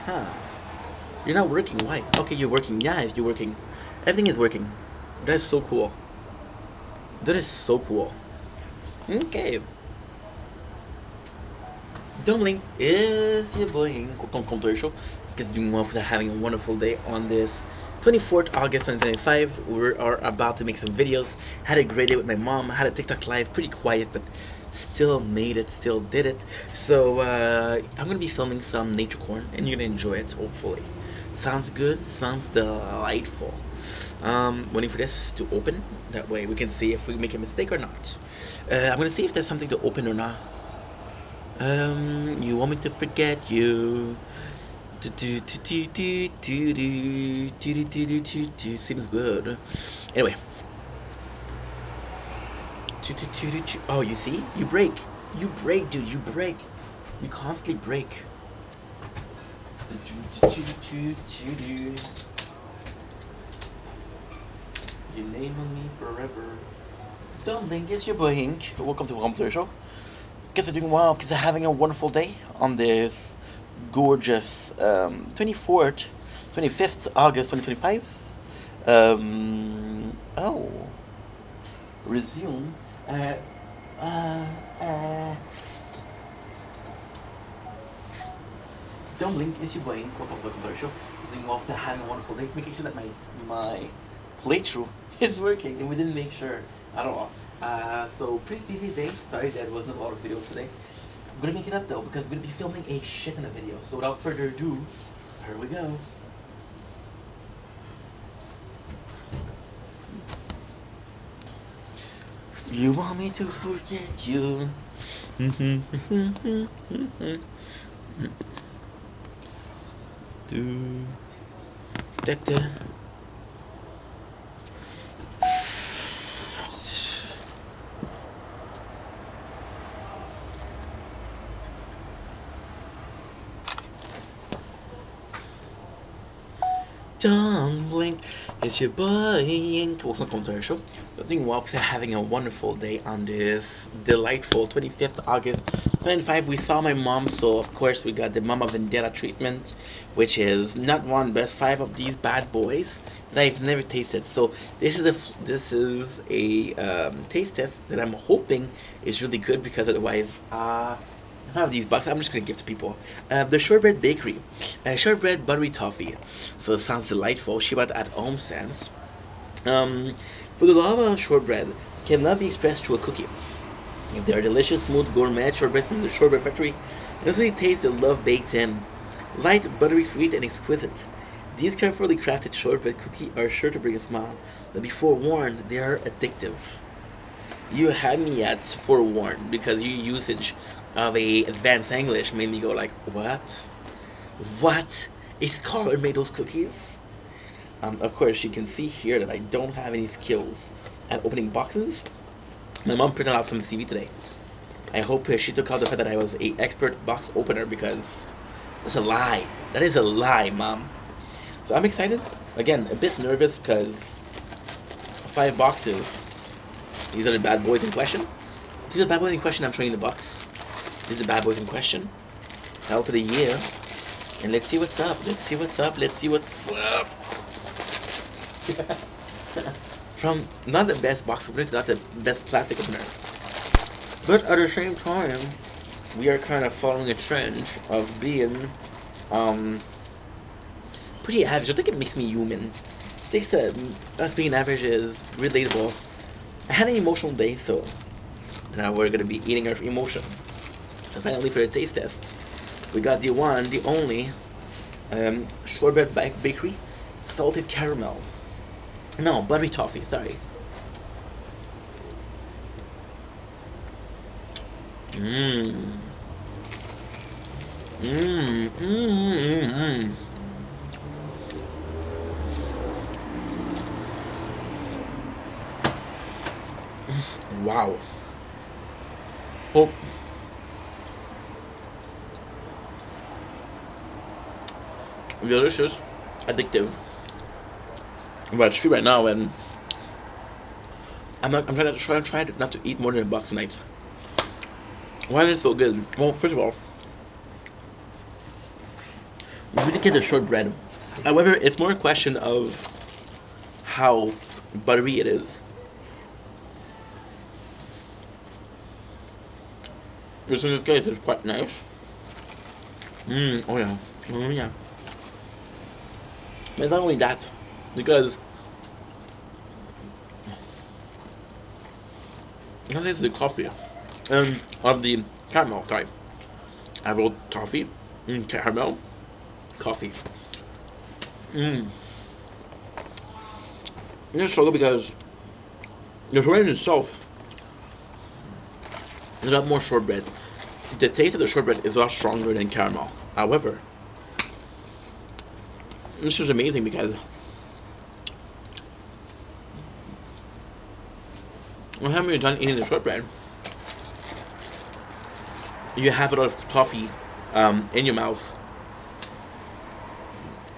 Huh. You're not working. Why? Okay, you're working. Yeah, you're working. Everything is working. That is so cool. That is so cool. Okay. Dumpling is your boy in commercial because you want to having a wonderful day on this 24th August 2025. We are about to make some videos. Had a great day with my mom. Had a TikTok live, pretty quiet, but still made it, still did it. So I'm gonna be filming some nature corn, and you're gonna enjoy it, hopefully. Sounds good. Sounds delightful. Waiting for this to open. That way we can see if we make a mistake or not. I'm gonna see if there's something to open or not. You want me to forget you? Seems good. Anyway. Oh, you see? You break. You break, dude. You break. You constantly break. You name on me forever. Don't think it's your boy Hink. Welcome to the show. Guess I'm doing well because I'm having a wonderful day on this gorgeous 24th, 25th August 2025. Oh, resume. Uh, uh, don't blink, it's your brain. Welcome to the show. Doing well for having a wonderful day. Making sure that my playthrough is working, and we didn't make sure at all. So pretty busy day. Sorry there wasn't a lot of videos today. I'm gonna make it up though because we're gonna be filming a shit ton of videos. So without further ado, here we go. You want me to forget you? Do da da. Don't blink, it's your boy Ink. Welcome to our show. Doing well because having a wonderful day on this delightful 25th August 25. We saw my mom, so of course we got the Mama Vendetta treatment, which is not one but five of these bad boys that I've never tasted. So this is a taste test that I'm hoping is really good because otherwise I have these bucks. I'm just gonna give to people. The Shortbread Bakery, shortbread buttery toffee. So it sounds delightful. She bought at home sense. For the lava shortbread cannot be expressed through a cookie. They are delicious, smooth gourmet shortbreads from the Shortbread Factory. And also taste the love baked in. Light, buttery sweet, and exquisite. These carefully crafted shortbread cookies are sure to bring a smile, but be forewarned, they are addictive. You had me at forewarned because your usage of a advanced English made me go like, what? What? A scholar made those cookies? Of course, you can see here that I don't have any skills at opening boxes. My mom printed out some CV today. I hope she took out the fact that I was a expert box opener because that's a lie. That is a lie, mom. So I'm excited. Again, a bit nervous because 5 boxes. These are the bad boys in question. These are the bad boys in question. I'm showing you the box. These are the bad boys in question. Hell to the year. And let's see what's up. Let's see what's up. Let's see what's up. From not the best box opener to not the best plastic opener. But at the same time, we are kind of following a trend of being pretty average. I think it makes me human. I think us being average is relatable. I had an emotional day, so now we're gonna be eating our emotion. And finally, for the taste test, we got the one, the only shortbread bakery salted caramel. No, buttery toffee. Sorry. Mmm. Mmm. Mmm. Wow. Oh. Delicious, addictive. But it's true right now, and I'm trying not to eat more than a box a night. Why is it so good? Well, first of all, You really get the shortbread. However, it's more a question of how buttery it is. This in this case is quite nice. Oh yeah. Yeah. But it's not only that, because I think it's the coffee. Of the caramel type. I rolled toffee, caramel, coffee. It's so good because the shortbread itself is a lot more shortbread. The taste of the shortbread is a lot stronger than caramel. However, this is amazing because when you're done eating the shortbread, you have a lot of toffee in your mouth.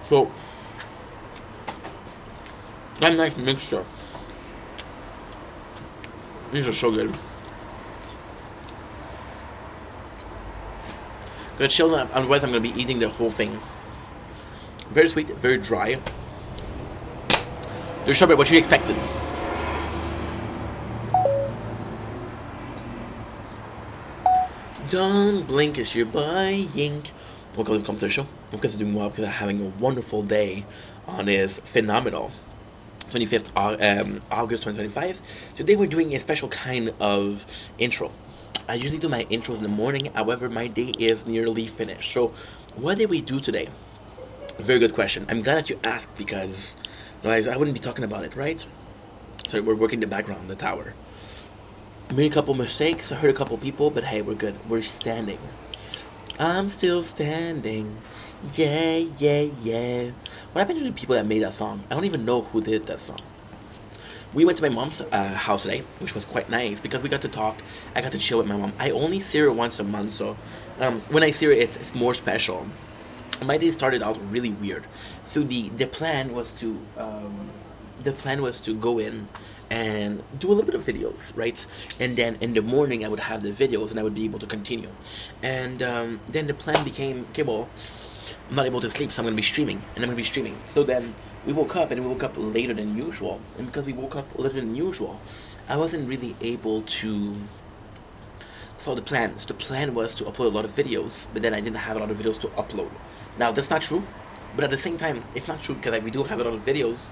So, that nice mixture. These are so good. Gonna chill, otherwise I'm gonna be eating the whole thing. Very sweet, very dry. The shortbread, what you expected. Don't blink as you're buying. Welcome to come to the show. Hope you guys are doing well because I'm having a wonderful day on this phenomenal 25th August 2025. Today we're doing a special kind of intro. I usually do my intros in the morning, however my day is nearly finished. So what did we do today? Very good question. I'm glad that you asked because otherwise I wouldn't be talking about it, right? So we're working the background, the tower. Made a couple mistakes, I hurt a couple people, but hey, we're good. We're standing. I'm still standing. Yeah, yeah, yeah. What happened to the people that made that song? I don't even know who did that song. We went to my mom's house today, which was quite nice because we got to talk. I got to chill with my mom. I only see her once a month, so when I see her, it's more special. My day started out really weird. So the plan was to go in and do a little bit of videos, right? And then in the morning I would have the videos and I would be able to continue. And then the plan became, okay, well, I'm not able to sleep, so I'm going to be streaming, and I'm going to be streaming. So then we woke up, and we woke up later than usual. And because we woke up later than usual, I wasn't really able to follow the plan. So the plan was to upload a lot of videos, but then I didn't have a lot of videos to upload. Now that's not true, but at the same time, it's not true because we do have a lot of videos.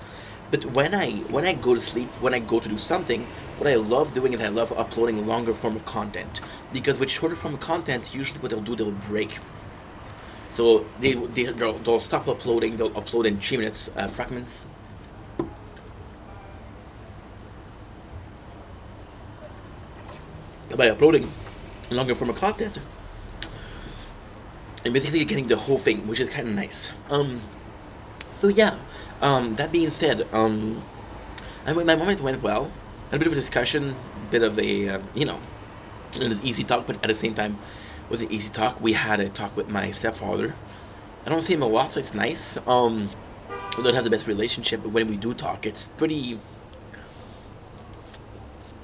But when I go to sleep, when I go to do something, what I love doing is I love uploading a longer form of content. Because with shorter form of content, usually what they'll do, they'll break. So they'll stop uploading. They'll upload in 3 minutes fragments. By uploading a longer form of content, and basically you're getting the whole thing, which is kind of nice. So yeah. That being said, and my moment went well. A bit of a discussion, bit of a it was easy talk, but at the same time, it was an easy talk. We had a talk with my stepfather. I don't see him a lot, so it's nice. We don't have the best relationship, but when we do talk, it's pretty.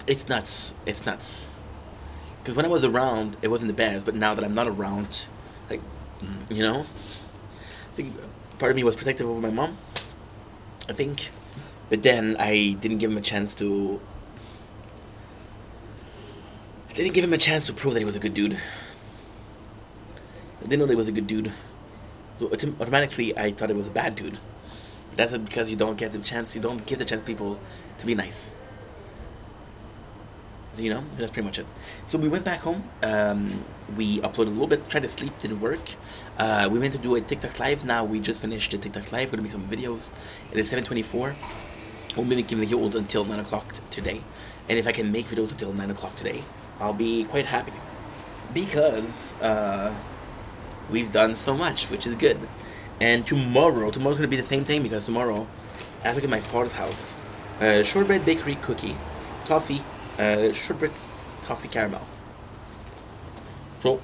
It's nuts. It's nuts. Because when I was around, it wasn't the best, but now that I'm not around, like, I think part of me was protective over my mom, I think, but then I didn't give him a chance to. I didn't give him a chance to prove that he was a good dude. I didn't know that he was a good dude, so automatically I thought he was a bad dude. That's because you don't get the chance. You don't give the chance people to be nice. So, that's pretty much it. So we went back home. We uploaded a little bit. Tried to sleep, didn't work. We went to do a TikTok live. Now we just finished the TikTok live. Gonna be some videos. It is 7:24. We'll be making videos until 9 o'clock today. And if I can make videos until 9 o'clock today, I'll be quite happy because we've done so much, which is good. And tomorrow's gonna be the same thing because tomorrow I have to get my father's house. Shortbread bakery cookie, toffee. Shortbread toffee caramel. So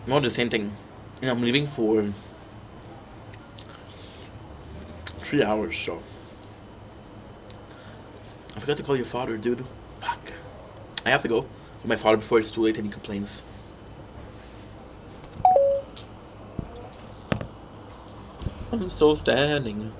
more the same thing. And I'm leaving for 3 hours, so I forgot to call your father, dude. Fuck. I have to go. my father before it's too late and he complains. I'm still standing.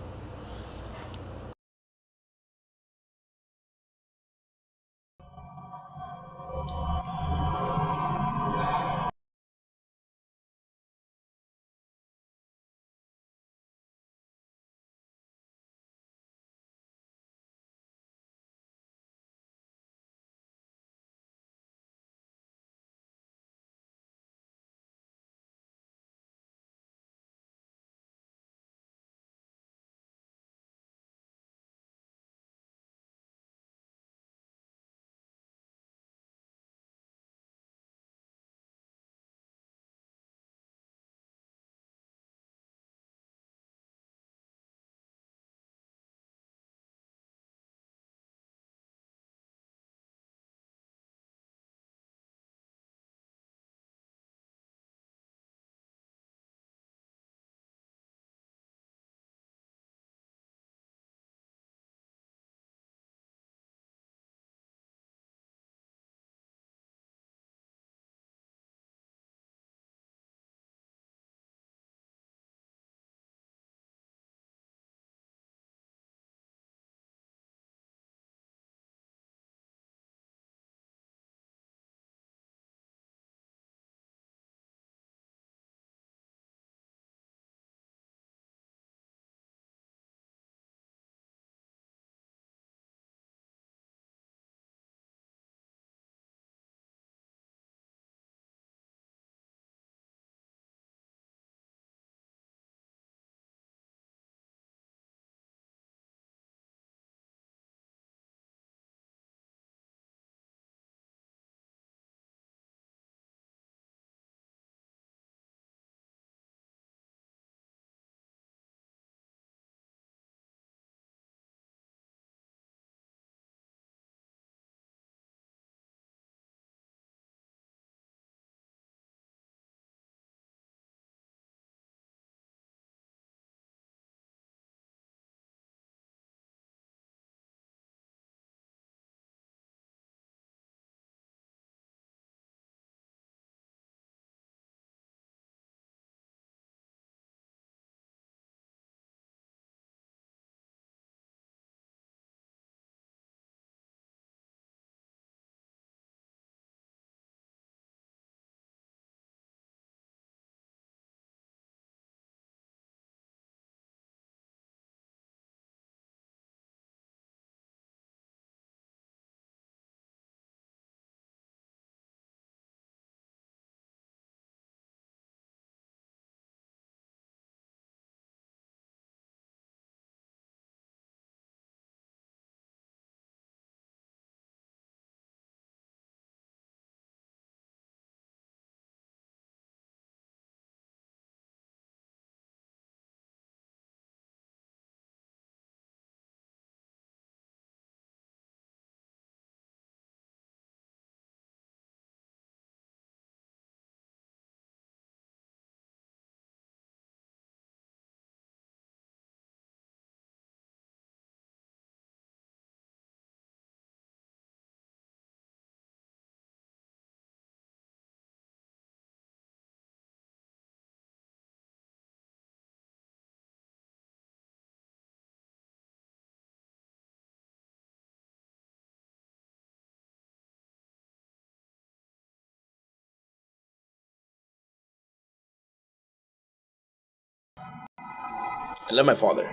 I love my father.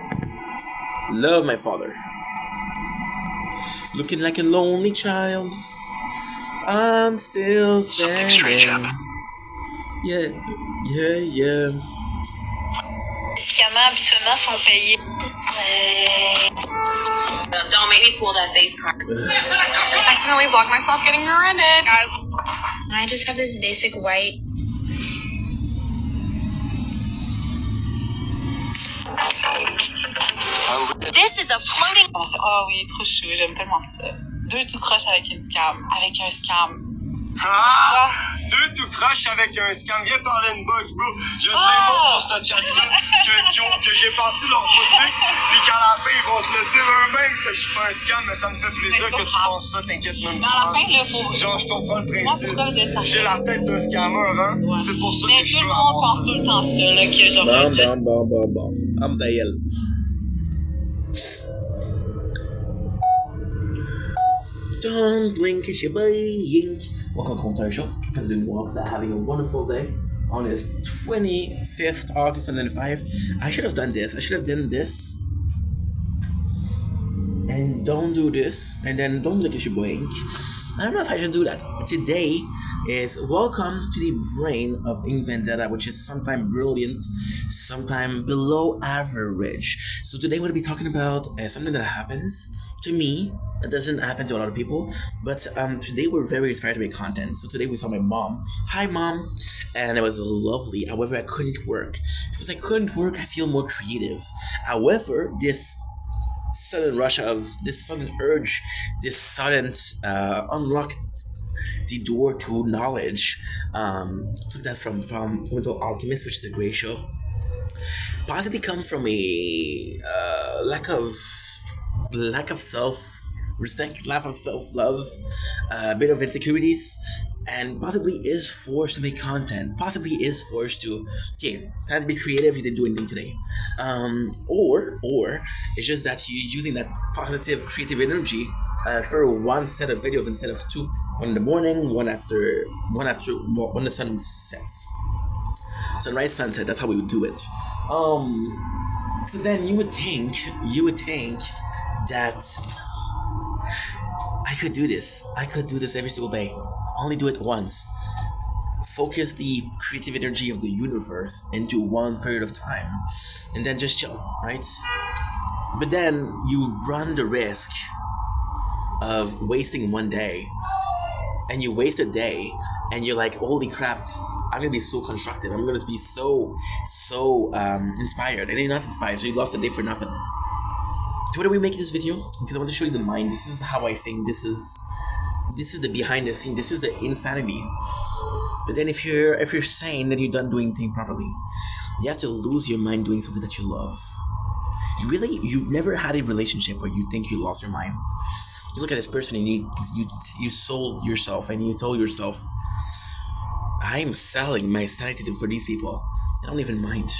Love my father. Looking like a lonely child. I'm still standing. Yeah, yeah, yeah. Les scanners habituellement sont payés. Don't make me pull that face card. I accidentally blocked myself getting rear-ended, guys. I just have this basic white. This is a floating. Oh oui, trop chou, j'aime tellement ça. Deux tout croches avec une scam, avec un scam. Ah! Deux tout croche avec un scam. Viens parler inbox, bro. J'ai plein de monde sur ce chat-là que j'ai parti leur boutique. Puis qu'à la fin, ils vont te le dire eux-mêmes que je suis pas un scam, mais ça me fait plaisir que tu penses ça, t'inquiète même Mais à la pas. fin, là, faut. Genre, je comprends le Moi, principe. pourquoi vous êtes ça? J'ai la tête d'un scammer, hein. Ouais. C'est pour ça Mais que je tout le veux monde avoir pense tout le temps ça, là, que genre. Bon. I'm Dayel. Don't blink, it's your boy. Welcome to Commentary Show. Because doing more of that, having a wonderful day on this 25th August 2025. I should have done this. I should have done this. And don't do this. And then don't blink, it's your boy. I don't know if I should do that. Today is welcome to the brain of Ink Vendetta, which is sometimes brilliant, sometimes below average. So today we're going to be talking about something that happens to me that doesn't happen to a lot of people, but today we're very inspired to make content. So today we saw my mom. Hi mom. And it was lovely. However, I couldn't work. Because I couldn't work, I feel more creative. However, this sudden rush of this sudden urge, this sudden unlocked the door to knowledge. Took that from Fullmetal Alchemist, which is a great show. Possibly come from a lack of self-respect, lack of self-love, a bit of insecurities, and possibly is forced to make content. Possibly is forced to, okay, time to be creative. You didn't do anything today, or it's just that you're using that positive creative energy for one set of videos instead of two. One in the morning, one after when the sun sets. Sunrise, sunset. That's how we would do it. So then you would think that I could do this. I could do this every single day. Only do it once. Focus the creative energy of the universe into one period of time, and then just chill, right? But then you run the risk of wasting one day, and you waste a day, and you're like, holy crap, I'm gonna be so constructive, I'm gonna be so inspired, and you're not inspired, so you lost a day for nothing. So why are we making this video? Because I want to show you the mind. This is how I think. This is the behind the scene. This is the insanity. But then if you're saying that you're done doing things properly, you have to lose your mind doing something that you love. You've never had a relationship where you think you lost your mind. You look at this person and you sold yourself, and you told yourself, I'm selling my sanity for these people. I don't even mind.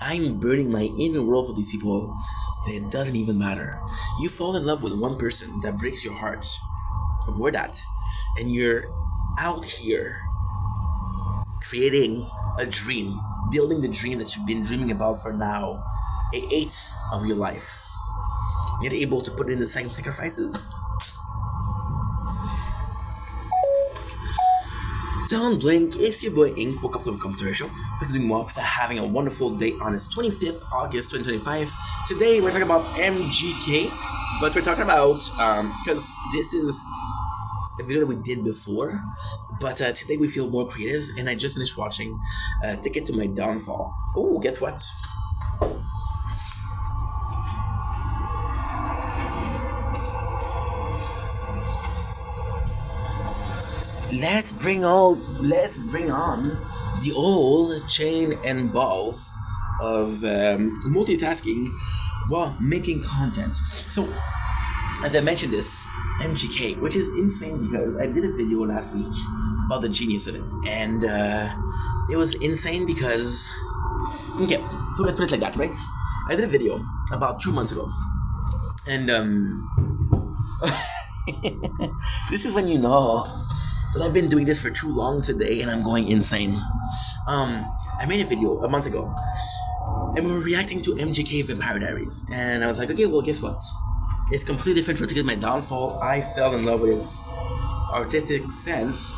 I'm burning my inner world for these people, and it doesn't even matter. You fall in love with one person that breaks your heart. Avoid that. And you're out here creating a dream, building the dream that you've been dreaming about for now 8 of your life. You're able to put in the same sacrifices. Don't blink, it's your boy Ink. Welcome to the Commentary Show. Because doing more after having a wonderful day on this 25th August 2025. Today we're talking about MGK, but we're talking about because this is a video that we did before, but today we feel more creative, and I just finished watching Ticket to My Downfall. Oh, guess what? Let's bring on the old chain and balls of multitasking while making content. So, as I mentioned this, MGK, which is insane because I did a video last week about the genius of it, and it was insane because, okay, so let's put it like that, right? I did a video about 2 months ago, and this is when you know that I've been doing this for too long today and I'm going insane. I made a video a month ago and we were reacting to MGK Vampire Diaries, and I was like, okay, well, guess what? It's completely different from Ticket to My Downfall. I fell in love with his artistic sense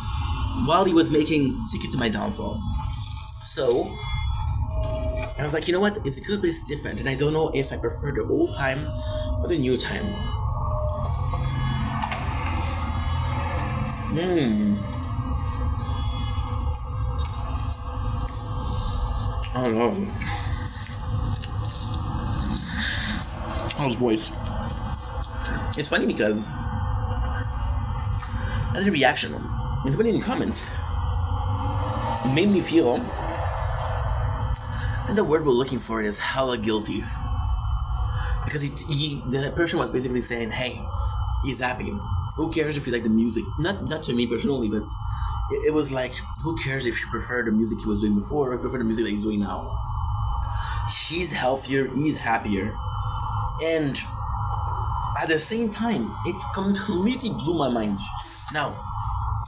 while he was making Ticket to My Downfall. So I was like, you know what? It's good, but it's different, and I don't know if I prefer the old time or the new time. I love it. Those boys. It's funny because I did a reaction. It's funny in the comments. it made me feel, and the word we're looking for is hella guilty. Because the person was basically saying, hey, he's happy. Who cares if you like the music? Not to me personally, but it was like, who cares if you prefer the music he was doing before or prefer the music that he's doing now? She's healthier, he's happier. And at the same time, it completely blew my mind. Now,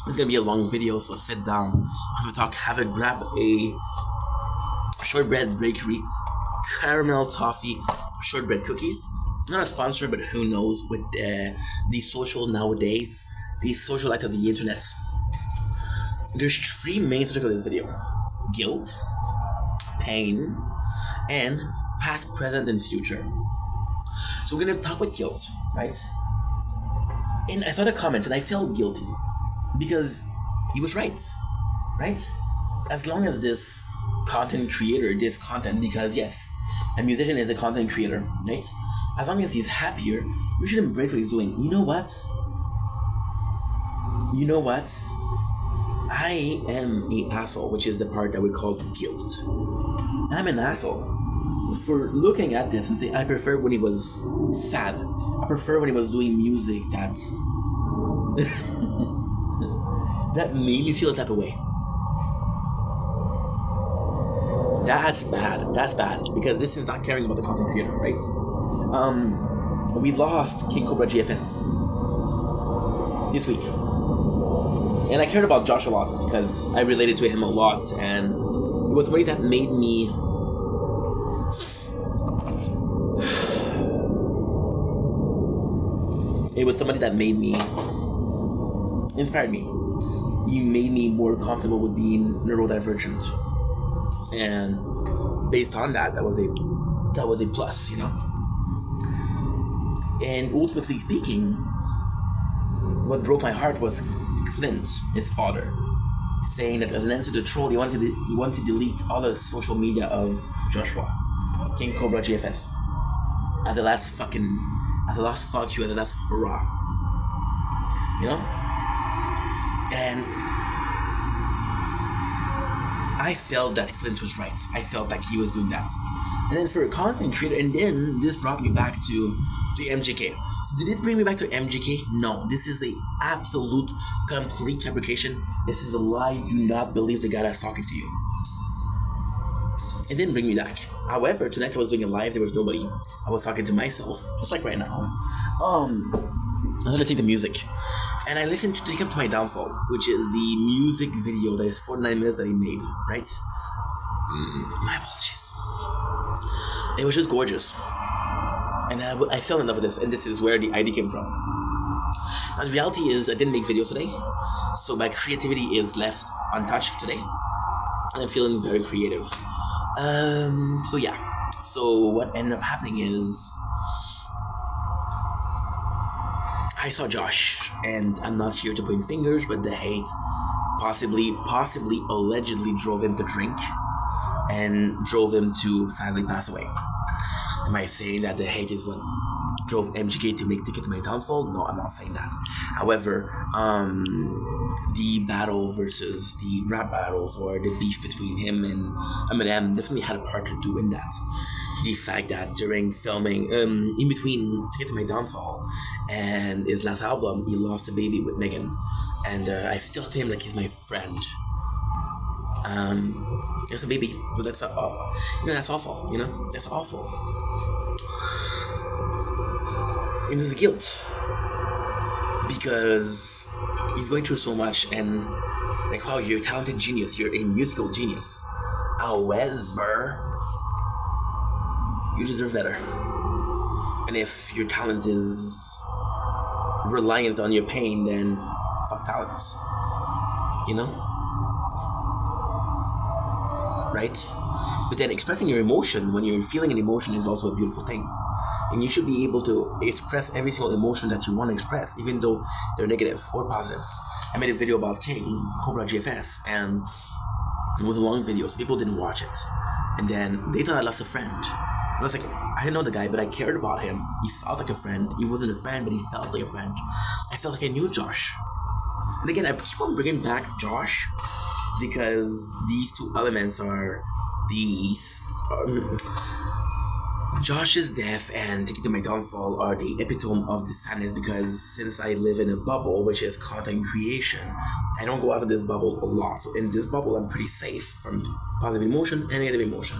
it's gonna be a long video, so sit down, have a grab a Shortbread Bakery caramel toffee shortbread cookies. Not a sponsor, but who knows with the social nowadays, the social life of the internet. There's three main subjects of this video: guilt, pain, and past, present, and future. So we're gonna talk about guilt, right? And I saw the comments and I felt guilty because he was right? As long as this content creator, because yes, a musician is a content creator, right? As long as he's happier, you should embrace what he's doing. You know what? I am an asshole, which is the part that we call guilt. I'm an asshole for looking at this and saying I prefer when he was sad. I prefer when he was doing music that that made me feel a type of way. That's bad because this is not caring about the content creator, right? We lost King Cobra GFS this week, and I cared about Josh a lot because I related to him a lot, and it was somebody that made me inspired me. You made me more comfortable with being neurodivergent. And based on that was a plus, you know. And ultimately speaking, what broke my heart was Clint, his father, saying that as an answer to the troll, he wanted to delete all the social media of Joshua, King Cobra GFS, as the last fuck you, as the last hurrah, you know. And I felt that Clint was right. I felt like he was doing that. And then for a content creator, and then this brought me back to the MGK. So did it bring me back to MGK? No. This is a absolute, complete fabrication. This is a lie. Do not believe the guy that's talking to you. It didn't bring me back. However, tonight I was doing a live. There was nobody. I was talking to myself, just like right now. I was listening to music. And I listened to Take Up to My Downfall, which is the music video that is 49 minutes that he made, right? My apologies. It was just gorgeous. And I fell in love with this, and this is where the idea came from. Now, the reality is I didn't make videos today, so my creativity is left untouched today. And I'm feeling very creative. So yeah. So what ended up happening is I saw Josh, and I'm not here to point fingers, but the hate possibly, allegedly drove him to drink and drove him to sadly pass away. Am I saying that the hate is what drove MGK to make Ticket to My Downfall? No, I'm not saying that. However, the battle versus the rap battles or the beef between him and Eminem definitely had a part to do in that. The fact that during filming, in between Ticket to My Downfall and his last album, he lost a baby with Megan, and I still to him like he's my friend. It's a baby, but that's that's awful. You know, that's awful. And there's guilt because he's going through so much, and like, wow, you're a talented genius, you're a musical genius. However, you deserve better. And if your talent is reliant on your pain, then fuck talents. You know? Right? But then expressing your emotion when you're feeling an emotion is also a beautiful thing. And you should be able to express every single emotion that you want to express, even though they're negative or positive. I made a video about King Cobra GFS, and it was a long video, so people didn't watch it. And then they thought I lost a friend. And I was like, I didn't know the guy, but I cared about him. He felt like a friend. He wasn't a friend, but he felt like a friend. I felt like I knew Josh. And again, I keep on bringing back Josh because these two elements are these. Josh's death and Ticket to My Downfall are the epitome of the sadness, because since I live in a bubble, which is content creation, I don't go out of this bubble a lot. So in this bubble, I'm pretty safe from positive emotion and negative emotion.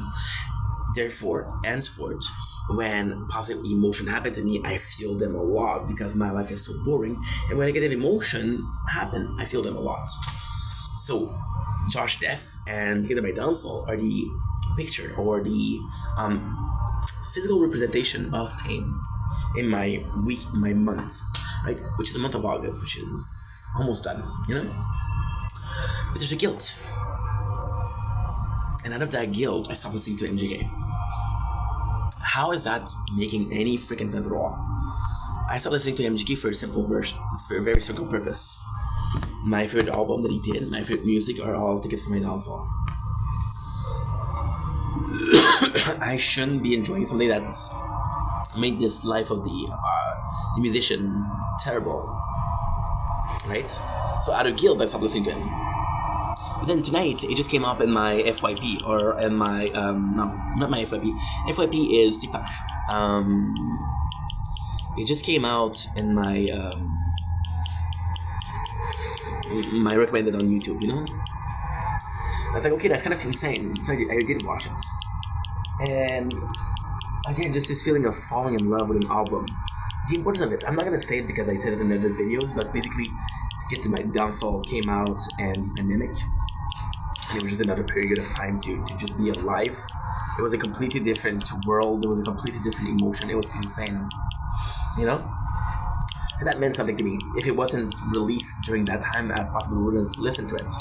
Therefore, henceforth, when positive emotion happen to me, I feel them a lot because my life is so boring. And when negative emotion happen, I feel them a lot. So Josh's death and Ticket to My Downfall are the picture or the physical representation of pain in my week, my month, right? Which is the month of August, which is almost done, you know? But there's a guilt. And out of that guilt, I stopped listening to MGK. How is that making any freaking sense at all? I stopped listening to MGK for a very simple purpose. My favorite album that he did, my favorite music are all Tickets to My Downfall. I shouldn't be enjoying something that's made this life of the musician terrible, right? So out of guilt, I stopped listening to him. But then tonight, it just came up in my FYP, or in my, no, not my FYP. FYP is TikTok. It just came out in my, my recommended on YouTube, you know? I was like, okay, that's kind of insane. So I did watch it. And again, just this feeling of falling in love with an album. The importance of it, I'm not going to say it because I said it in other videos, but basically, Ticket to My Downfall came out and the pandemic. And it was just another period of time to just be alive. It was a completely different world. It was a completely different emotion. It was insane. You know? And that meant something to me. If it wasn't released during that time, I possibly wouldn't listen to it.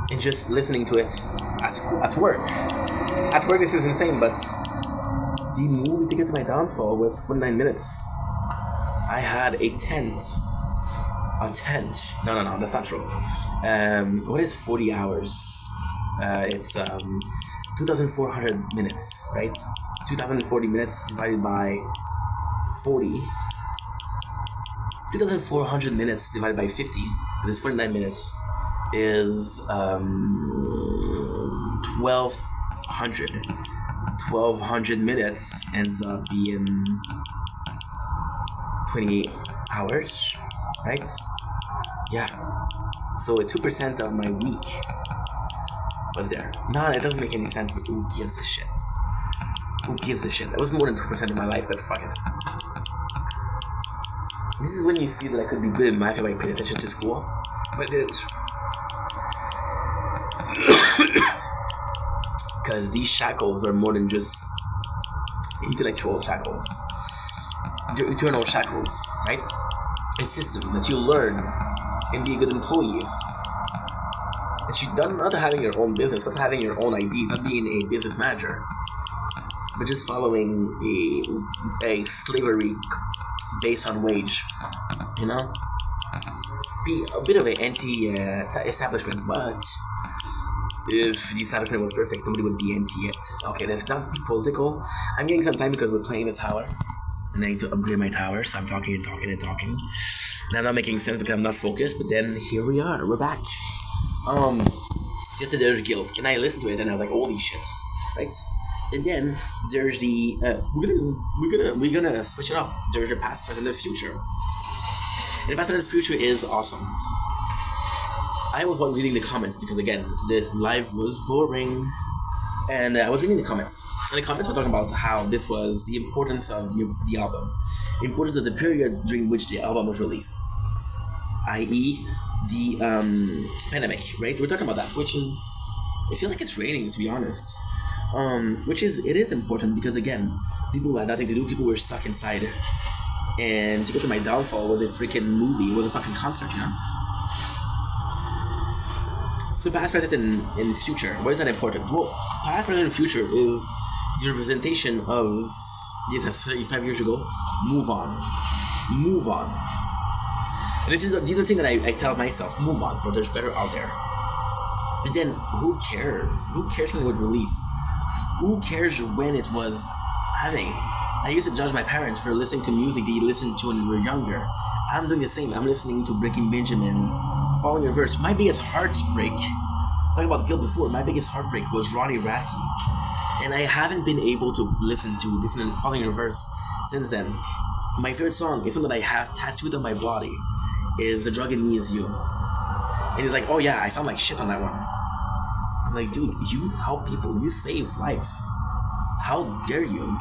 And just listening to it at work. At work, this is insane, but the movie Ticket to My Downfall was 49 minutes. I had a tent. No, that's not true. What is 40 hours? It's 2,400 minutes, right? 2,040 minutes divided by 40. 2,400 minutes divided by 50, because it's 49 minutes, is 1,200. 1,200 minutes ends up being 28 hours, right? Yeah. So 2% of my week was there. No, it doesn't make any sense, but who gives a shit? Who gives a shit? That was more than 2% of my life, but fuck it. This is when you see that I could be good in math if I paid attention to school, but I didn't. Because these shackles are more than just intellectual shackles. They're eternal shackles, right? A system that you learn and be a good employee. That you done not having your own business, not having your own ideas, not being a business manager, but just following a slavery based on wage, you know? Be a bit of an anti-establishment, but if the establishment was perfect, nobody would be anti it. Okay, let's not be political. I'm getting some time because we're playing the tower, and I need to upgrade my tower, so I'm talking and talking and talking. And I'm not making sense because I'm not focused, but then here we are, we're back. Just there's guilt, and I listened to it, and I was like, holy shit, right? And then there's the we're gonna switch it up. There's the past, present, and future. And the past, present, and future is awesome. I was reading the comments because again, this live was boring, and I was reading the comments. And the comments were talking about how this was the importance of the album, the importance of the period during which the album was released, i.e., the pandemic. Right? We're talking about that, which is, it feels like it's raining, to be honest. Which is, it is important because again, people had nothing to do, people were stuck inside, and Ticket to My Downfall was a freaking movie, was a fucking concert, you know? So past, present, and future, why is that important? Well, past, present, and future is the representation of, yes, that's 35 years ago, move on. Move on. And these are things that I tell myself, move on, bro, there's better out there. But then, who cares? Who cares when it was released? Who cares when it was having? I used to judge my parents for listening to music they listened to when we were younger. I'm doing the same. I'm listening to Breaking Benjamin, Following Your Verse. My biggest heartbreak talking about guilt before, my biggest heartbreak was Ronnie Radke. And I haven't been able to listen to this in Falling in Reverse since then. My favorite song is something that I have tattooed on my body is The Drug in Me Is You. And he's like, oh yeah, I sound like shit on that one. I'm like, dude, you help people, you save life. How dare you?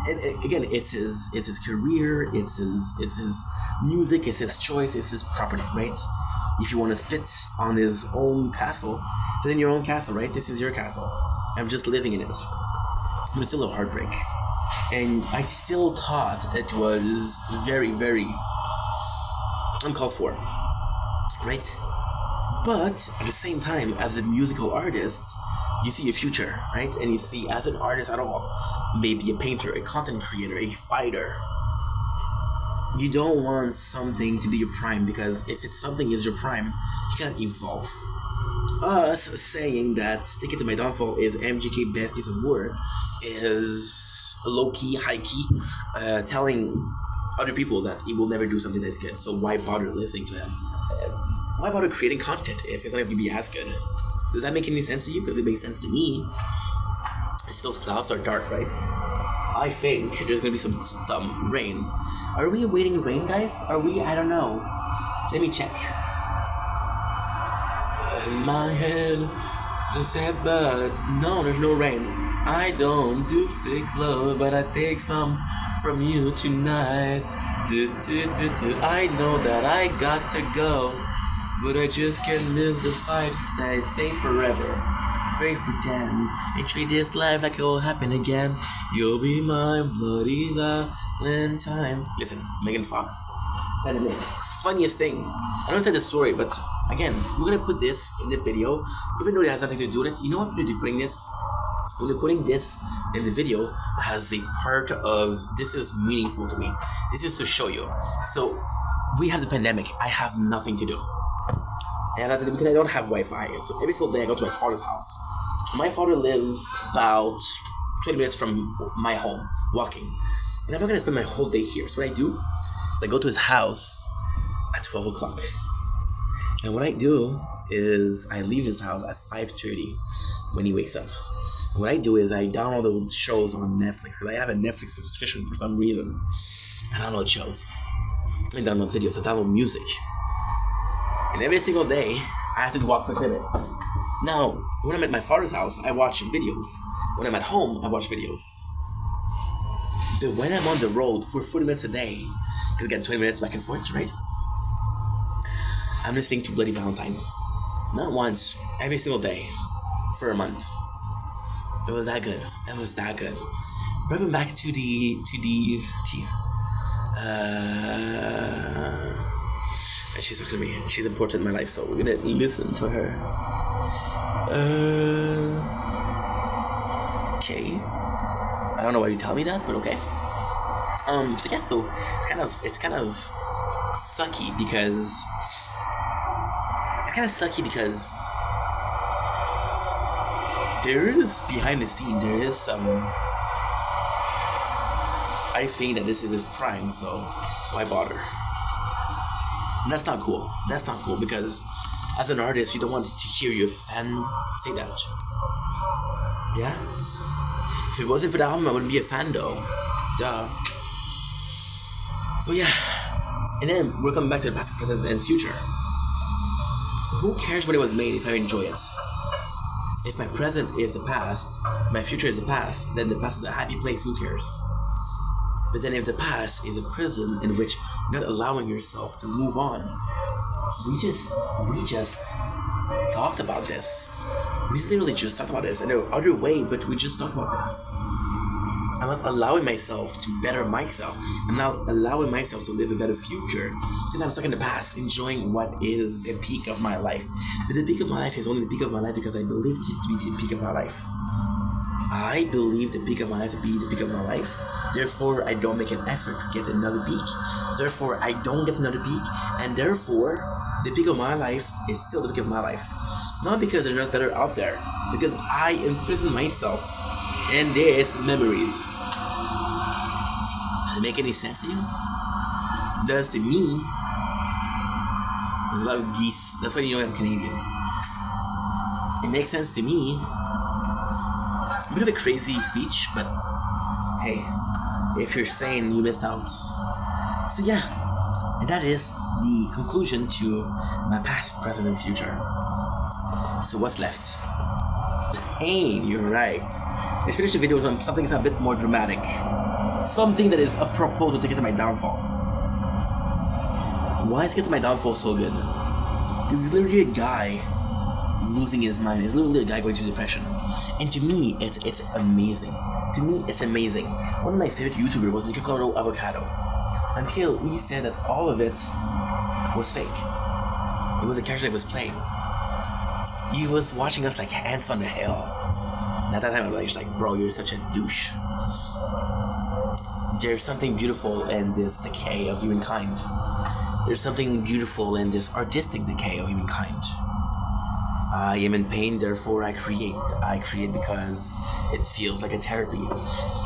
And again, it's his career, it's his music, it's his choice, it's his property, right? If you want to fit on his own castle, then your own castle, right? This is your castle. I'm just living in it. But it's still a heartbreak. And I still thought it was very, very uncalled for, right? But at the same time, as a musical artist, you see a future, right? And you see, as an artist at all, maybe a painter, a content creator, a fighter, you don't want something to be your prime, because if it's something is your prime, you cannot evolve. Us saying that Stick It To My Downfall is MGK's best piece of work is low-key, high-key, telling other people that he will never do something that's good, so why bother listening to him? Why bother creating content if it's not going to be as good? Does that make any sense to you? Because it makes sense to me. It's those clouds are dark, right? I think there's going to be some rain. Are we awaiting rain, guys? Are we? I don't know. Let me check. In my head, just said, but no, there's no rain. I don't do fake love, but I take some from you tonight. I know that I got to go, but I just can't miss the fight, 'cause I stay forever. Very pretend. I treat this life like it will happen again. You'll be my bloody Valentine. Listen, Megan Fox. By the way, funniest thing. I don't say the story, but again, we're gonna put this in the video, even though it has nothing to do with it. You know what we're doing this? When we're putting this in the video, has a part of this is meaningful to me. This is to show you. So we have the pandemic. I have nothing to do. And because I don't have Wi-Fi, so every single day I go to my father's house. My father lives about 20 minutes from my home, walking. And I'm not gonna spend my whole day here. So what I do is I go to his house at 12 o'clock. And what I do is I leave his house at 5:30 when he wakes up. And what I do is I download the shows on Netflix, because I have a Netflix subscription for some reason. I download shows. I download videos, I download music. And every single day, I have to walk for 10 minutes. Now, when I'm at my father's house, I watch videos. When I'm at home, I watch videos. But when I'm on the road for 40 minutes a day, because I get 20 minutes back and forth, right? I'm listening to Bloody Valentine. Not once, every single day, for a month. It was that good. That was that good. Bring back to the and she's talking to me. She's important in my life, so we're gonna listen to her. Okay. I don't know why you tell me that, but okay. So yeah, so it's kind of sucky because there is behind the scene, there is some. I think that this is his prime, so why bother? And that's not cool. That's not cool, because as an artist, you don't want to hear your fan say that. Yeah? If it wasn't for the album, I wouldn't be a fan though. Duh. So yeah. And then we're coming back to the past, present, and future. Who cares when it was made if I enjoy it? If my present is the past, my future is the past, then the past is a happy place, who cares? But then if the past is a prison in which you're not allowing yourself to move on, we just talked about this. We literally just talked about this. I know other way, but we just talked about this. I'm not allowing myself to better myself. I'm not allowing myself to live a better future, because I'm stuck in the past, enjoying what is the peak of my life. But the peak of my life is only the peak of my life because I believed it to be the peak of my life. I believe the peak of my life to be the peak of my life. Therefore, I don't make an effort to get another peak. Therefore, I don't get another peak. And therefore, the peak of my life is still the peak of my life. Not because there's not better out there. Because I imprison myself in these memories. Does it make any sense to you? Does to me. There's a lot of geese. That's why you know I'm Canadian. It makes sense to me. A bit of a crazy speech, but hey, if you're sane, you missed out. So yeah, and that is the conclusion to my past, present, and future. So what's left? Pain, you're right. Let's finish the video with something that's a bit more dramatic. Something that is apropos to take it to my downfall. Why is Get to My Downfall so good? Because it's literally a guy losing his mind. It's literally a guy going through depression. And to me, it's amazing. To me, it's amazing. One of my favorite YouTubers was Ricardo Avocado. Until he said that all of it was fake. It was a character that was playing. He was watching us like ants on the hill. And at that time I was like, bro, you're such a douche. There's something beautiful in this decay of humankind. There's something beautiful in this artistic decay of humankind. I am in pain, therefore I create. I create because it feels like a therapy.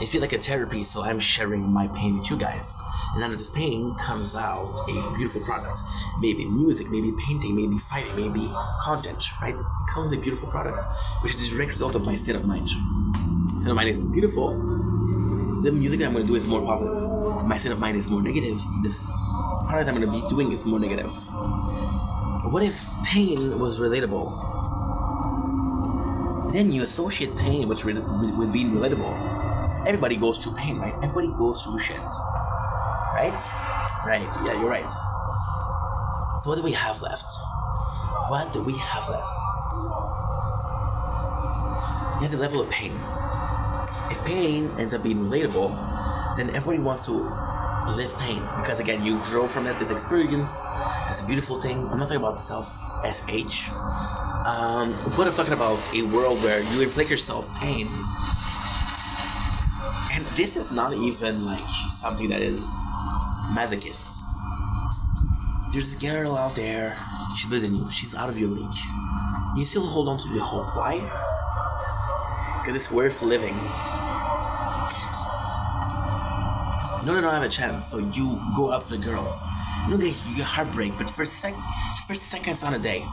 It feels like a therapy, so I'm sharing my pain with you guys. And out of this pain comes out a beautiful product. Maybe music, maybe painting, maybe fighting, maybe content, right? It comes a beautiful product, which is a direct result of my state of mind. State of mind is beautiful. The music that I'm going to do is more positive. My state of mind is more negative. This product I'm going to be doing is more negative. What if pain was relatable? Then you associate pain with being relatable. Everybody goes through pain, right? Everybody goes through shit. Right? Right, yeah, you're right. So what do we have left? What do we have left? You have the level of pain. If pain ends up being relatable, then everybody wants to live pain. Because again, you grow from it, this experience. It's a beautiful thing. I'm not talking about self-SH. But I'm talking about a world where you inflict yourself pain. And this is not even like something that is masochist. There's a girl out there, she's better than you, she's out of your league. You still hold on to the hope. Why? Because it's worth living. You know they don't have a chance, so you go out for the girls. You get heartbreak, but for seconds on a day,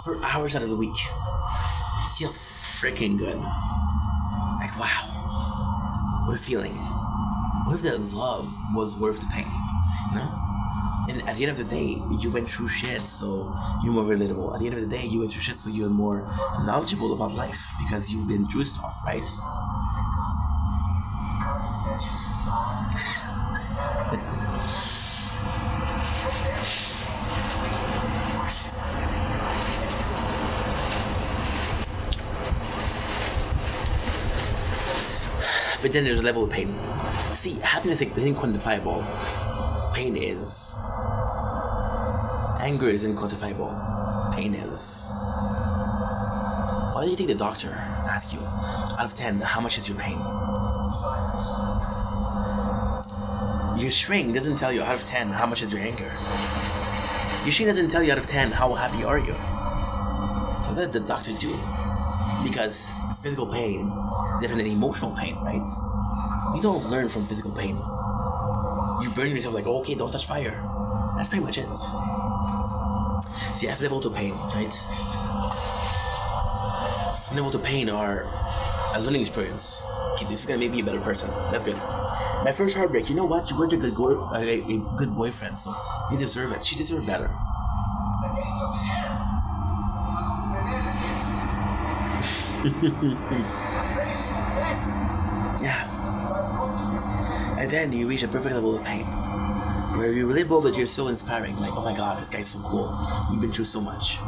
for hours out of the week, it feels freaking good. Like, wow, what a feeling. What if that love was worth the pain? You know? And at the end of the day, you went through shit, so you're more relatable. At the end of the day, you went through shit, so you're more knowledgeable about life because you've been through stuff, right? But then there's a level of pain. See, happiness isn't quantifiable. Pain is. Anger isn't quantifiable. Pain is. Why do you think the doctor asks you, out of 10, how much is your pain? Your shrink doesn't tell you out of 10 how much is your anger. Your shrink doesn't tell you out of 10 how happy are you. So what did the doctor do? Because physical pain is different than emotional pain, right? You don't learn from physical pain. You burn yourself like, oh, okay, don't touch fire. That's pretty much it. So you have level to pain, right? Some level to pain are a learning experience. Okay, this is gonna make me a better person. That's good. My first heartbreak, you know what? You weren't a good boyfriend, so you deserve it. She deserved better. Yeah. And then you reach a perfect level of pain, where you're relatable but you're so inspiring. Like, oh my god, this guy's so cool. You've been through so much.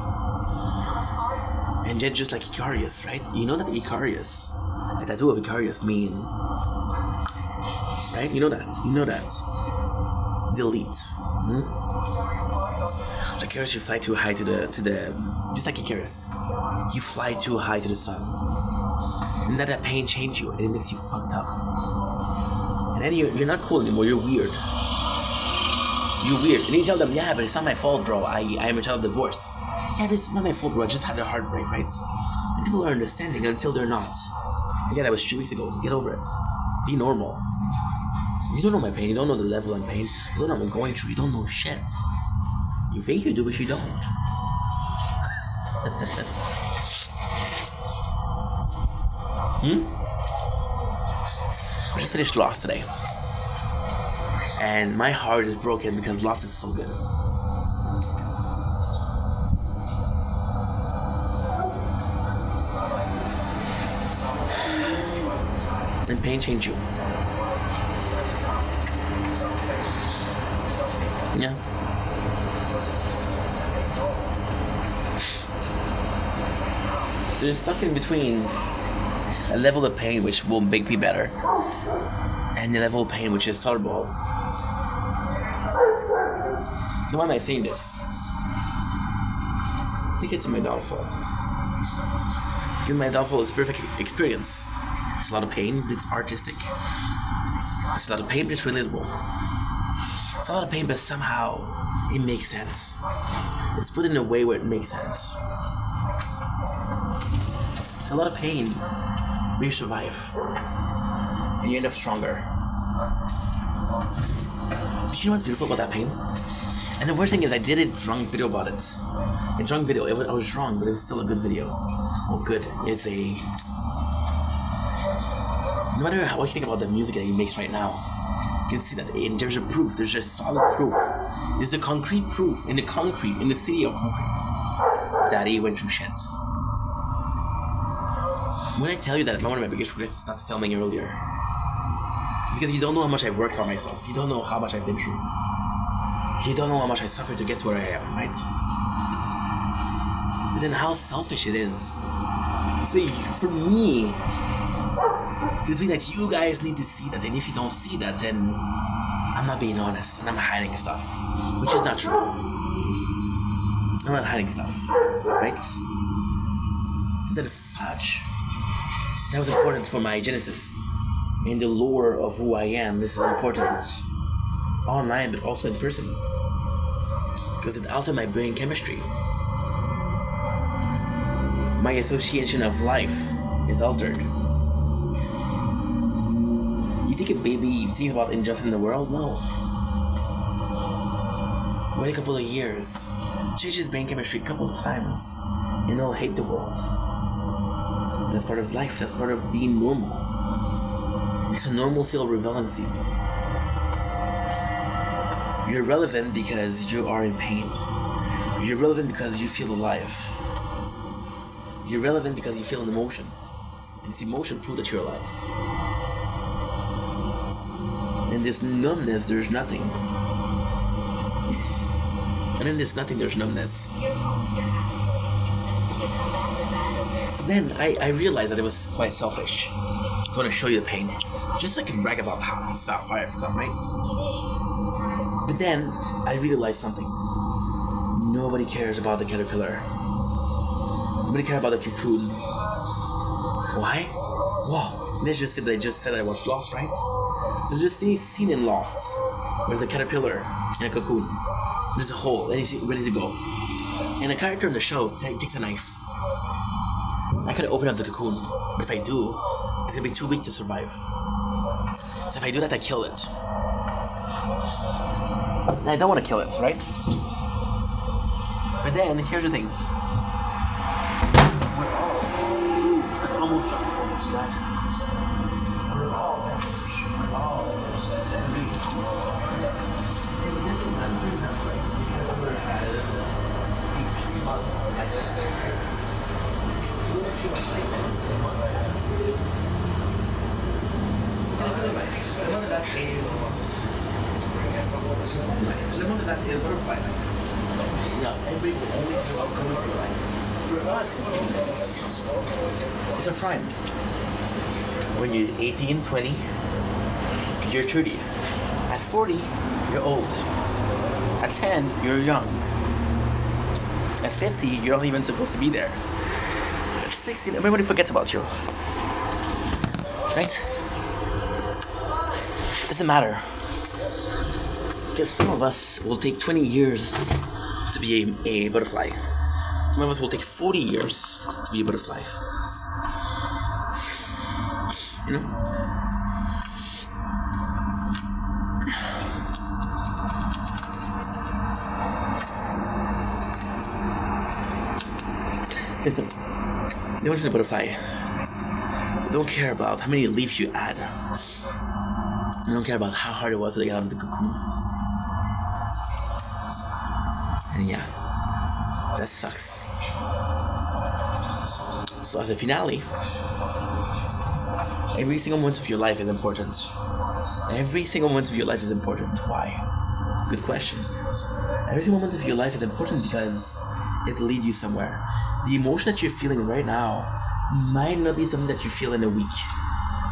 And then just like Icarus, right? You know that Icarus, the tattoo of Icarus mean, right? You know that. Delete. Like Icarus, you fly too high to the just like Icarus, you fly too high to the sun, and that pain changed you and it makes you fucked up. And then you're not cool anymore. You're weird. And you tell them, yeah, but it's not my fault, bro. I am a child of divorce. Yeah, this is not my fault, bro. I just had a heartbreak, right? And people are understanding until they're not. Again, that was 3 weeks ago. Get over it. Be normal. You don't know my pain. You don't know the level of pain. You don't know what I'm going through. You don't know shit. You think you do, but you don't. We just finished Lost today. And my heart is broken because Lost is so good. And pain change you. Yeah. So you're stuck in between a level of pain which will make me better and a level of pain which is tolerable. So why am I saying this? Take it to my downfall. Because my downfall is a perfect experience. It's a lot of pain, but it's artistic. It's a lot of pain, but it's relatable. It's a lot of pain, but somehow it makes sense. It's put in a way where it makes sense. It's a lot of pain, but you survive. And you end up stronger. But you know what's beautiful about that pain? And the worst thing is I did a drunk video about it. A drunk video. I was drunk, but it was still a good video. Oh, good. It's a... No matter what you think about the music that he makes right now, you can see that there's a proof. There's a solid proof. There's a concrete proof in the concrete, in the city of concrete, that he went through shit. When I tell you that one of my biggest regrets is not filming earlier, because you don't know how much I've worked on myself. You don't know how much I've been through. You don't know how much I suffered to get to where I am, right? But then how selfish it is for me to think that you guys need to see that, and if you don't see that, then I'm not being honest and I'm hiding stuff, which is not true. I'm not hiding stuff, right? So then fudge. That was important for my genesis. In the lore of who I am, this is important. Online, but also in person. Because it altered my brain chemistry. My association of life is altered. You think a baby thinks about injustice in the world? No. Wait a couple of years. Change his brain chemistry a couple of times. And he'll hate the world. That's part of life. That's part of being normal. It's a normalcy of relevancy. You're relevant because you are in pain. You're relevant because you feel alive. You're relevant because you feel an emotion. And this emotion proves that you're alive. In this numbness, there's nothing. And in this nothing, there's numbness. So then I realized that it was quite selfish. I want to show you the pain. Just so I can brag about how far I've come, right? But then I realized something. Nobody cares about the caterpillar. Nobody cares about the cocoon. Why? Wow. Let's just say that I just said I was lost, right? There's just this scene in Lost. There's a caterpillar in a cocoon. There's a hole, and he's ready to go. And a character in the show takes a knife. I could open up the cocoon, but if I do, it's gonna be too weak to survive. So if I do that, I kill it. And I don't want to kill it, right? But then, here's the thing. That's almost it's a crime. When you're 18, 20, you're 30. At 40, you're old. At 10, you're young. At 50, you're not even supposed to be there. At 60, everybody forgets about you. Right? It doesn't matter. Because some of us will take 20 years to be a butterfly. Some of us will take 40 years to be a butterfly. You know? The emotion of a butterfly. don't care about how many leaves you add. You don't care about how hard it was to get out of the cocoon. And yeah, that sucks. So as a finale, every single moment of your life is important. Every single moment of your life is important. Why? Good question. Every single moment of your life is important because it leads you somewhere. The emotion that you're feeling right now might not be something that you feel in a week.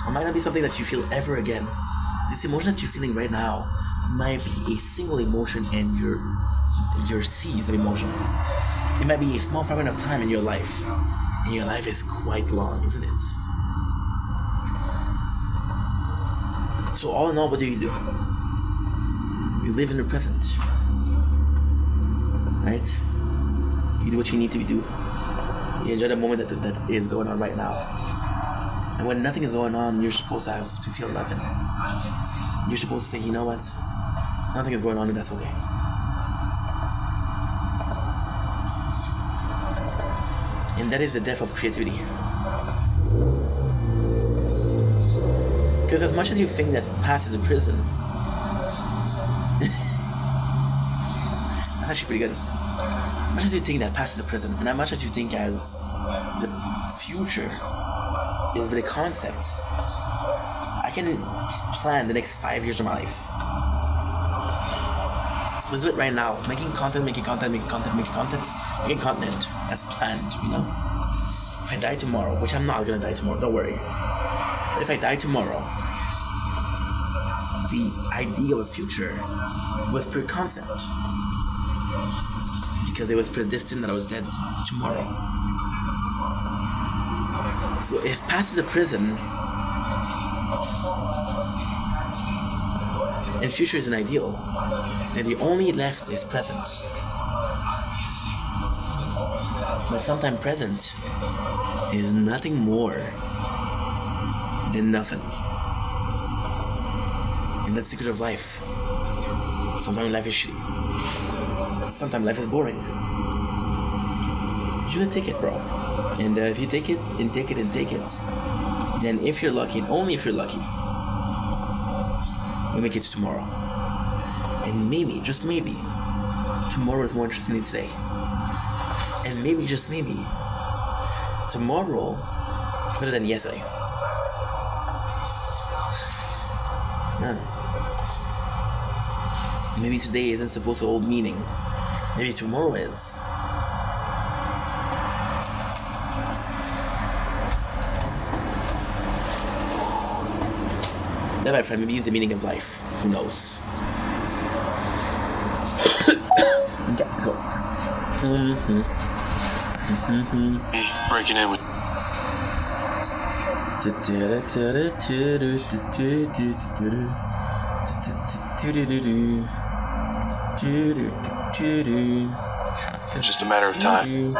Or might not be something that you feel ever again. This emotion that you're feeling right now might be a single emotion in your seas of emotions. It might be a small fragment of time in your life. And your life is quite long, isn't it? So all in all, what do? You live in the present. Right? You do what you need to do. You enjoy the moment that is going on right now. And when nothing is going on, you're supposed to feel nothing. You're supposed to say, you know what? Nothing is going on and that's okay. And that is the death of creativity. Because as much as you think that past is a prison, that's actually pretty good. As much as you think that past is a prison, and as much as you think as the future is with a concept, I can plan the next 5 years of my life. Let's do it right now. Making content as planned, you know? If I die tomorrow, which I'm not gonna die tomorrow, don't worry. But if I die tomorrow, the idea of a future was pure concept. Because it was predestined that I was dead tomorrow. So if past is a prison, and future is an ideal, then the only left is present. But sometimes present is nothing more than nothing. And that's the secret of life. Sometimes life is shitty. Sometimes life is boring. You should take it, bro. And if you take it, then if you're lucky, and only if you're lucky, you'll make it to tomorrow. And maybe, just maybe, tomorrow is more interesting than today. And maybe, just maybe, tomorrow is better than yesterday. Yeah. Maybe today isn't supposed to hold meaning. Maybe tomorrow is. That, my friend, maybe is the meaning of life. Who knows? Okay, so. Breaking in with. Just a matter of time.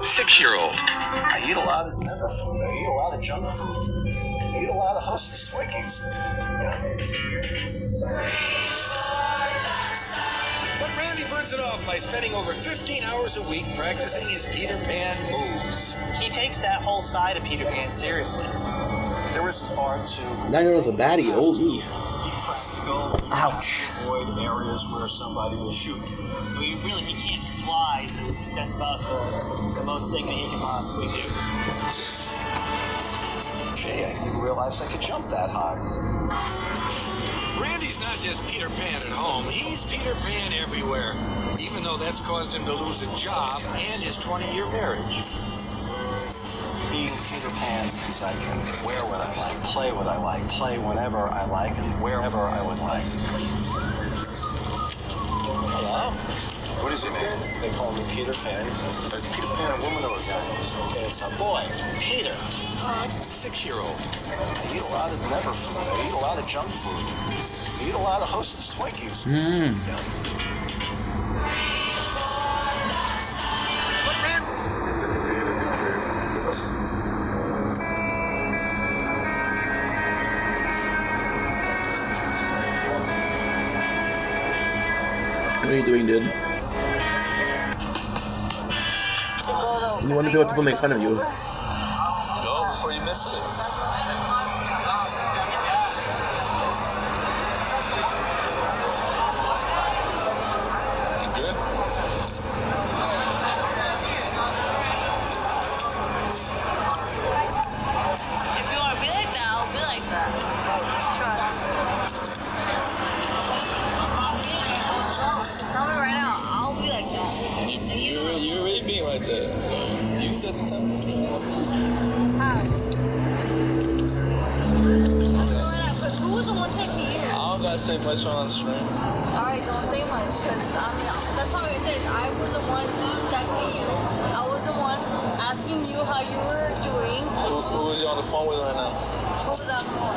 6-year-old. I eat a lot of never food. I eat a lot of junk food. I eat a lot of Hostess Twinkies. But Randy burns it off by spending over 15 hours a week practicing his Peter Pan moves. He takes that whole side of Peter Pan seriously. There is part to 9-year-old's a baddie, holy. be practical. Ouch. Avoid areas where somebody will shoot you. So he can't fly, so that's about the most thing that he can possibly do. Gee, I didn't realize I could jump that high. Randy's not just Peter Pan at home, he's Peter Pan everywhere. Even though that's caused him to lose a job and his 20-year marriage. Being Peter Pan means I can wear what I like, play what I like, play whenever I like, and wherever I would like. Hello? What is your name? They call me Peter Pan. Is Peter Pan a woman or a guy? It's a boy, Peter. 6-year-old. I eat a lot of never food. I eat a lot of junk food. I eat a lot of Hostess Twinkies. But Randy... What are you doing, dude? You want to do what people make fun of you. before you miss it. Good. If you want to be like that, I'll be like that. Trust. Tell me right now, I'll be like that. You're already being like that. So you set the temperature. How? Because who was the one texting you? I don't gotta say much on the stream. Alright, don't say much, because that's how it is. I was the one texting you. I was the one asking you how you were doing. Who was you on the phone with right now? Who was that for?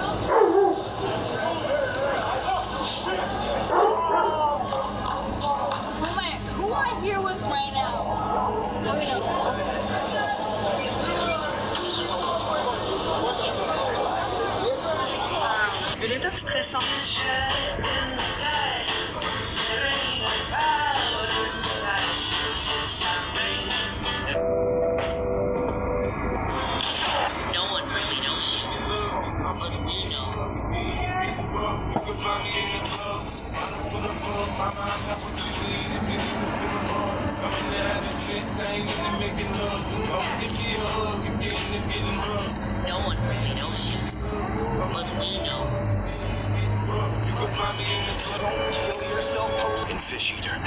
Who am I here with right now? Let me know. Il est top stressant. No one really knows you. But we know. No one really knows you. But we know. In Fish Eater.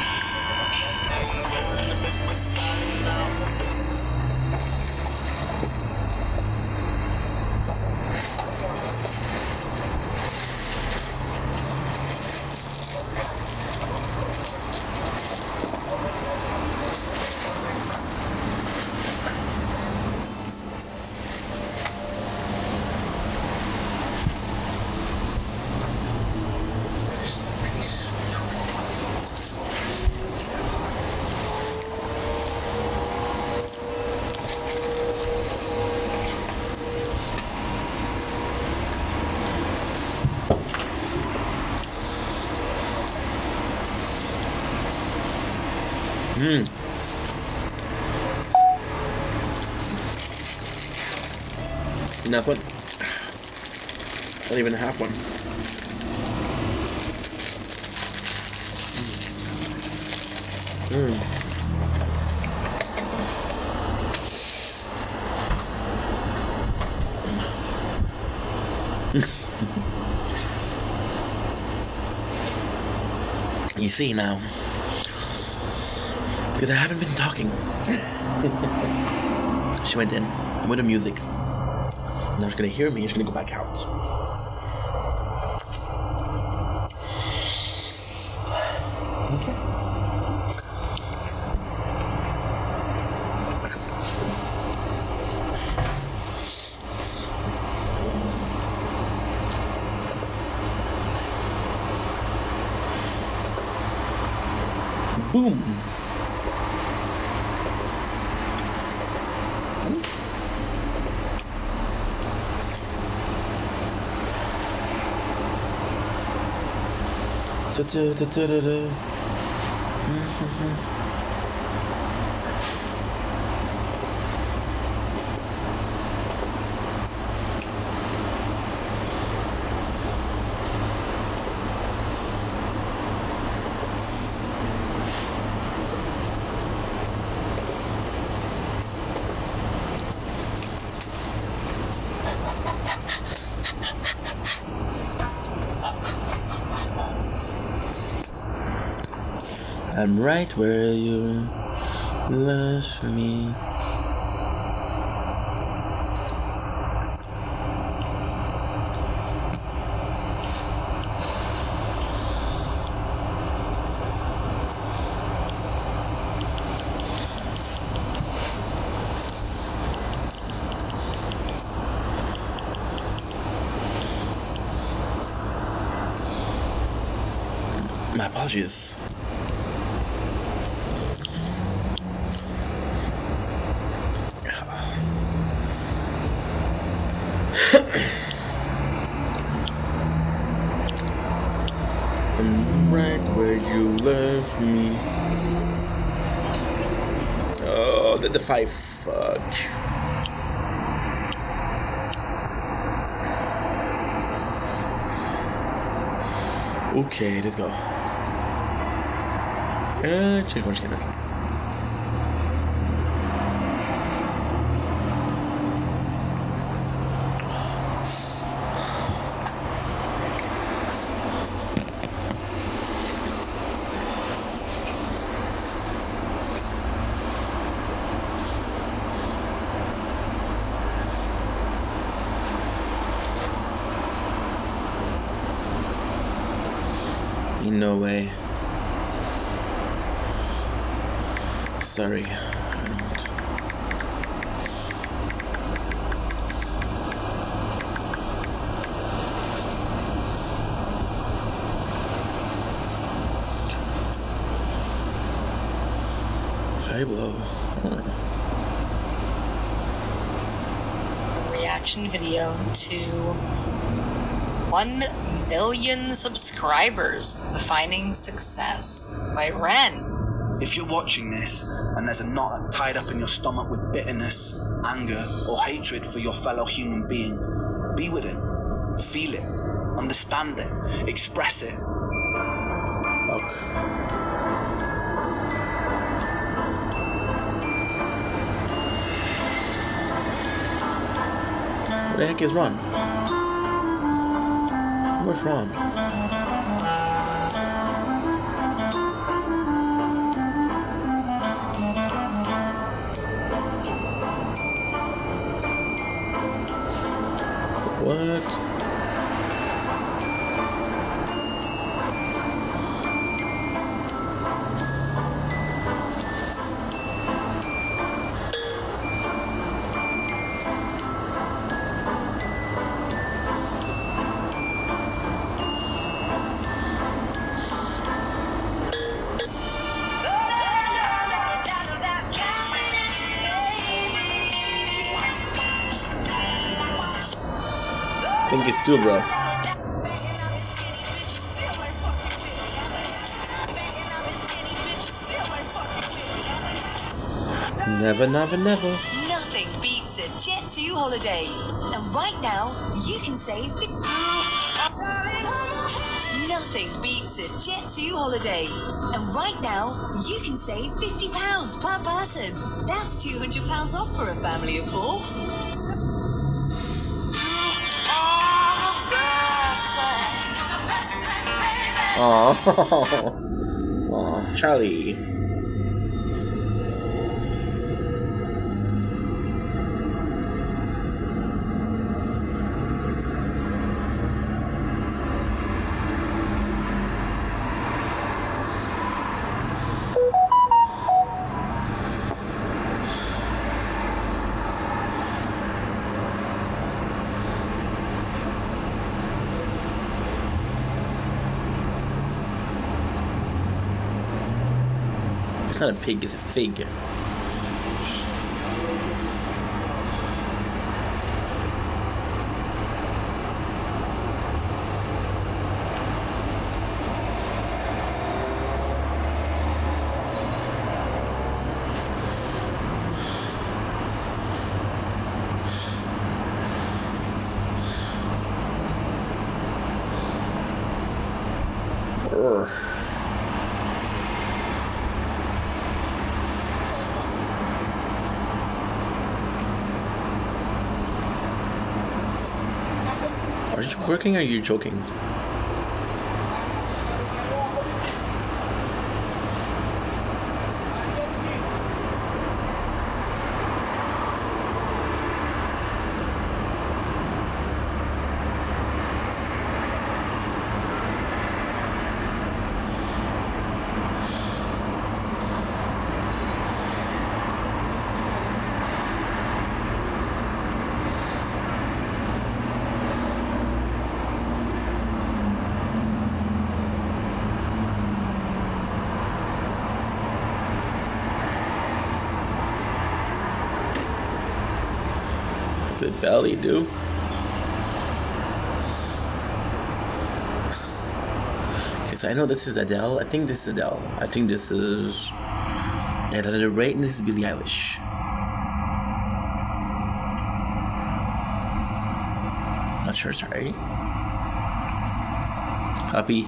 Enough one. Not even a half one. You see now, because I haven't been talking. She went in with the music. Now she's gonna hear me. She's gonna go back out. Okay. Boom. I'm right where you left me. My apologies. I'm right where you left me. Oh, the 5. Fuck. Okay, let's go. Change one skin. No way. Sorry, I don't. Very low. Reaction video to 1 million subscribers, defining success by Ren. If you're watching this and there's a knot tied up in your stomach with bitterness, anger, or hatred for your fellow human being, be with it, feel it, understand it, express it. Fuck. What the heck is wrong? What's wrong? What? I think it's two, bro. Never, never, never. Nothing beats a Jet2 holiday. And right now, you can save Nothing beats a Jet2 holiday. And right now, you can save £50 per person. That's £200 off for a family of 4. Aww. Aww, Charlie. It's not a pig, it's a fig. Urgh. Are you working or are you joking? Good belly, dude. Because I know this is Adele. I think this is Adele. I think this is Lana Del Rey, and this is Billie Eilish. Not sure, sorry. Copy.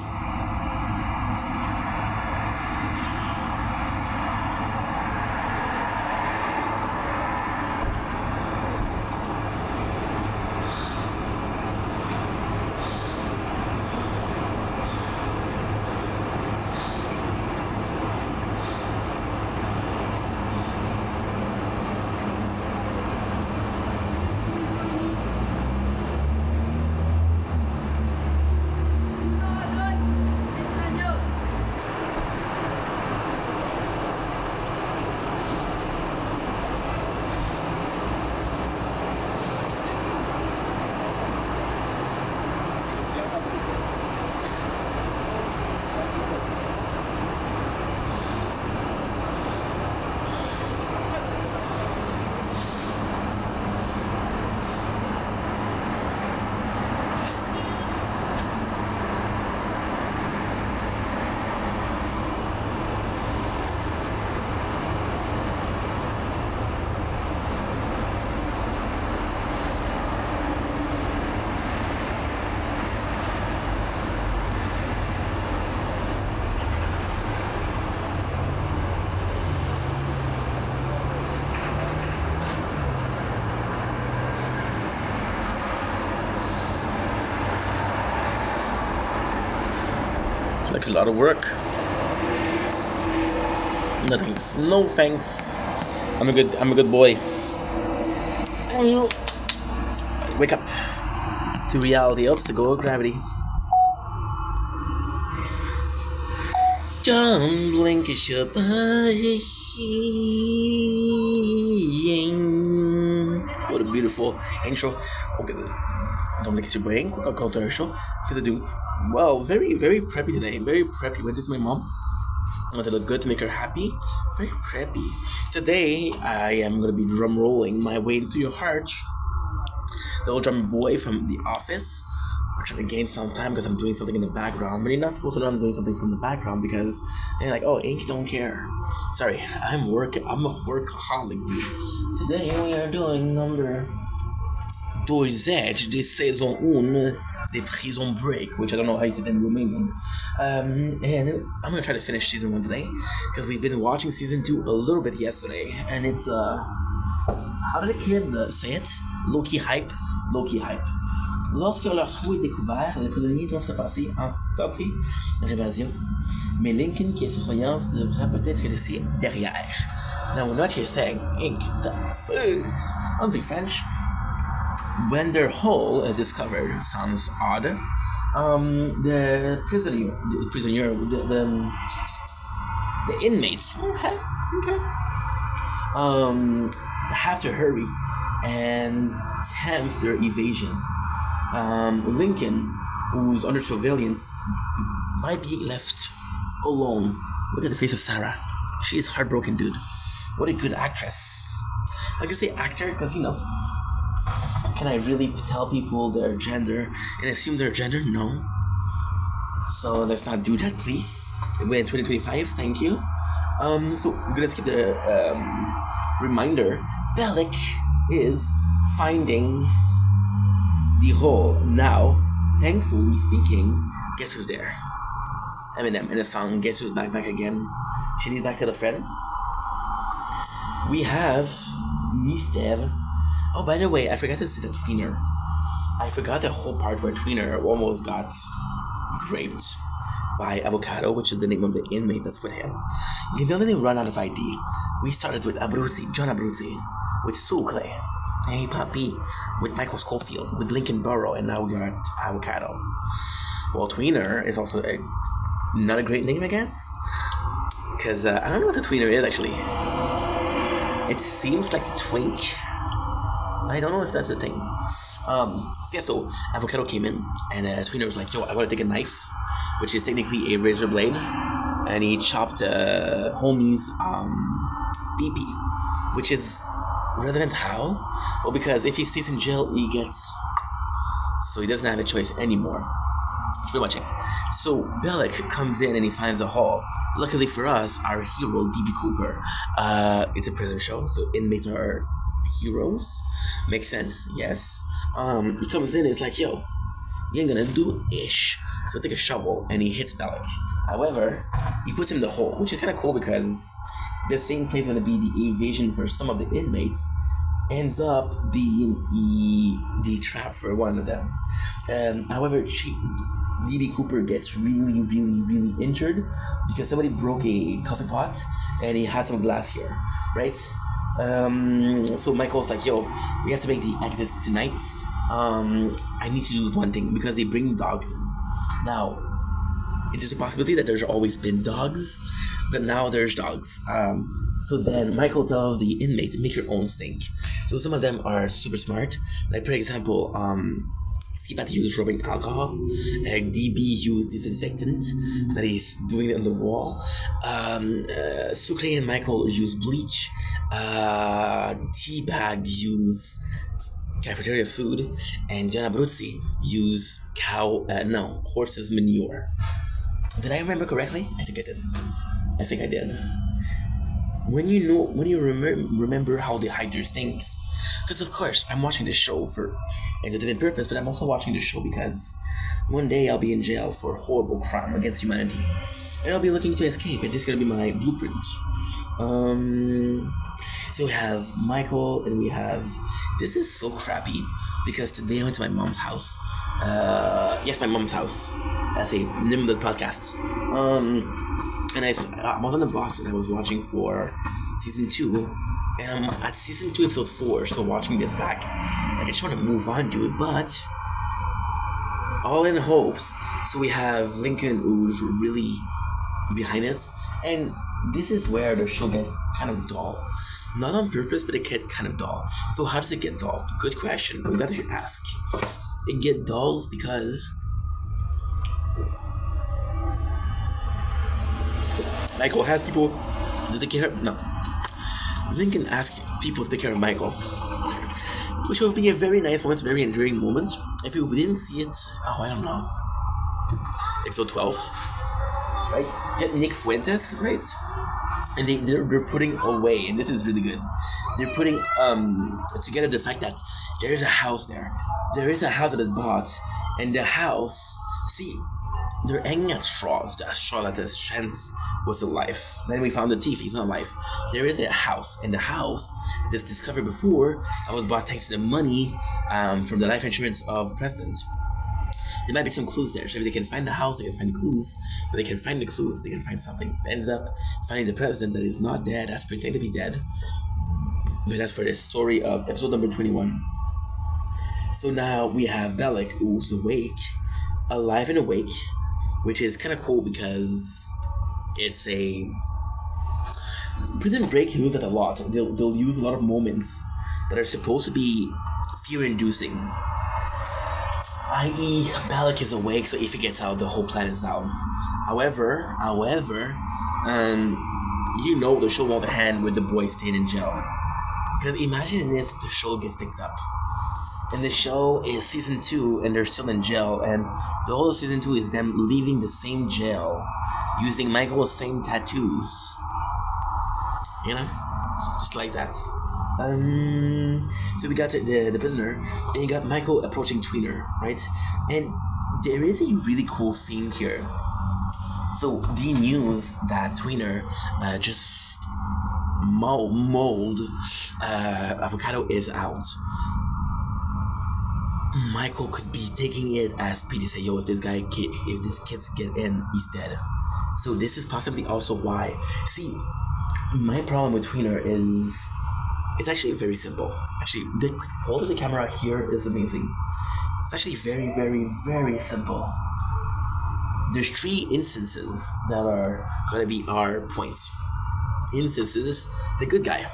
feel like a lot of work. No thanks. No thanks. I'm a good boy. Wake up to reality. Oops, to go with gravity. Don't blink, it's your body. What a beautiful intro. Okay, don't blink, it's your brain. Quick controversial. Because I do well, very preppy today. Very preppy. Went to see my mom. I want to look good to make her happy. Very preppy. Today I am gonna be drum rolling my way into your heart. The old drummer boy from The Office. We're trying to gain some time because I'm doing something in the background. But you're not supposed to know I'm doing something from the background because they're like, oh, Ink don't care. Sorry, I'm a workaholic, dude. Today we are doing number 2 de saison 1 de Prison Break, which I don't know how you say it in Romanian. And I'm gonna try to finish season 1 today because we've been watching season 2 a little bit yesterday, and it's how did the kid say it? Low-key hype. Lorsque leur trou est découvert, les prisonniers doivent se passer en tenter l'évasion, mais Lincoln, qui est surveillance, devra peut-être laisser derrière. Now, we're not here saying Ink, the food. I don't think French. When their hole is discovered, sounds odd. The inmates, okay, have to hurry and tempt their evasion. Lincoln, who's under surveillance, might be left alone. Look at the face of Sarah. She's heartbroken, dude. What a good actress. I can say actor because, you know, can I really tell people their gender and assume their gender? No. So let's not do that, please. We're in 2025, thank you. So we're gonna skip the reminder. Bellic is finding the hole now. Thankfully speaking, guess who's there? Eminem in a song. Guess who's back again? She needs back to the friend. We have Mr. Oh, by the way, I forgot to say that Tweener. I forgot the whole part where Tweener almost got raped by Avocado, which is the name of the inmate that's with him. You know that they run out of ID. We started with Abruzzi, John Abruzzi, with Sucre, Hey Papi, with Michael Scofield, with Lincoln Burrow, and now we are at Avocado. Well, Tweener is also not a great name, I guess, because I don't know what the Tweener is actually. It seems like Twink. I don't know if that's the thing. So Avocado came in, and Tweener was like, yo, I gotta take a knife, which is technically a razor blade, and he chopped homie's pee-pee, which is relevant how? Well, because if he stays in jail, he gets, so he doesn't have a choice anymore. That's pretty much it. So Bellic comes in and he finds a hole. Luckily for us, our hero, D.B. Cooper, it's a prison show, so inmates are heroes. Makes sense, yes. He comes in and it's like, yo, you ain't gonna do ish. So take a shovel and he hits Bellic. However, he puts him in the hole, which is kind of cool because the same place gonna be the evasion for some of the inmates ends up being the trap for one of them. However, D.B. Cooper gets really injured because somebody broke a coffee pot and he had some glass here, right? So Michael's like, yo, we have to make the exit tonight. I need to do one thing because they bring dogs in. Now, it's just a possibility that there's always been dogs, but now there's dogs. So then Michael tells the inmate to make your own stink. So some of them are super smart. Like, for example, Sipat used rubbing alcohol. DB used disinfectant that he's doing on the wall. Sucre and Michael use bleach. Teabag use cafeteria food, and John Abruzzi use horse's manure. Did I remember correctly? I think I did. When you remember how the hiders thinks, because of course I'm watching this show for entertainment purpose, but I'm also watching this show because one day I'll be in jail for horrible crime against humanity, and I'll be looking to escape, and this is gonna be my blueprint. So we have Michael and we have This is so crappy because today I went to my mom's house. Yes, my mom's house. That's a name of the podcast. And I was on the bus and I was watching for season 2. And I'm at season 2, episode 4, still watching this back. Like, I just want to move on, dude, but all in hopes. So we have Lincoln, who's really behind it, and this is where the show gets kind of dull. Not on purpose, but it gets kind of dull. So how does it get dull? Good question. I'm glad that you ask. It gets dull because Michael has people to take care of. No, Lincoln asks people to take care of Michael, which would be a very nice moment, very enduring moment. If we didn't see it, I don't know, episode 12, right? Get Nick Fuentes, right? And they're putting away, and this is really good. They're putting together the fact that there is a house there. There is a house that is bought, and the house. See, they're hanging at straws. The straw that the chance was alive. Then we found the thief. He's not alive. There is a house, and the house that's discovered before that was bought thanks to the money from the life insurance of the president. There might be some clues there. So if they can find the house, they can find clues. But they can find the clues, they can find something. Ends up finding the president that is not dead, that's pretending to be dead. But that's for the story of episode number 21. So now we have Bellic, who's awake, alive and awake, which is kind of cool because it's a Prison Break uses that a lot. They'll use a lot of moments that are supposed to be fear-inducing. I.e., Bellic is awake, so if he gets out, the whole plan is down. However, you know the show will have a hand with the boy staying in jail. Because imagine if the show gets picked up. And the show is season 2, and they're still in jail, and the whole of season 2 is them leaving the same jail, using Michael's same tattoos. You know? Just like that. So we got the prisoner, and you got Michael approaching Tweener, right? And there is a really cool scene here. So the news that Tweener just mauled Avocado is out. Michael could be taking it as Pete say, yo, if this kid's get in, he's dead. So this is possibly also why. See, my problem with Tweener is it's actually very simple. Actually, the quality of the camera here is amazing. It's actually very, very, very simple. There's 3 instances that are gonna be our points. Instances, the good guy.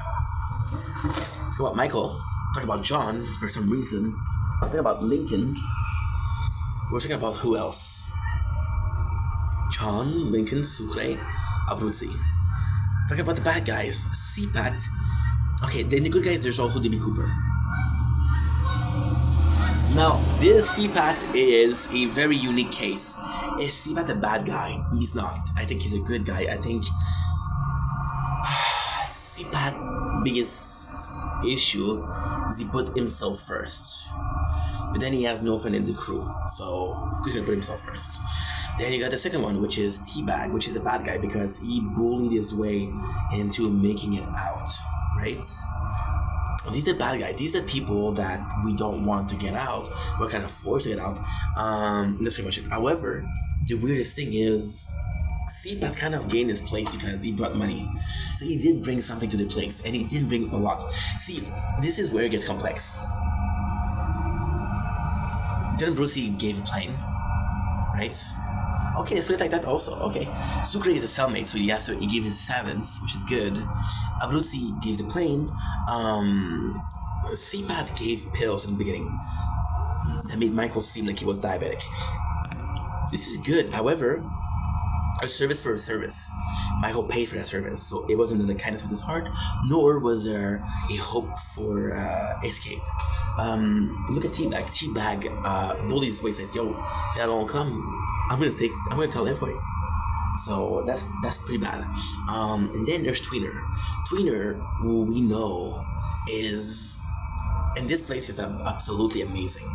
Talk about Michael. Talk about John for some reason. Talk about Lincoln. We're talking about who else? John, Lincoln, Sucre, Abruzzi. Talk about the bad guys. CPAT. Okay, then the good guys, there's also DB Cooper. Now, this CPAT is a very unique case. Is CPAT a bad guy? He's not. I think he's a good guy. I think CPAT's biggest issue is he put himself first. But then he has no friend in the crew, so of course he's gonna put himself first. Then you got the second one, which is Teabag, which is a bad guy because he bullied his way into making it out, right? These are bad guys. These are people that we don't want to get out. We're kind of forced to get out. That's pretty much it. However, the weirdest thing is CPAT kind of gained his place because he brought money. So he did bring something to the place, and he did bring a lot. See, this is where it gets complex. John Brucey gave a plane, right? Okay, let's put it like that also. Okay, Sucre is a cellmate, so he gave his servants, which is good. Abruzzi gave the plane. CPAT gave pills in the beginning that made Michael seem like he was diabetic. This is good. However, a service for a service. Michael paid for that service, so it wasn't in the kindness of his heart, nor was there a hope for escape. Look at Teabag. Teabag bullies his way, says, "Yo, if that don't come, I'm gonna tell everybody." So that's pretty bad. And then there's Tweener. Tweener, who we know is, and this place is absolutely amazing.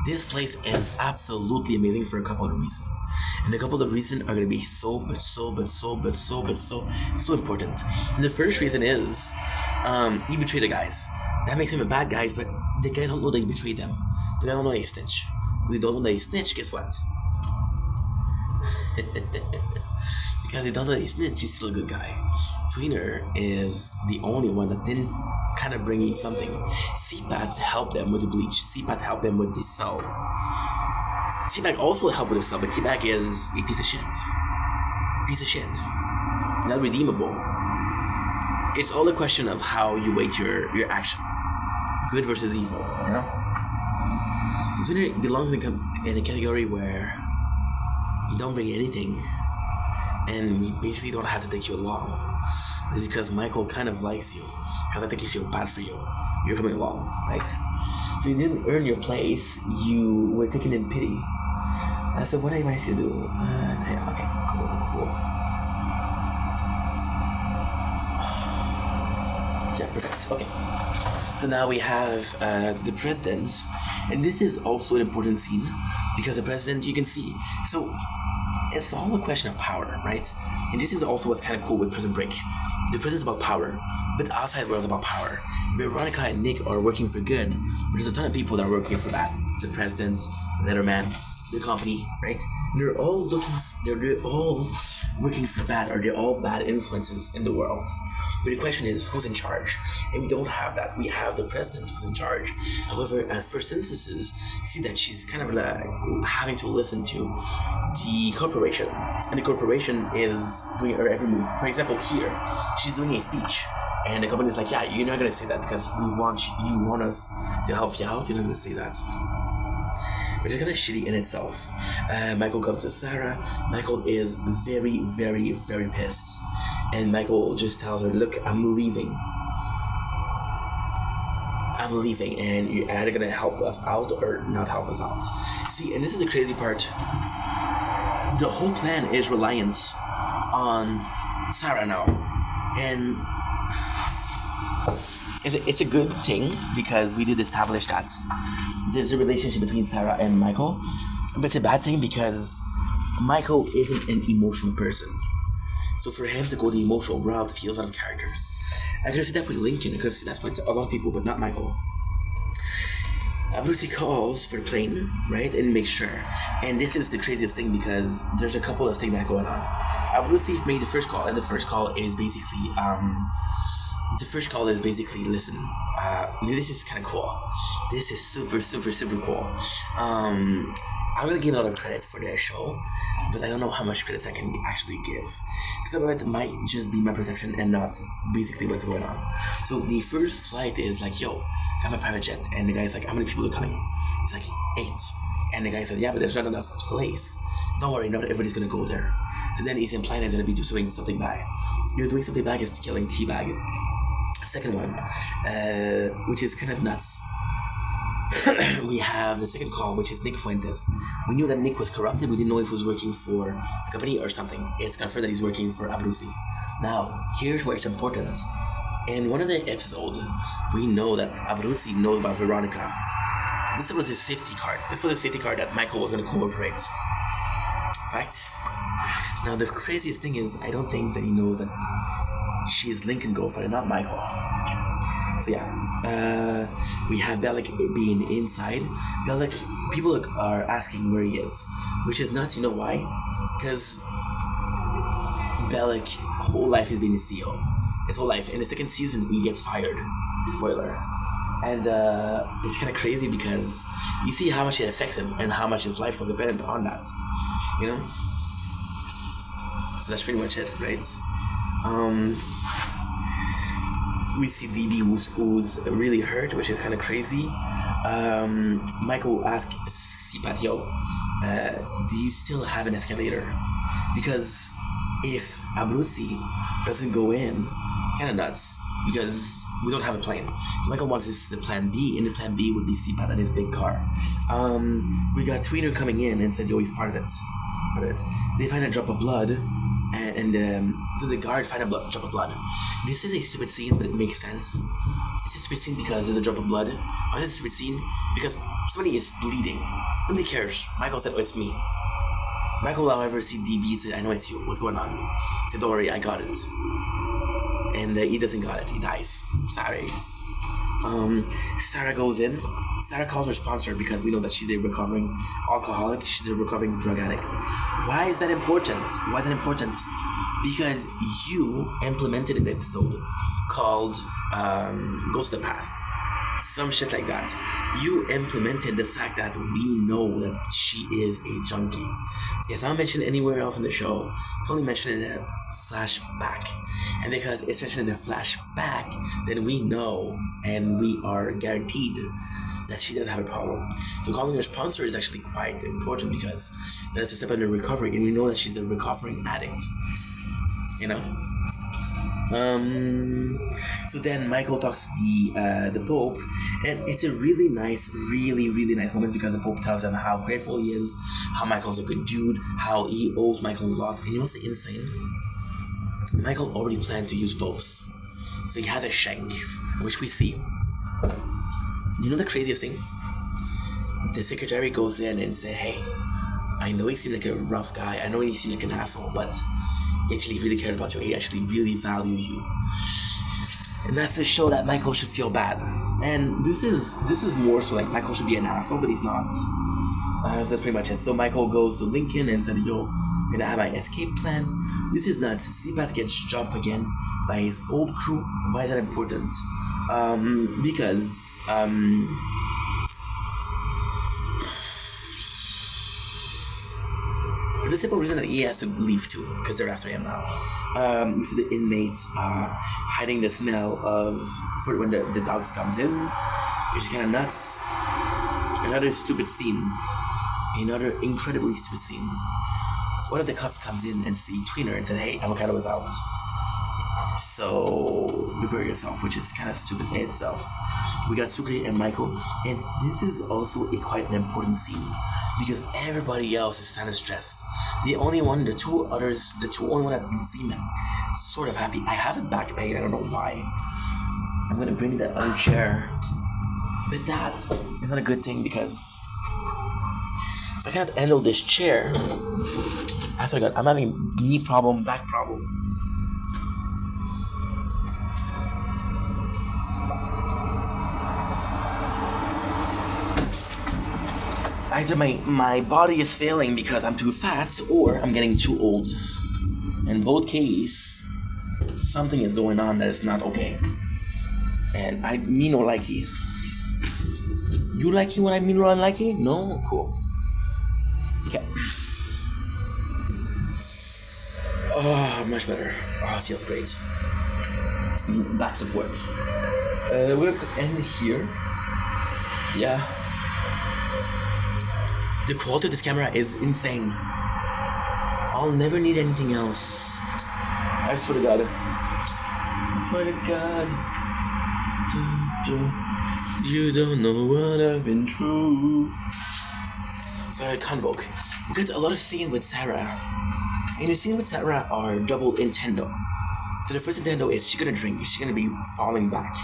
This place is absolutely amazing for a couple of reasons. And a couple of reasons are going to be so important. And the first reason is he betrayed the guys. That makes him a bad guy, but the guys don't know that he betrayed them. The guys don't know that he snitched. If they don't know that he snitched, guess what? Because they don't know that he snitched, he's still a good guy. Tweener is the only one that didn't kind of bring in something. CPAT helped them with the bleach. CPAT helped them with the cell. T-Bag also helped with the cell, but T-Bag is a piece of shit. Piece of shit. Not redeemable. It's all a question of how you weight your action. Good versus evil, you know? Tweener belongs in a category where you don't bring anything, and you basically don't have to take you along. It's because Michael kind of likes you, because I think he feels bad for you. You're coming along, right? So you didn't earn your place, you were taken in pity. So what do you want to do? Okay, cool. Yeah, perfect. Okay. So now we have the president, and this is also an important scene because the president, you can see. So it's all a question of power, right? And this is also what's kind of cool with Prison Break. The prison's about power, but the outside world's about power. Veronica and Nick are working for good, but there's a ton of people that are working for bad. The president, Letterman, the company, right? They're all they're all working for bad, or they're all bad influences in the world. But the question is, who's in charge? And we don't have that. We have the president who's in charge. However, at first instances, you see that she's kind of like having to listen to the corporation. And the corporation is doing her every move. For example, here, she's doing a speech. And the company is like, yeah, you're not going to say that because you want us to help you out. You're not going to say that. Which is kind of shitty in itself. Michael comes to Sarah. Michael is very, very, very pissed. And Michael just tells her, look, I'm leaving, and you're either going to help us out or not help us out. See, and this is the crazy part. The whole plan is reliant on Sarah now. And it's a good thing because we did establish that there's a relationship between Sarah and Michael. But it's a bad thing because Michael isn't an emotional person. So for him to go the emotional route feels out of characters. I could have seen that with Lincoln, I could have seen that with a lot of people, but not Michael. Abruzzi calls for the plane, right, and makes sure. And this is the craziest thing because there's a couple of things that are going on. Abruzzi made the first call, and the first call is basically, listen, this is kind of cool. This is super, super, super cool. I'm gonna give a lot of credit for their show, but I don't know how much credit I can actually give. Because it might just be my perception and not basically what's going on. So the first flight is like, yo, I'm a private jet. And the guy's like, how many people are coming? It's like, 8. And the guy said, yeah, but there's not enough place. Don't worry, not everybody's gonna go there. So then he's implying he's gonna be doing something bad. Doing something bad is killing T-Bag. Second one, which is kind of nuts. We have the second call, which is Nick Fuentes. We knew that Nick was corrupted. We didn't know if he was working for the company or something. It's confirmed that he's working for Abruzzi. Now, here's where it's important. In one of the episodes, we know that Abruzzi knows about Veronica. This was his safety card. This was the safety card that Michael was going to cooperate. Right? Now, the craziest thing is, I don't think that he knows that she's Lincoln's girlfriend and not Michael. So yeah, we have Bellic being inside. Bellic, people are asking where he is, which is nuts. You know why? Because Bellic whole life has been a CEO. His whole life. In the second season, he gets fired. Spoiler. And it's kind of crazy because you see how much it affects him and how much his life was dependent on that. You know? So that's pretty much it, right? We see DB who's really hurt, which is kind of crazy. Michael asks CPAT, yo, do you still have an escalator? Because if Abruzzi doesn't go in, kind of nuts, because we don't have a plane. Michael wants the plan B, and the plan B would be CPAT and his big car. We got Tweener coming in and said, yo, he's part of it. They find a drop of blood. So the guard find a drop of blood. This is a stupid scene, but it makes sense. It's a stupid scene because there's a drop of blood. Or it's a stupid scene because somebody is bleeding. Nobody cares. Michael said, oh, it's me. Michael, however, see DB and said, I know it's you. What's going on? He said, don't worry, I got it. And he doesn't got it. He dies. Sorry. Sarah goes in. Sarah calls her sponsor because we know that she's a recovering alcoholic. She's a recovering drug addict. Why is that important? Why is that important? Because you implemented an episode called Goes to the Past. Some shit like that. You implemented the fact that we know that she is a junkie. It's not mentioned anywhere else in the show. It's only mentioned in a flashback. And because it's mentioned in a flashback, then we know and we are guaranteed that she doesn't have a problem. So calling her sponsor is actually quite important because that's a step in her recovery, and we know that she's a recovering addict. You know? So then Michael talks to the Pope, and it's a really nice moment because the Pope tells him how grateful he is, how Michael's a good dude, how he owes Michael a lot. And you know what's insane? Michael already planned to use both. So he has a shank, which we see. You know the craziest thing? The secretary goes in and says, hey, I know he seemed like a rough guy, I know he seemed like an asshole, but he actually really cared about you, he actually really valued you. And that's to show that Michael should feel bad. And this is more so like Michael should be an asshole, but he's not. That's pretty much it. So Michael goes to Lincoln and said, yo, I'm gonna have my escape plan. This is nuts. C-Path gets jumped again by his old crew. Why is that important? Because for the simple reason that he has to leave too, because they're after him now. You see the inmates hiding the smell of for when the dogs comes in. It's kind of nuts. Another stupid scene. Another incredibly stupid scene. One of the cops comes in and sees Tweener and says, hey, Avocado is out. So prepare yourself, which is kind of stupid in itself. We got Sucre and Michael, and this is also quite an important scene because everybody else is kind of stressed. The only one that can seem sort of happy. I have it back pain, I don't know why. I'm gonna bring that other chair, but that is not a good thing because if I cannot handle this chair, I forgot I'm having knee problem, back problem. Either my body is failing because I'm too fat or I'm getting too old. In both cases, something is going on that is not okay. And I mean or likey. You likey when I mean or unlikey? No? Cool. Okay. Oh, much better. Oh, it feels great. Back support. We're gonna end here. Yeah. The quality of this camera is insane. I'll never need anything else. I swear to God. I swear to God. You don't know what I've been through. Convoke. We got a lot of scenes with Sarah. And the scenes with Sarah are double intendo. So the first intendo is she's gonna drink, she's gonna be falling back.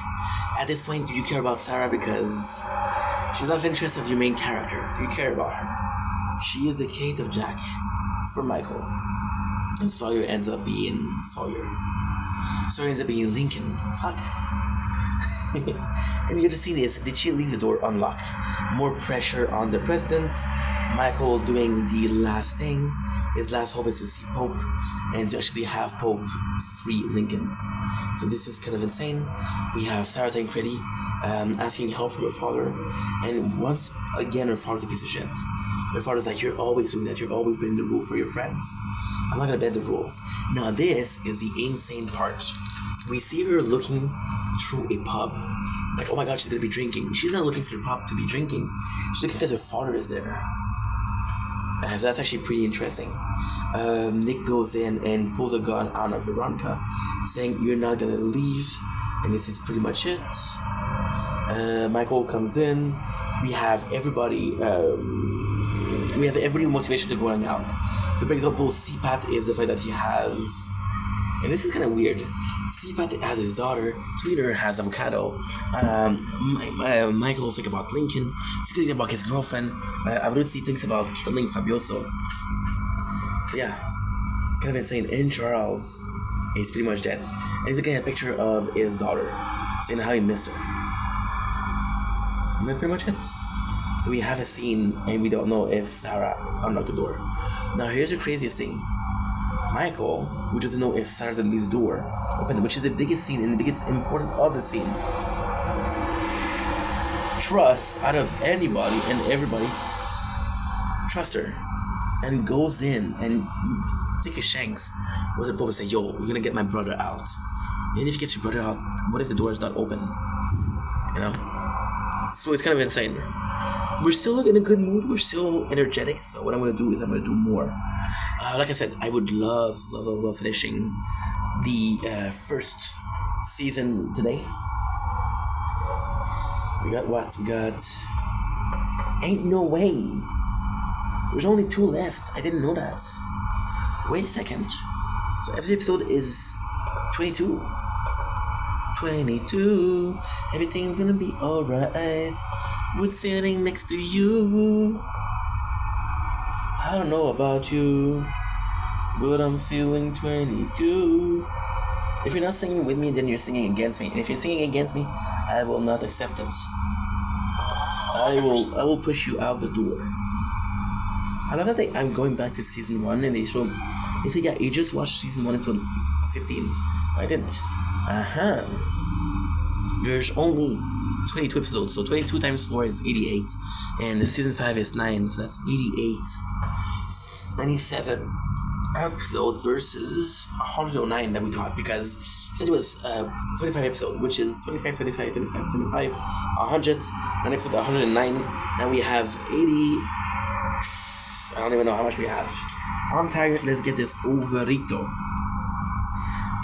At this point, do you care about Sarah because she's not of interest of your main character, so you care about her. She is the Kate of Jack for Michael. And Sawyer ends up being Sawyer. Sawyer ends up being Lincoln. Fuck. And the other scene is, did she leave the door unlocked? More pressure on the president. Michael doing the last thing. His last hope is to see Pope and to actually have Pope free Lincoln. So this is kind of insane. We have Sarah Tancredi asking help from her father, and once again her father's a piece of shit. Her father's like, you're always doing that, you're always bending the rule for your friends. I'm not gonna bend the rules. Now this is the insane part. We see her looking through a pub. Like, oh my god, she's gonna be drinking. She's not looking for the pub to be drinking. She's looking because her father is there. So that's actually pretty interesting. Nick goes in and pulls a gun out of Veronica, saying, you're not gonna leave, and this is pretty much it. Michael comes in. We have everybody motivation to go on out. So for example, C-Path is the fact that he has, and this is kind of weird, C-Path has his daughter, Twitter has Avocado, Michael thinks about Lincoln, he's thinking about his girlfriend, Abruzzi thinks about killing Fabioso. So yeah, kind of insane. And Charles is pretty much dead. And he's looking at a picture of his daughter, saying how he missed her. And that's pretty much it. So we have a scene, and we don't know if Sarah unlocked the door. Now here's the craziest thing. Michael, who doesn't know if Sarah's gonna leave the door open, which is the biggest scene and the biggest important of the scene. Trust out of anybody and everybody. Trust her. And goes in and take a shanks with the Pope and say, yo, you're gonna get my brother out. And if you get your brother out, what if the door is not open? You know? So it's kind of insane. We're still in a good mood, we're still energetic, so what I'm gonna do is I'm gonna do more. Like I said, I would love finishing the first season today. We got what? We got... Ain't no way! There's only 2 left, I didn't know that. Wait a second. So every episode is 22. 22, everything's gonna be alright. With sitting next to you. I don't know about you, but I'm feeling 22. If you're not singing with me, then you're singing against me. And if you're singing against me, I will not accept it. I will push you out the door. I love that I'm going back to season 1 and they said, yeah, you just watched season 1 episode 15. I didn't. There's only 22 episodes, so 22 times 4 is 88, and the season 5 is 9, so that's 88. 97 episode versus 109 that we taught, because it was 25 episodes, which is 25, 25, 25, 25, 100, and episode 109. Now we have 80. I don't even know how much we have. I'm tired. Let's get this overito.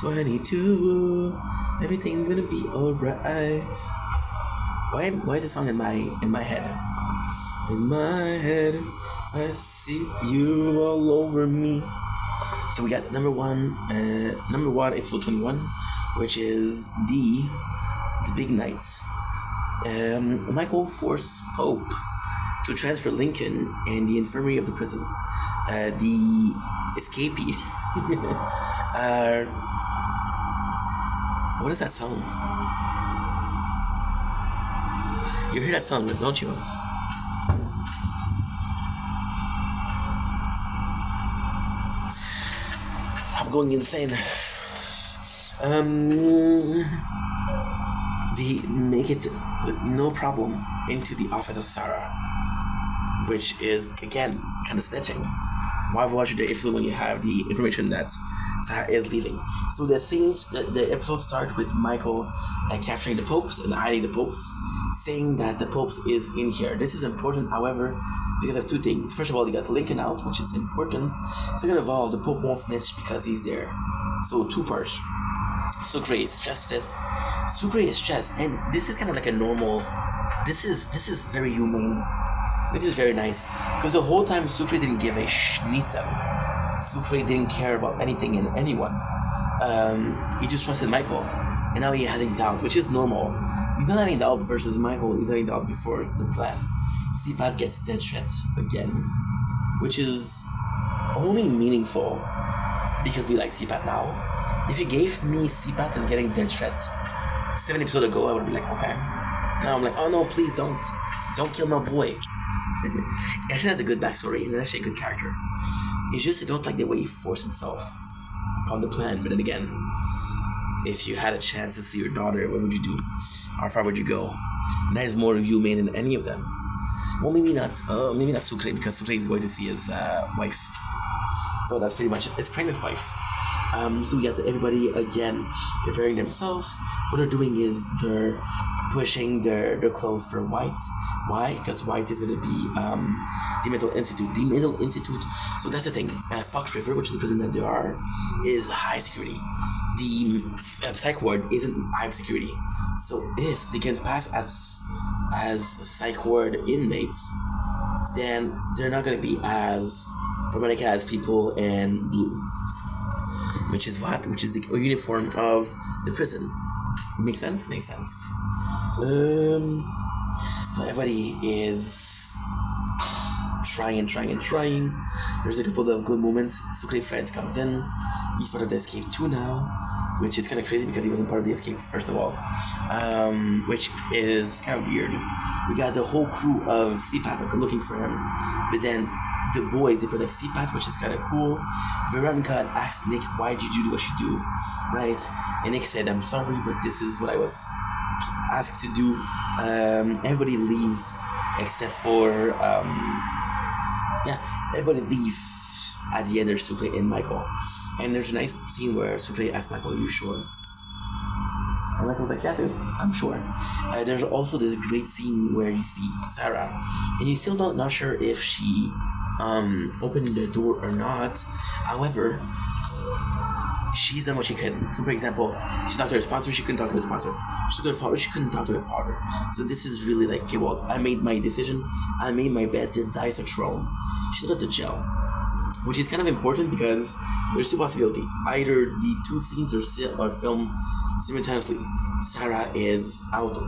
22. Everything's gonna be alright. Why is the song in my head? In my head, I see you all over me. So we got number one, episode 21, which is the big night. Michael forced Pope to transfer Lincoln and the infirmary of the prison. The escapee. What is that song? You hear that song, don't you? I'm going insane. They make it with no problem into the office of Sarah, which is again kind of snitching. Why watch the episode when you have the information that Sarah is leaving? So the episode starts with Michael capturing the popes and hiding the popes, saying that the popes is in here. This is important, however, because of 2 things. First of all, you got Lincoln out, which is important. Second of all, the Pope won't snitch because he's there. So 2 parts. Sucre is justice. Sucre is chess, and this is kind of like a normal. This is very humane. This is very nice, because the whole time Sucre didn't give a schnitzel. Sucre didn't care about anything and anyone. He just trusted Michael, and now he's having doubt, which is normal. He's not having doubt versus Michael. He's having doubt before the plan. C-Pat gets dead threat again, which is only meaningful because we like C-Pat now. If you gave me C-Pat as getting dead threat 7 episodes ago, I would be like, okay. Now I'm like, oh no, please don't kill my boy. He actually has a good backstory, and actually a good character. It's just I don't like the way he forced himself upon the plan. But then again, if you had a chance to see your daughter, what would you do? How far would you go? And that is more humane than any of them. Well, maybe not Sucre, because Sucre is going to see his wife. So that's pretty much it. His pregnant wife. So we got everybody again preparing themselves. What they're doing is they're pushing their clothes for White. Why? Because White is going to be the Mental Institute. The Mental Institute. So that's the thing. Fox River, which is the prison that they are, is high security. The psych ward isn't high security. So if they can pass as psych ward inmates, then they're not going to be as problematic as people in blue. Which is the uniform of the prison. Makes sense? Makes sense. So everybody is trying. There's a couple of good moments. Sucre Friends comes in. He's part of the escape too now, which is kind of crazy because he wasn't part of the escape first of all, which is kind of weird. We got the whole crew of CPAT looking for him, but then the boys, they protect CPAT, which is kind of cool. Veronica asked Nick, why did you do what you do, right? And Nick said, I'm sorry, but this is what I was asked to do. Everybody leaves except for everybody leaves at the end. There's Sucre and Michael, and there's a nice scene where Sucre asks Michael, are you sure? And Michael's like, yeah dude, I'm sure. There's also this great scene where you see Sarah and you're still not sure if she opened the door or not. However, she's done what she can. So for example, she talked to her sponsor, she couldn't talk to her sponsor. She talked to her father, she couldn't talk to her father. So this is really like, okay, well, I made my decision, I made my bed, to die as a throne. She's out to jail, which is kind of important because there's two possibilities. Either the two scenes are filmed simultaneously. Sarah is out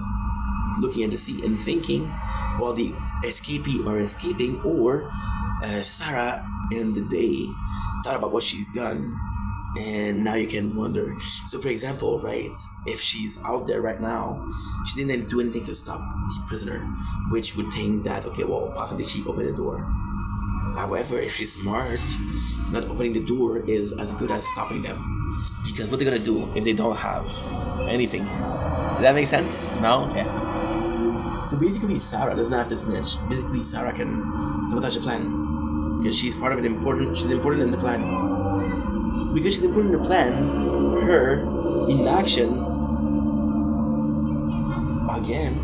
looking at the sea and thinking, while the escapee are escaping, or Sarah in the day thought about what she's done, and now you can wonder. So for example, right, if she's out there right now, she didn't do anything to stop the prisoner, which would think that, okay, well, possibly she opened the door. However, if she's smart, not opening the door is as good as stopping them, because what they're gonna do if they don't have anything? Does that make sense? No? Yes. So basically, Sarah doesn't have to snitch. Basically, Sarah can sabotage the plan because she's part of it. She's important in the plan. Because she's important in the plan, her inaction again.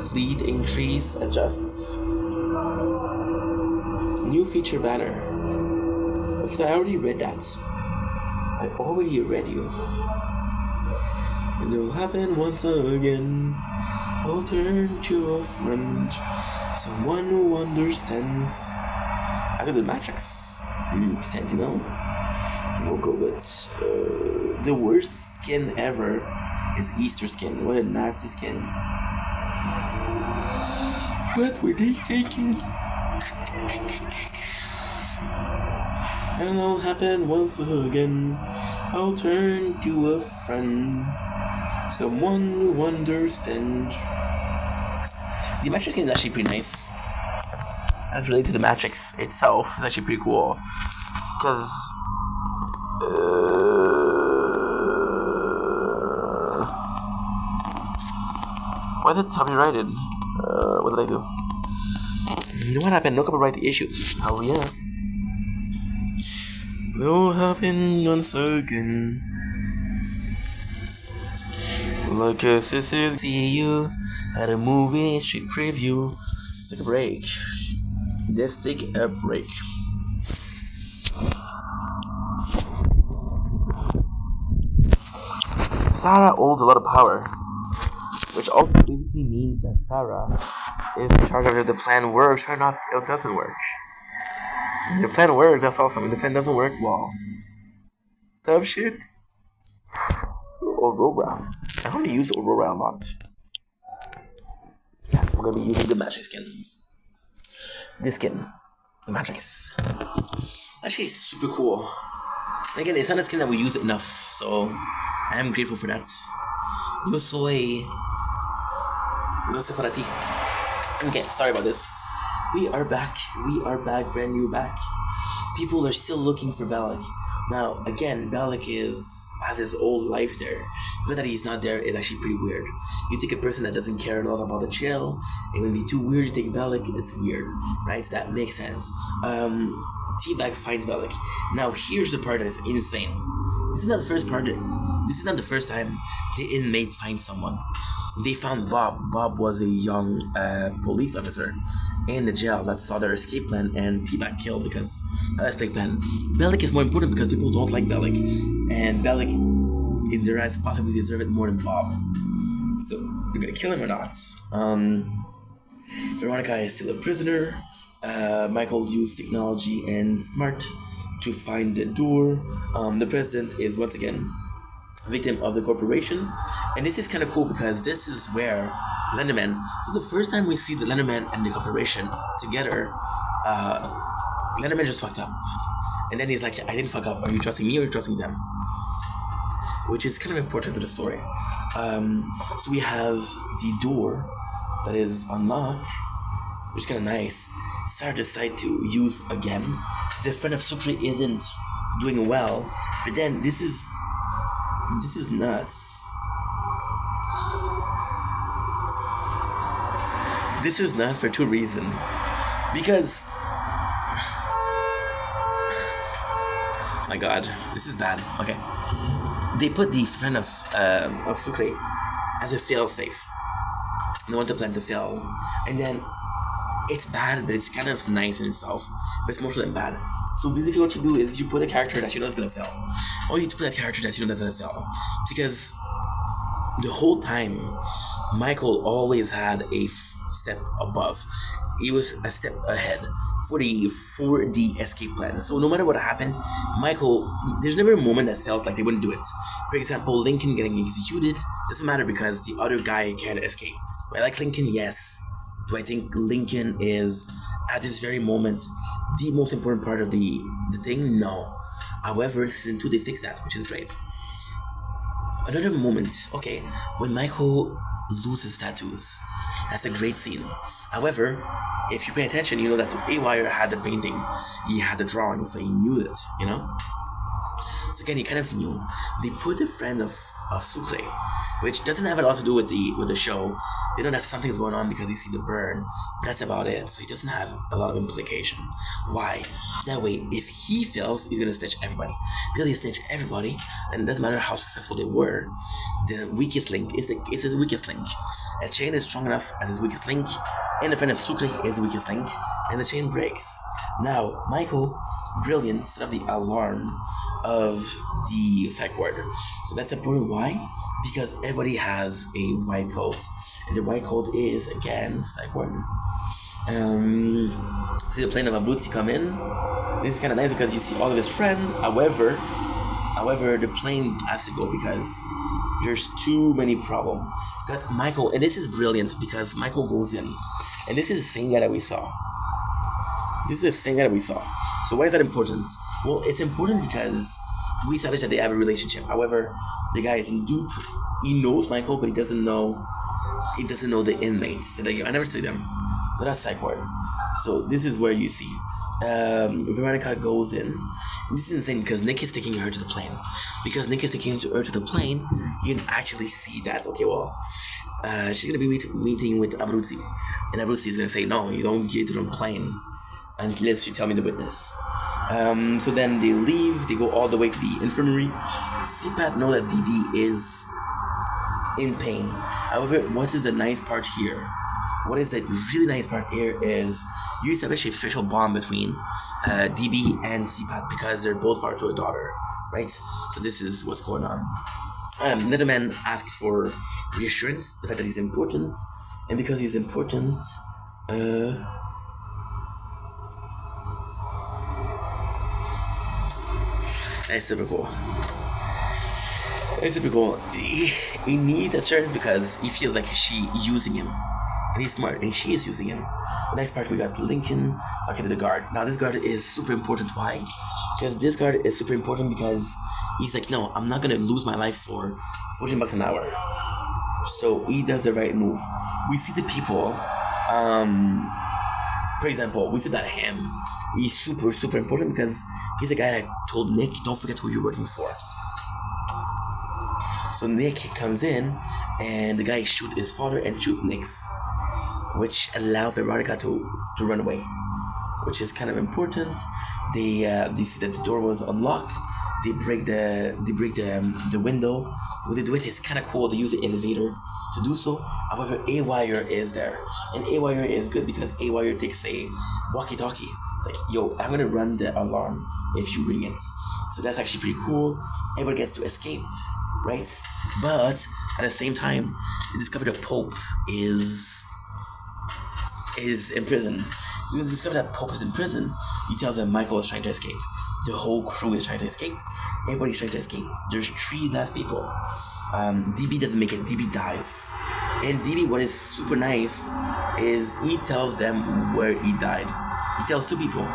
Fleet increase adjusts. New feature banner. Okay, I already read that. I already read you. It'll happen once again. I'll turn to a friend, someone who understands. I got the Matrix. Percent, you know. We'll go with the worst skin ever is Easter skin. What a nasty skin. What were they thinking? And it'll happen once again. I'll turn to a friend, someone who understands. The Matrix skin is actually pretty nice. As related to the Matrix itself, it's actually pretty cool. Because why is it copyrighted? What did I do? What happened? No copyright issue. Oh yeah. Will happen once again. Like a sister, see you at a movie street preview. Let's take a break. Let's take a break. Sarah holds a lot of power, which also basically means that Sarah is in charge of if the plan works or not, it doesn't work. If the plan works, that's awesome. If the plan doesn't work, well, tough shit. Aurora. I only use Aurora a lot. Yeah, we're gonna be using the Matrix skin. This skin, the Matrix. Actually, it's super cool. And again, it's not a skin that we use enough, so I am grateful for that. Yo soy. No sé para ti. Okay, sorry about this. We are back, brand new back. People are still looking for Balak. Now, again, Balak has his old life there. But that he's not there is actually pretty weird. You take a person that doesn't care a lot about the jail, it would be too weird. You take Balak, it's weird, right? So that makes sense. T-Bag finds Balak. Now, here's the part that is insane. This is not the first project. This is not the first time the inmates find someone. They found Bob. Bob was a young police officer in the jail that saw their escape plan and T-Bag killed because of escape plan. Bellic is more important because people don't like Bellic, and Bellic, in their eyes, possibly deserve it more than Bob. So they're gonna kill him or not? Veronica is still a prisoner. Michael used technology and smart to find the door. The president is once again victim of the corporation, and this is kind of cool because this is where Lenderman. So the first time we see the Lenderman and the corporation together, Lenderman just fucked up. And then he's like, I didn't fuck up. Are you trusting me or are you trusting them? Which is kind of important to the story. So we have the door that is unlocked, which is kind of nice. Sarah decided to use again. The friend of Sucre isn't doing well, but then this is nuts. This is not for two reasons. Because, my God, this is bad. Okay, they put the friend of Sucre as a fail-safe. They want the plan to fail, and then it's bad, but it's kind of nice in itself. But it's more than bad. So basically, what you do is you put a character that you know is gonna fail, or you put a character that you know is gonna fail, because the whole time Michael always had a step above. He was a step ahead for the escape plan. So no matter what happened, Michael, there's never a moment that felt like they wouldn't do it. For example, Lincoln getting executed doesn't matter because the other guy can't escape. Do I like Lincoln? Yes. Do I think Lincoln is at this very moment the most important part of the thing? No. However, season 2 they fixed that, which is great. Another moment, okay, when Michael loses tattoos. That's a great scene. However, if you pay attention, you know that Haywire had the painting, he had the drawing, so he knew it, you know? So again, he kind of knew. They put a friend of Sucre, which doesn't have a lot to do with the show. They know that something's going on because you see the burn, but that's about it. So he doesn't have a lot of implication. Why? That way, if he fails, he's gonna snitch everybody. Because he snitch everybody, and it doesn't matter how successful they were. The weakest link is his weakest link. A chain is strong enough as his weakest link, and the friend of Sucre is the weakest link, and the chain breaks. Now, Michael, brilliant, set up the alarm of the psych ward. So that's important. Why? Because everybody has a white coat, and the white coat is again psych ward. See the plane of Abruzzi come in. This is kind of nice because you see all of his friends. However, the plane has to go because there's too many problems. Got Michael, and this is brilliant because Michael goes in, and this is the same guy that we saw. So why is that important? Well, it's important because we established that they have a relationship. However, the guy is in dupe. He knows Michael, but he doesn't know the inmates. So I never see them. So that's psych ward. So this is where you see Veronica goes in. And this is insane because Nick is taking her to the plane. Because Nick is taking her to the plane, you can actually see that, okay, well, she's going to be meeting with Abruzzi. And Abruzzi is going to say, no, you don't get to the plane unless you tell me the witness. So then they leave, they go all the way to the infirmary. CPAT know that DB is in pain. However, what is the nice part here? What is the really nice part here is you establish a special bond between DB and CPAT because they're both father to a daughter, right? So this is what's going on. Netherman asks for reassurance, the fact that he's important, and because he's important, that's super cool. It's super cool. He needs assurance because he feels like she's using him. And he's smart, and she is using him. The next part, we got Lincoln talking to the guard. Now, this guard is super important. Why? Because this guard is super important because he's like, no, I'm not going to lose my life for $14 an hour. So he does the right move. We see the people. For example, we see that him. He's super, super important because he's the guy that told Nick, don't forget who you're working for. So Nick comes in, and the guy shoot his father and shoot Nick's, which allows Veronica to run away, which is kind of important. They see that the door was unlocked. They break the window. What they do is kind of cool. They use the elevator to do so. However, A-Wire is there, and A-Wire is good because A-Wire takes a walkie-talkie. It's like, yo, I'm gonna run the alarm if you ring it. So that's actually pretty cool. Everybody gets to escape, right? But at the same time, they discover the Pope is in prison. When they discover that Pope is in prison, he tells them Michael is trying to escape. The whole crew is trying to escape. Everybody's trying to escape. There's 3 last people. DB doesn't make it. DB dies. And DB, what is super nice is he tells them where he died. He tells 2 people.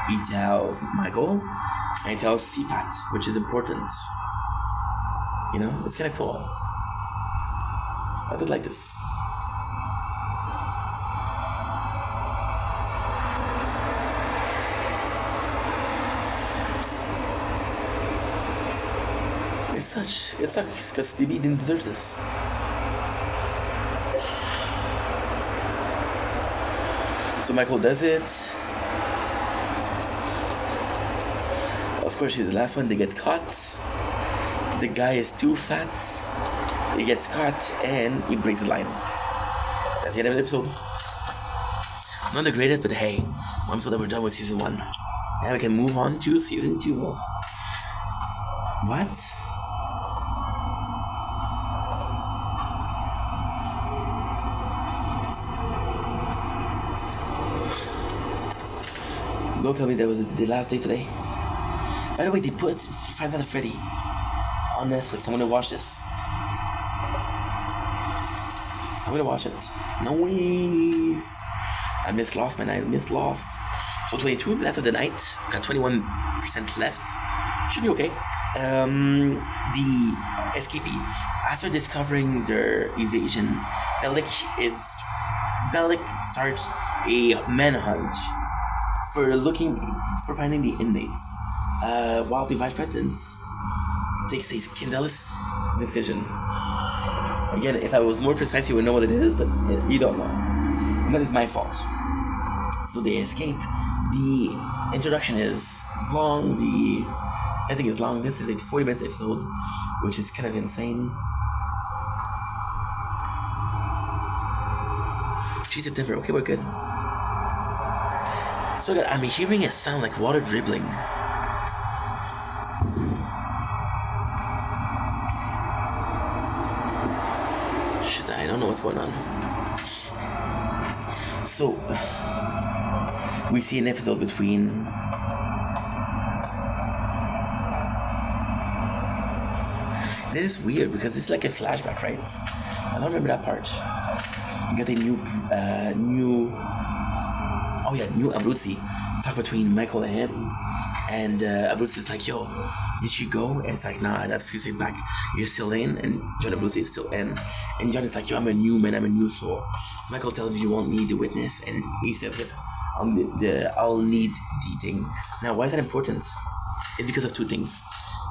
He tells Michael and he tells CPAT, which is important. You know, it's kind of cool. I did like this. It sucks because DB didn't deserve this. So Michael does it. Of course, he's the last one. They get caught. The guy is too fat. He gets caught and he breaks the line. That's the end of the episode. Not the greatest, but hey, I'm so that we're done with season 1. Now we can move on to season 2. What? Don't tell me that was the last day today. By the way, they put Five Nights at Freddy on Netflix. I'm gonna watch this. I'm gonna watch it. Nice. I missed Lost, man. I missed Lost. So 22 minutes of the night. Got 21% left. Should be okay. The escapee, after discovering their evasion, Bellic starts a manhunt for finding the inmates. While the vice president takes a scandalous decision. Again, if I was more precise, you would know what it is, but you don't know. And that is my fault. So they escape. The introduction is long. I think it's long. This is a 40-minute episode, which is kind of insane. She's September. Okay, we're good. So I'm hearing a sound like water dribbling. Shit, I don't know what's going on. So we see an episode between this is weird because it's like a flashback, right? I don't remember that part. You got a new Abruzzi talk between Michael and him, and Abruzzi's like, yo, did you go? And it's like, nah, and a few seconds back, you're still in, and John Abruzzi is still in, and John is like, yo, I'm a new man, I'm a new soul. So Michael tells him you won't need the witness, and he says, yes, I'll need the thing. Now, why is that important? It's because of 2 things.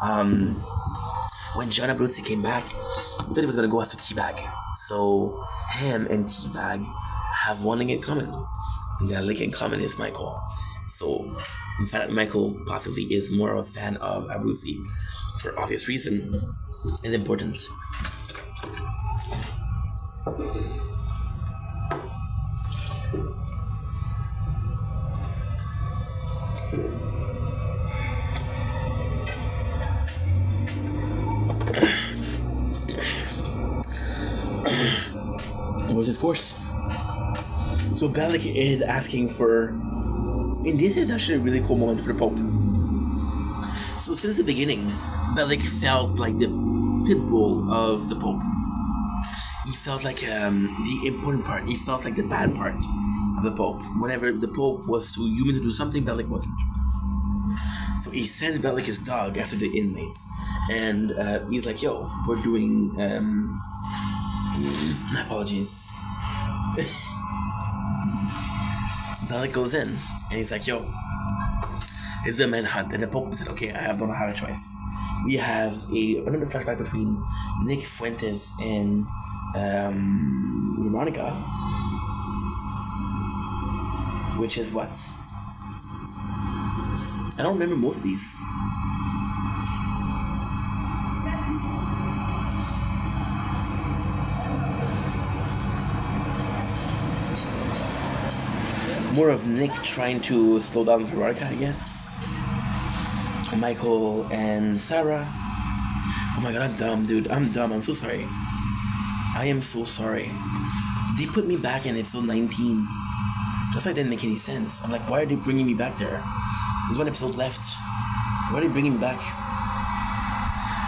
When John Abruzzi came back, we thought he was gonna go after T-Bag. So him and T-Bag have one thing in common. And that link in common is Michael. So, in fact, Michael possibly is more of a fan of Abruzzi for obvious reason. It's important. What's his course? So Bellic is asking for, and this is actually a really cool moment for the Pope. So since the beginning, Bellic felt like the pit bull of the Pope. He felt like the important part. He felt like the bad part of the Pope. Whenever the Pope was too human to do something, Bellic wasn't. So he sends Bellic his dog after the inmates, and he's like, "Yo, we're doing." My apologies. Bellic goes in and he's like, yo, it's a manhunt. And the Pope said, okay, I don't have a choice. We have another flashback between Nick Fuentes and Monica, which is what? I don't remember most of these. More of Nick trying to slow down Veronica, I guess. Michael and Sarah. Oh my god, I'm dumb, dude. I'm dumb. I'm so sorry. I am so sorry. They put me back in episode 19. That's why it didn't make any sense. I'm like, why are they bringing me back there? There's one episode left. Why are they bringing him back?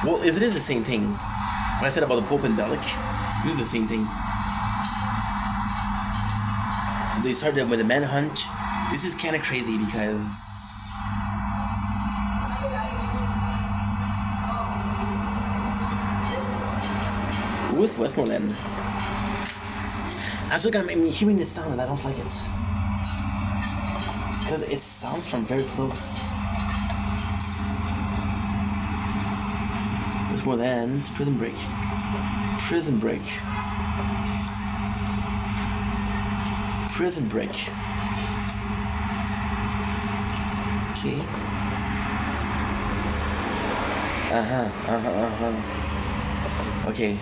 Well, it is the same thing. When I said about the Pope and Dalek, it is the same thing. They started with a manhunt. This is kind of crazy because who is Westmoreland? I'm hearing this sound and I don't like it because it sounds from very close. Westmoreland, Prison Break. Prison Break. Prison Break. Okay. Okay.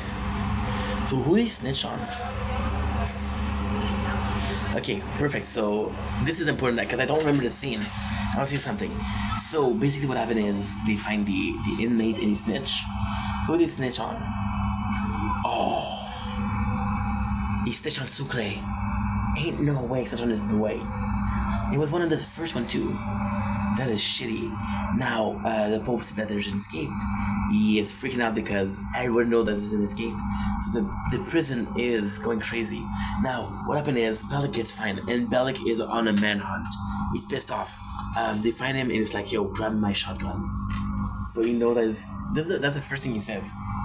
So who did he snitch on? Okay, perfect. So this is important because I don't remember the scene. I'll see something. So basically what happened is they find the inmate and he snitch. So who did he snitch on? Oh. He snitched on Sucre. Ain't no way he snitched on this boy. It was one of the first one too. That is shitty. Now, the Pope said that there's an escape. He is freaking out because everyone knows that there's an escape. So the prison is going crazy. Now, what happened is Bellic gets fined, and Bellic is on a manhunt. He's pissed off. They find him, and it's like, yo, grab my shotgun. So you know that's the first thing he says.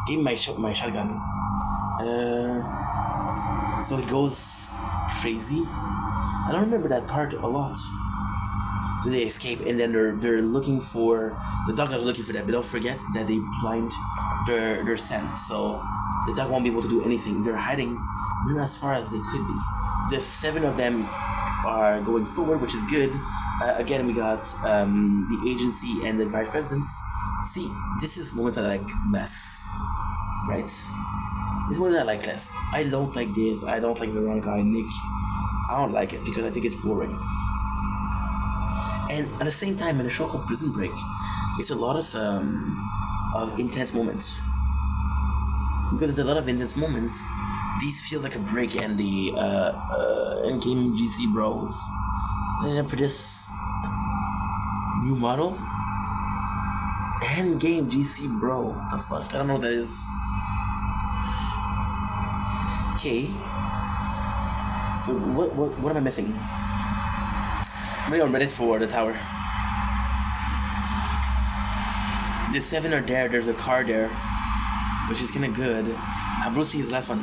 Give me my shotgun. So he goes crazy. I don't remember that part a lot. So they escape, and then they're looking for the dog is looking for them. But don't forget that they blind their scent, so the dog won't be able to do anything. They're hiding even as far as they could be. The 7 of them are going forward, which is good. Again, we got the agency and the vice presidents. See, this is moments I like less, right? This is moments I like less. I don't like this. I don't like Veronica and Nick. I don't like it because I think it's boring. And at the same time, in a show called Prison Break, it's a lot of intense moments. Because there's a lot of intense moments, these feels like a break, and the Endgame GC bros. And then for this new model, Endgame GC bro, the fuck? I don't know what that is. Okay. So what am I missing? I'm on Reddit for the tower. The 7 are there. There's a car there, which is kind of good. Bruce Lee is the last one.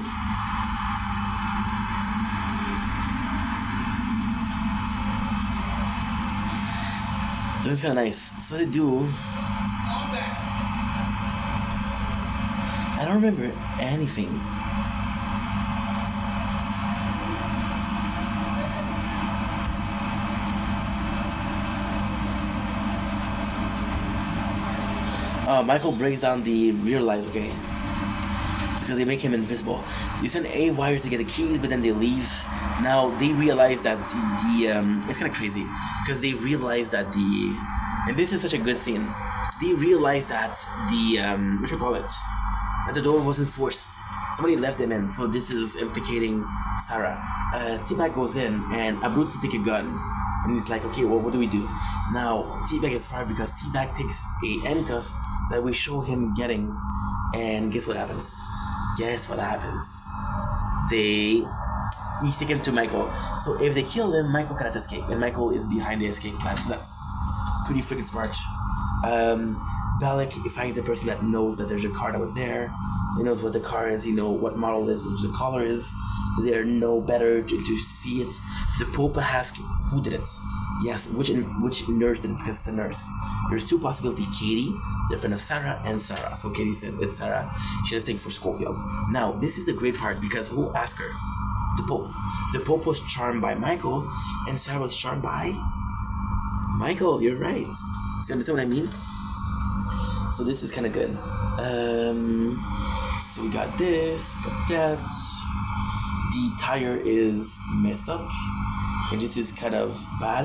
Looks kind of nice. So they do. I don't remember anything. Michael breaks down the real life, okay? Because they make him invisible. You send A wires to get the keys, but then they leave. Now they realize that it's kind of crazy because they realize that and this is such a good scene. They realize that that the door wasn't forced. Somebody left them in, so this is implicating Sarah. T-Bag goes in, and Abruzzi takes a gun. And he's like, okay, well, what do we do? Now, T-Bag is fired because T-Bag takes a handcuff that we show him getting, and guess what happens? Guess what happens? He's taken to Michael. So if they kill him, Michael cannot escape, and Michael is behind the escape plan. So that's pretty freaking smart. Balak finds the person that knows that there's a car that was there. He knows what the car is. He knows what model it is, what the color is. So they know better to see it. The Pope asks who did it. Yes, which nurse did it, because it's a nurse. There's 2 possibilities: Katie, the friend of Sarah, and Sarah. So Katie said it's Sarah. She has taken for Schofield. Now this is the great part because who asked her? The Pope. The Pope was charmed by Michael, and Sarah was charmed by Michael. You're right. You understand what I mean? So this is kind of good. So we got this, we got that. The tire is messed up, and this is kind of bad.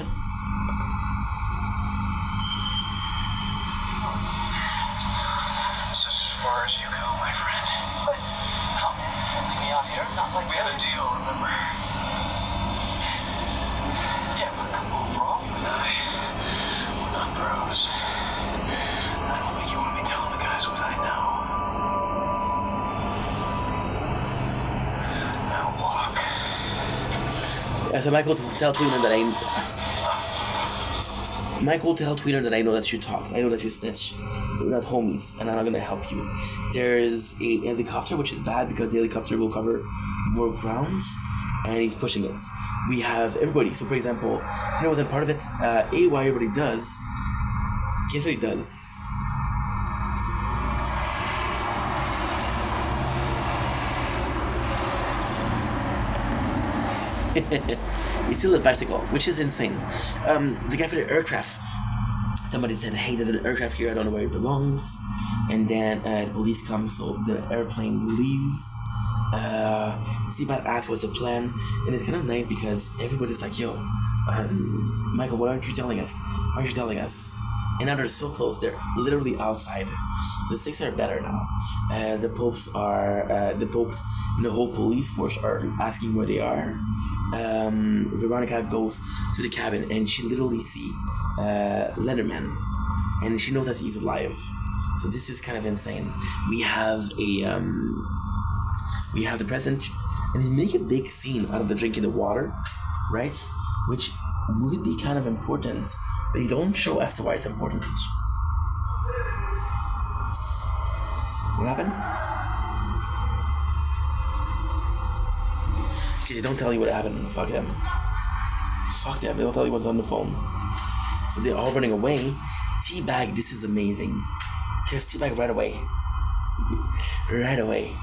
This is as far as you go, my friend. What? No, leave me out here. Not like we had a deal, remember? Yeah, but come on, bro. We're not So Michael, tell Tweener that I know that you talk. I know that you snitch. So we're not homies, and I'm not gonna help you. There's a helicopter, which is bad because the helicopter will cover more ground, and he's pushing it. We have everybody. So for example, you know what's part of it? AY everybody does. Guess what he does? He's still a bicycle, which is insane. The guy for the aircraft, somebody said, hey, there's an aircraft here, I don't know where it belongs. And then the police come, so the airplane leaves. Seabat asks what's the plan, and it's kind of nice because everybody's like, yo, Michael, what aren't you telling us? Why aren't you telling us? And now they're so close, they're literally outside. So the stakes are better now. The popes and the whole police force are asking where they are. Veronica goes to the cabin and she literally sees Leatherman, and she knows that he's alive. So this is kind of insane. We have the president, and they make a big scene out of the drinking the water, right? Which would be kind of important. They don't show as to why it's important. What happened? Okay, they don't tell you what happened. Fuck them. Fuck them. They don't tell you what's on the phone. So they're all running away. Teabag, this is amazing. Just Teabag right away. Right away.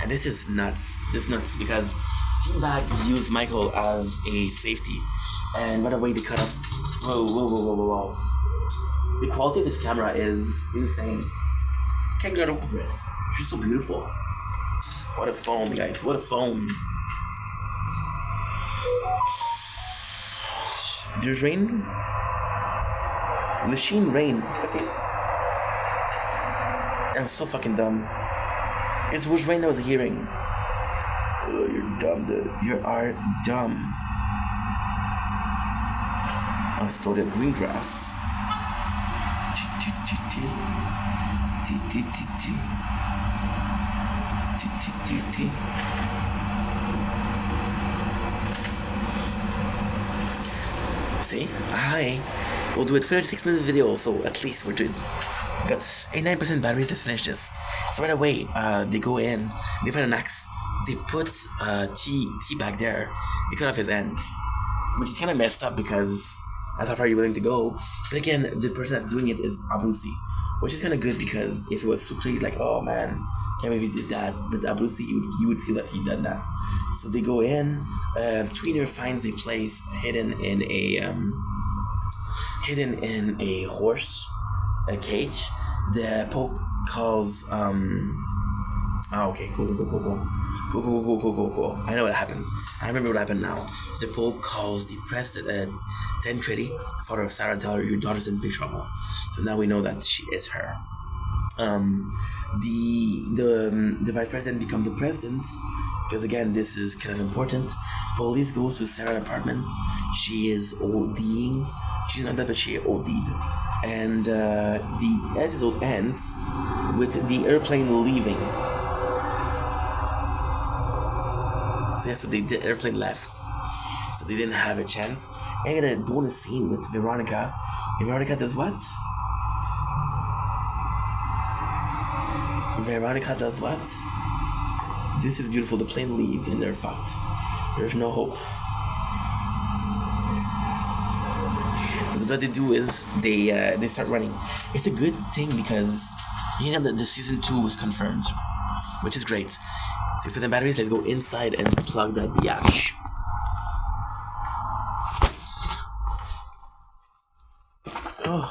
And this is nuts. This is nuts because Teabag used Michael as a safety. And right away they cut up. Whoa. The quality of this camera is insane. Can't get over it. It's just so beautiful. What a phone, guys. What a phone. There's rain. Machine rain. I'm so fucking dumb. It was rain I was hearing. Oh, you're dumb, dude. You are dumb. I stole the green grass. See? Hi. We'll do a 36-minute video, so at least we're doing. We got 89% battery to finish this. So right away, they go in, they find an axe, they put T back there, they cut off his end, which is kind of messed up because that's how far you're willing to go. But again, the person that's doing it is Abrusi, which is kind of good because if it was Sukri, like, oh man, can't believe he did that. But Abrusi, you would feel that he done that. So they go in. Tweener finds a place hidden in a horse, a cage. The Pope calls. Okay, cool. I know what happened. I remember what happened now. The Pope calls the president, Tancredi, father of Sarah, and tell her your daughter's in big trouble. So now we know that she is her. The vice president becomes the president because again this is kind of important. Police goes to Sarah's apartment. She is ODing. She's not dead, but she OD'd. And the episode ends with the airplane leaving. So the airplane left. So they didn't have a chance. And I'm gonna do a scene with Veronica. And Veronica does what? Veronica does what? This is beautiful. The plane leaves and they're fucked. There's no hope. But what they do is they start running. It's a good thing because you know that the season 2 was confirmed, which is great. 6% batteries. Let's go inside and plug that biatch. Oh.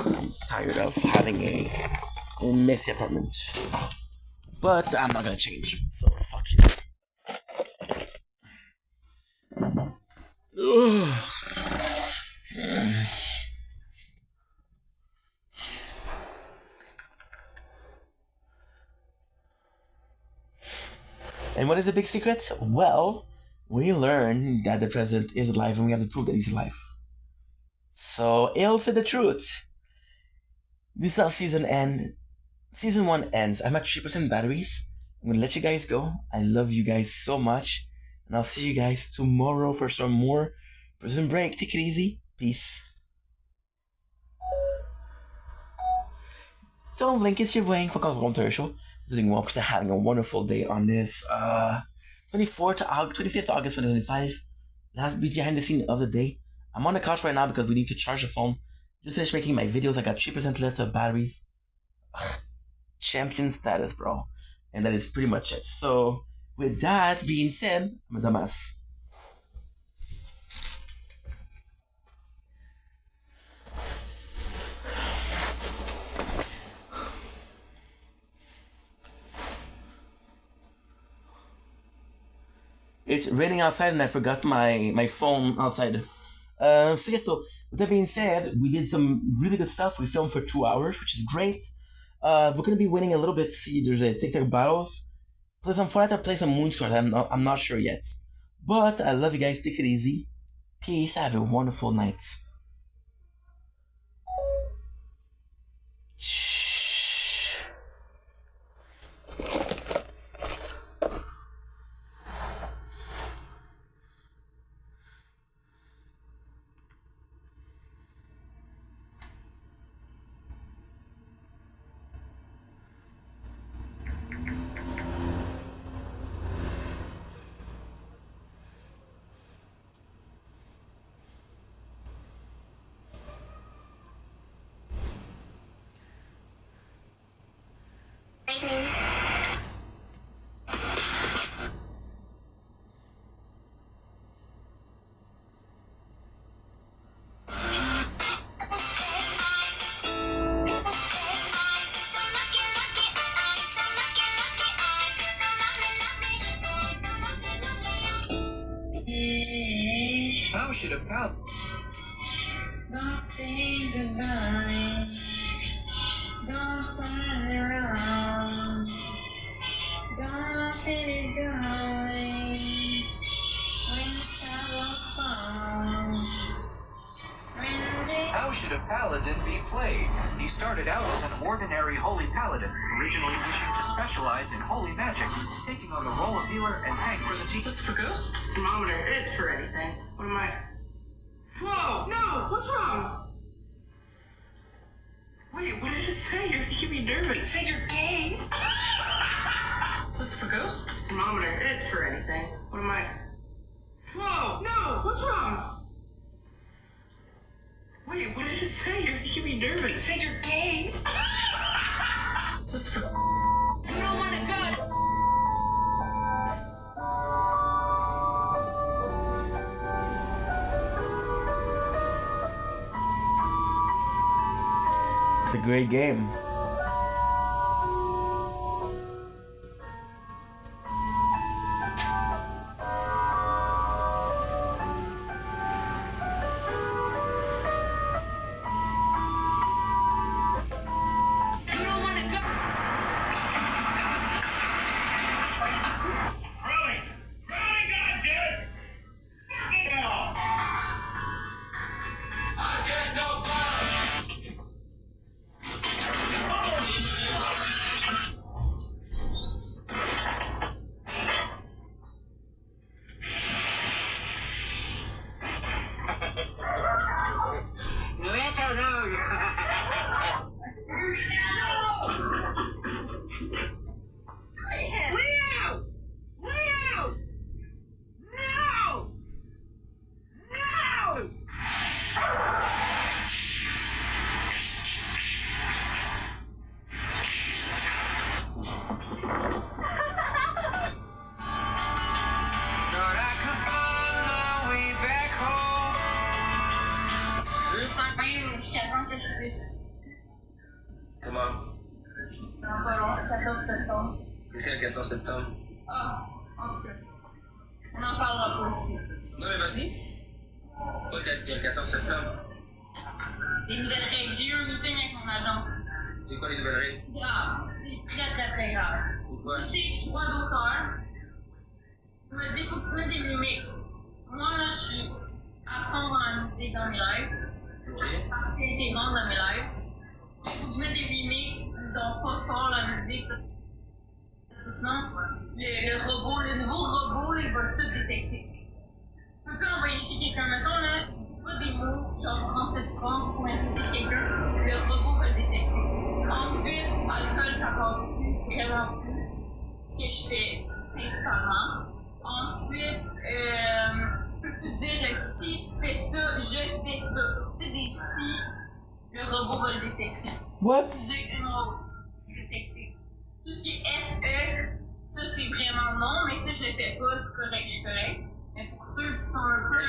I'm tired of having a messy apartment, but I'm not gonna change. So fuck you. And what is the big secret? Well, we learn that the president is alive and we have to prove that he's alive. So he'll say the truth. This is how season end. Season 1 ends. I'm at 3% batteries. I'm gonna let you guys go. I love you guys so much. And I'll see you guys tomorrow for some more Prison Break. Take it easy. Peace. Don't blink, it's your brain. Fuck on the show. Doing well because having a wonderful day on this 25th August 2025. Last behind the scene of the day. I'm on the couch right now because we need to charge the phone. Just finished making my videos. I got 3% less of batteries. Ugh, champion status, bro. And that is pretty much it. So, with that being said, I'm a dumbass. It's raining outside and I forgot my phone outside. So with that being said, we did some really good stuff. We filmed for 2 hours, which is great. We're gonna be waiting a little bit. See, there's a TikTok battles. Plus, I'm trying to play some Moonscard. I'm not sure yet. But I love you guys. Take it easy. Peace. Have a wonderful night. How should a pal? Don't say goodbye. Don't turn around. Don't let it go. When the sorrow's found. How should a paladin be played? He started out as an ordinary holy paladin, originally wishing to specialize in holy magic, taking on the role of healer and tank for the team. Is this for ghosts? Thermometer, it's for anything. What am I? Whoa, no, what's wrong? Wait, what did it say? You're making me nervous. It said you're gay. Is this for ghosts? Thermometer, it's for anything. What am I? Whoa, no, what's wrong? Wait, what did it say? You're making me nervous. It said you're gay. Is this for... You don't want to go. It's a great game. Comment? Non, pas long, 14 septembre. Qu'est-ce qu'il y a le 14 septembre? Ah, en fait. On en parlera pas ici. Non mais vas-y. Pourquoi il y a le 14 septembre? Des nouvelles règles. J'ai eu un meeting avec mon agence. C'est quoi les nouvelles règles? Grave. C'est très très très grave. Pourquoi? Tu sais, droit d'auteur. On m'a dit, faut que tu mettes des remixes. Moi, là, je suis à fond dans la musique dans mes lives. Ok. Intégrante dans mes lives. Il faut que je mette des remixes qui sont pas forts Le robot, le nouveau robot, là, il va tout détecter. Tu peux pas envoyer chier quelqu'un. Mettons, là, dis pas des mots, genre français de France pour insulter quelqu'un, le robot va le détecter. Ensuite, alcool, ça passe plus, vraiment plus. Ce que je fais principalement. Ensuite, je peux te dire, si tu fais ça, je fais ça. Tu sais, des si, le robot va le détecter. What? J'ai une autre détecter. Tout ce qui est SE, ça c'est vraiment non, mais si je le fais pas, c'est correct, je suis correct. Mais pour ceux qui sont un peu.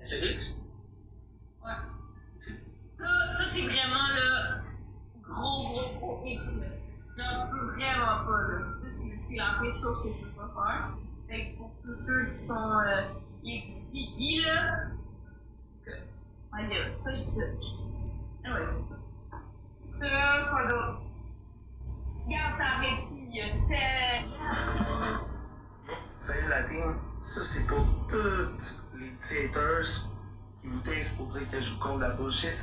SEX? Ouais. Ça c'est vraiment le gros X là. J'en peux vraiment pas là. Ça c'est la pire chose que je peux pas faire. Fait que pour tous ceux qui sont les petits piquis là. My God, pas juste ça. Anyway, ça, quoi d'autre? Regarde ta réputation. Salut la team, ça c'est pour toutes les petits haters qui vous textent pour dire que je vous compte la bullshit,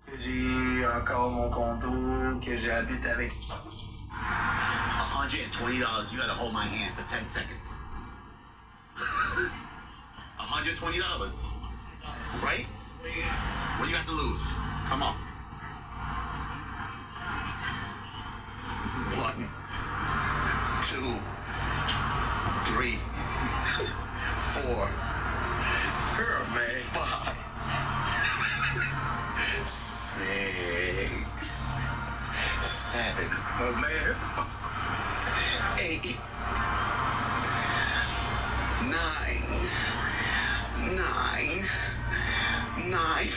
que j'ai encore mon condo, que j'habite avec. $120, you gotta hold my hand for 10 seconds. $120, right? What do you got to lose? Come on. 1, 2, 3, 4. Girl, man. 5, 6, 7. Oh, man. 8, 9.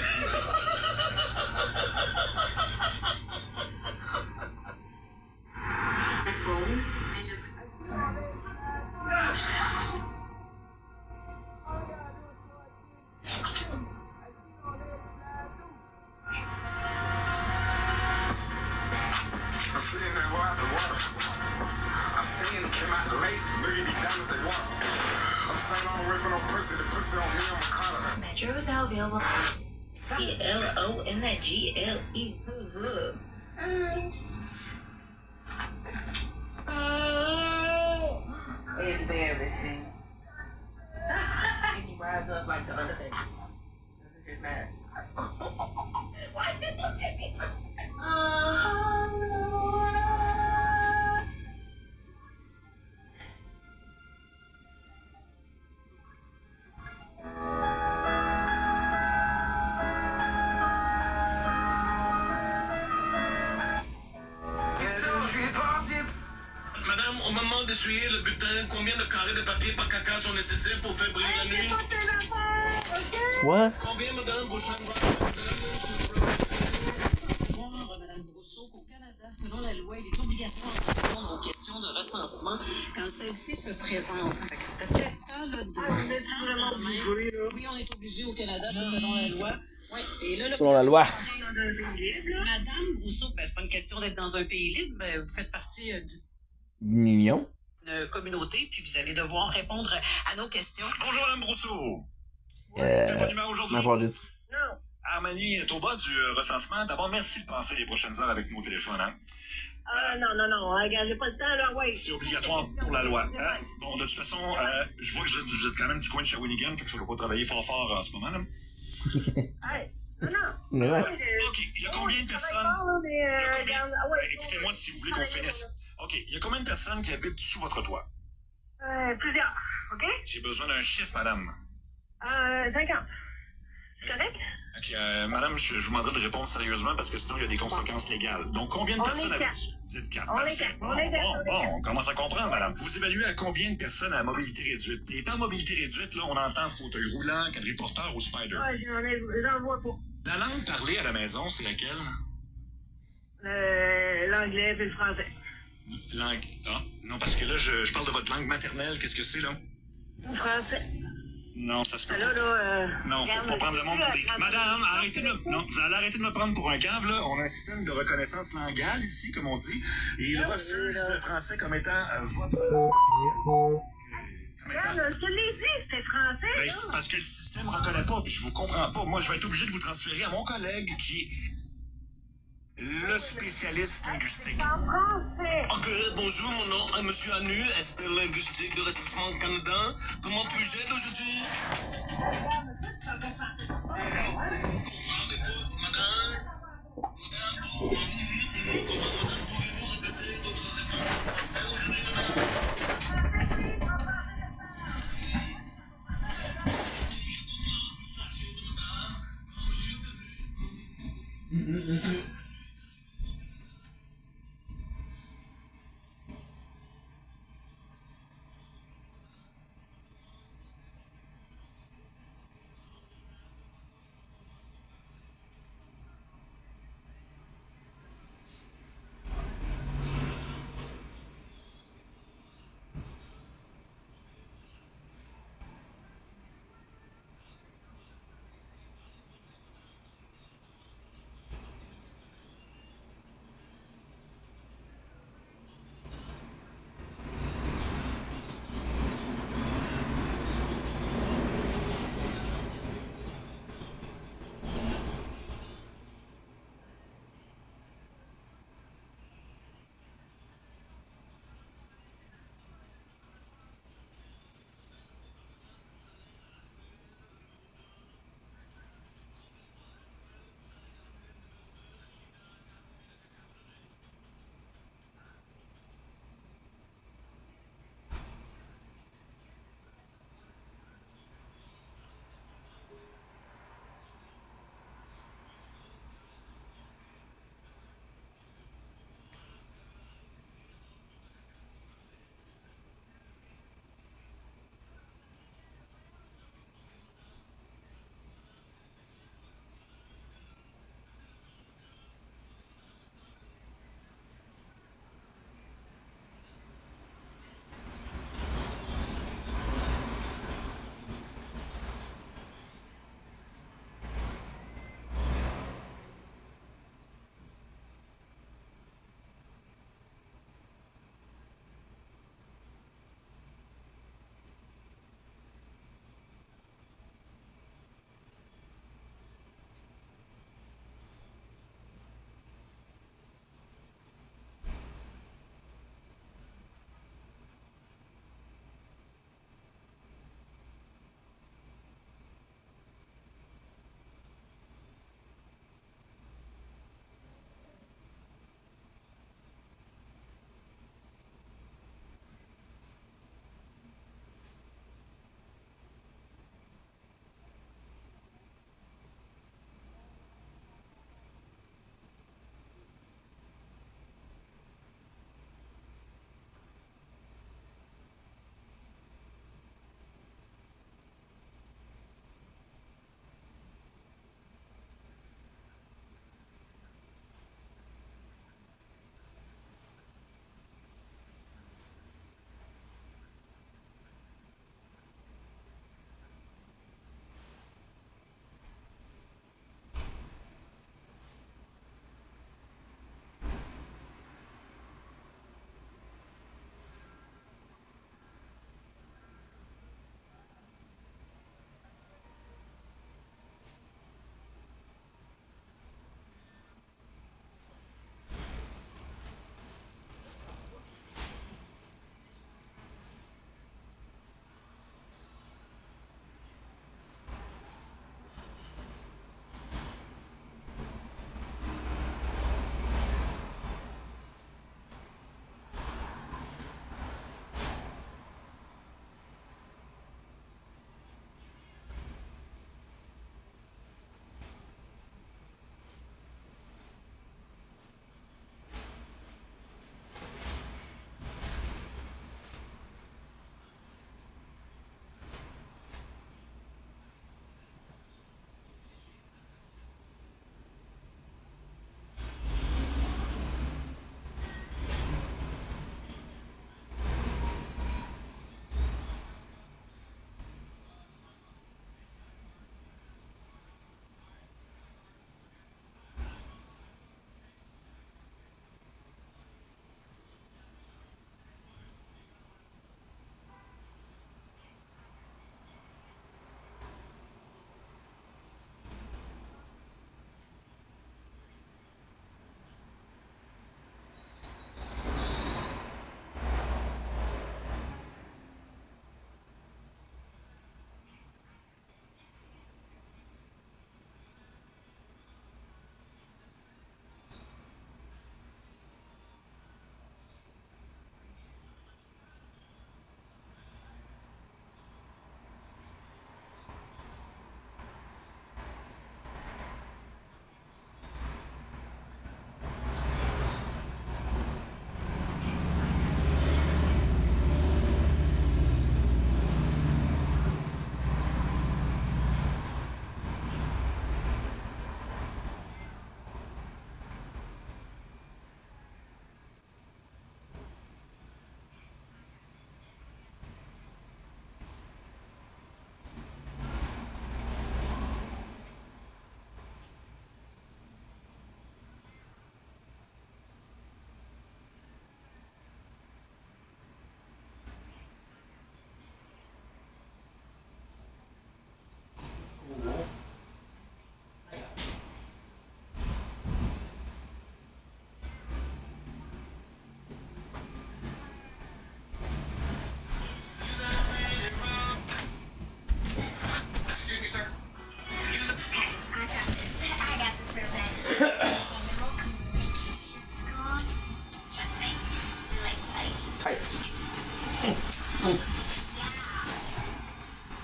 The phone, Metro is now available. ELONGLE. Embarrassing. And he rides up like the Undertaker. This is his man. Why did you look at me? Madame, au moment d'essuyer le butin, combien de carrés de papier par caca sont nécessaires pour faire briller la nuit? What? Combien, madame, vos chambres? Madame Brousseau, qu'au Canada, selon la loi, il est obligatoire de répondre aux questions de recensement quand celles-ci se présentent. Fait que c'était peut-être temps là, de... Oui, on est obligé au Canada, c'est selon la loi. Oui, et là, Selon la loi. Madame Brousseau, ben, c'est pas une question d'être dans un pays libre, mais vous faites partie Mignon. d'une communauté, puis vous allez devoir répondre à nos questions. Bonjour, Madame Brousseau. Pas numéro aujourd'hui? Non. Armani est au bas du recensement. D'abord, merci de passer les prochaines heures avec nous au téléphone. Hein? Non, regarde, j'ai pas le temps, là, ouais. C'est obligatoire pour la loi. Hein? Bon, de toute façon, je vois que vous êtes quand même du coin de Shawinigan, fait que ça ne va pas travailler fort en ce moment. Là. Hey, non. Mais ouais. OK, il y a combien de personnes? Écoutez-moi si vous voulez qu'on finisse. OK, il y a combien de personnes qui habitent sous votre toit? Plusieurs, OK? J'ai besoin d'un chiffre, madame. 50. C'est correct? OK, madame, je vous demanderai de répondre sérieusement parce que sinon il y a des conséquences légales. Donc, combien de personnes habitent? Vous êtes 4. On est 4. On commence à comprendre, madame. Vous évaluez à combien de personnes à mobilité réduite? Et par mobilité réduite, là, on entend fauteuil roulant, quadriporteur ou spider. Ouais, j'en vois pas. La langue parlée à la maison, c'est laquelle? L'anglais et le français. Langue. Ah, non, parce que là, je parle de votre langue maternelle. Qu'est-ce que c'est, là? Le français. Non, ça se peut Là, pas. Non, faut pas prendre le monde pour des... Madame, arrêtez de me... Non, vous allez arrêter de me prendre pour un cave, là. On a un système de reconnaissance languale ici, comme on dit. Et il refuse le français comme étant votre... Regarde, je te l'ai dit, c'était français, Ben, là. c'est parce que le système reconnaît pas, puis je vous comprends pas. Moi, je vais être obligé de vous transférer à mon collègue qui... le spécialiste linguistique. En français. Ok, bonjour, mon nom est Monsieur Anu, expert linguistique de Recensement Canada. Comment puis-je aider aujourd'hui?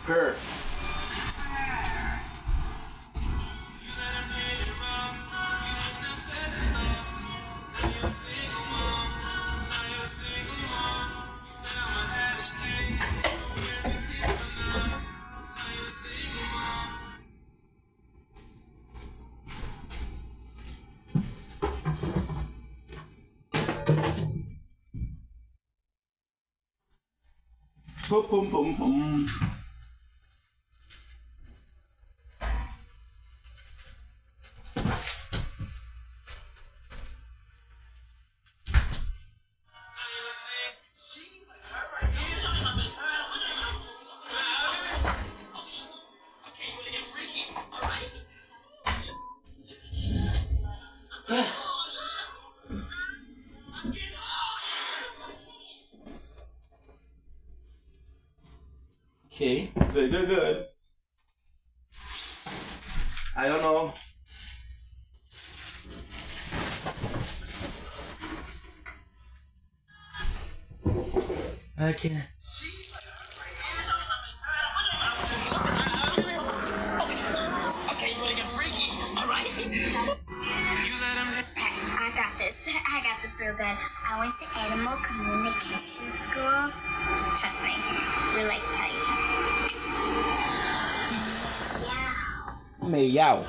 Her. Boom, boom, boom, boom. Okay, good. I don't know. I can't. Okay, you wanna get freaky, alright? I got this. I got this real good. I went to animal communication school. Trust me, we like tight. Yeah. Meow.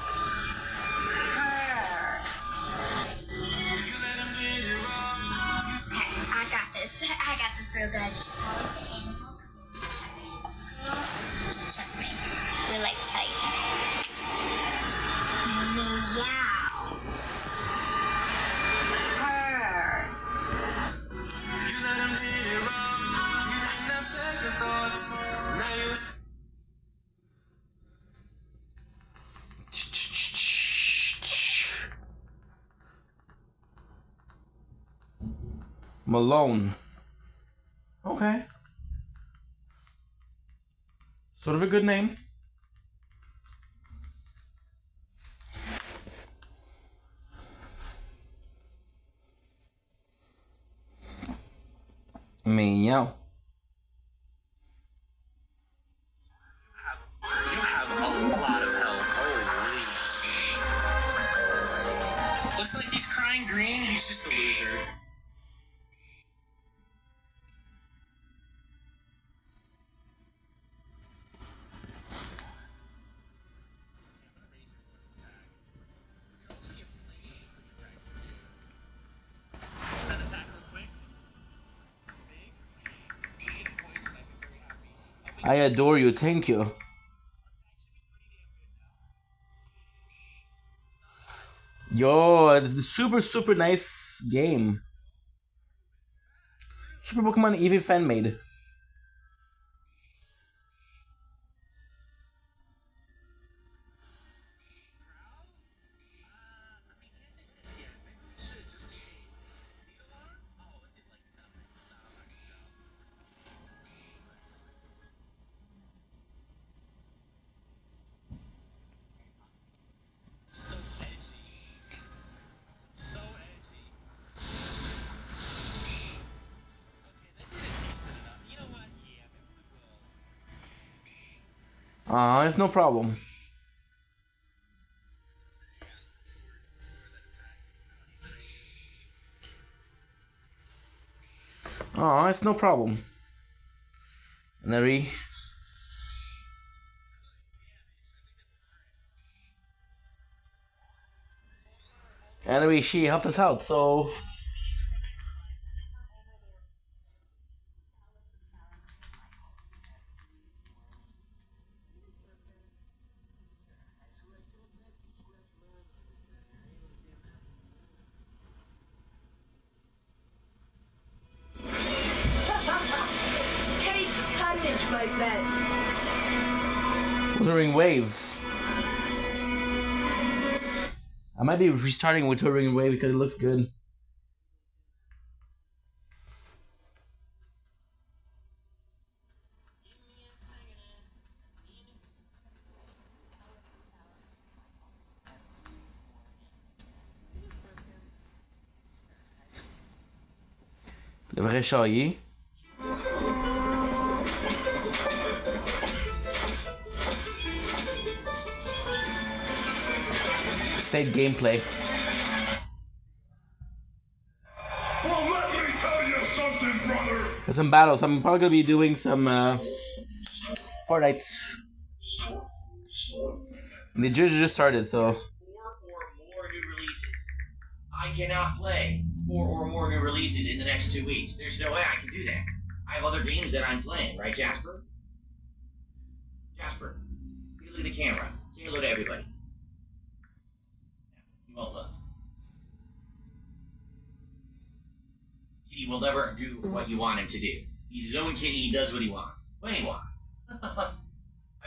I got this. I got this real good. I went to animal communication school. Trust me, we like tight. Meow. Malone. Okay. Sort of a good name. Meow. You have a lot of health. Holy. Looks like he's crying green. He's just a loser. I adore you, thank you. Yo, it's a super nice game. Super Pokemon Eevee fan made. It's no problem. It's no problem. Larry. Anyway, she helped us out, so Take carnage, my friend. Wuthering Wave. I might be restarting with Wuthering Wave because it looks good. Le vrai Chaillé. state gameplay. Well, let me tell you something, brother. There's some battles. I'm probably gonna be doing some Fortnite. The just started, so. 4 or more new releases. I cannot play 4 or more new releases in the next 2 weeks. There's no way I can do that. I have other games that I'm playing, right, Jasper? Jasper, look at the camera. Say hello to everybody. He won't look. Kitty will never do what you want him to do. He's his own kitty. He does what he wants when he wants. I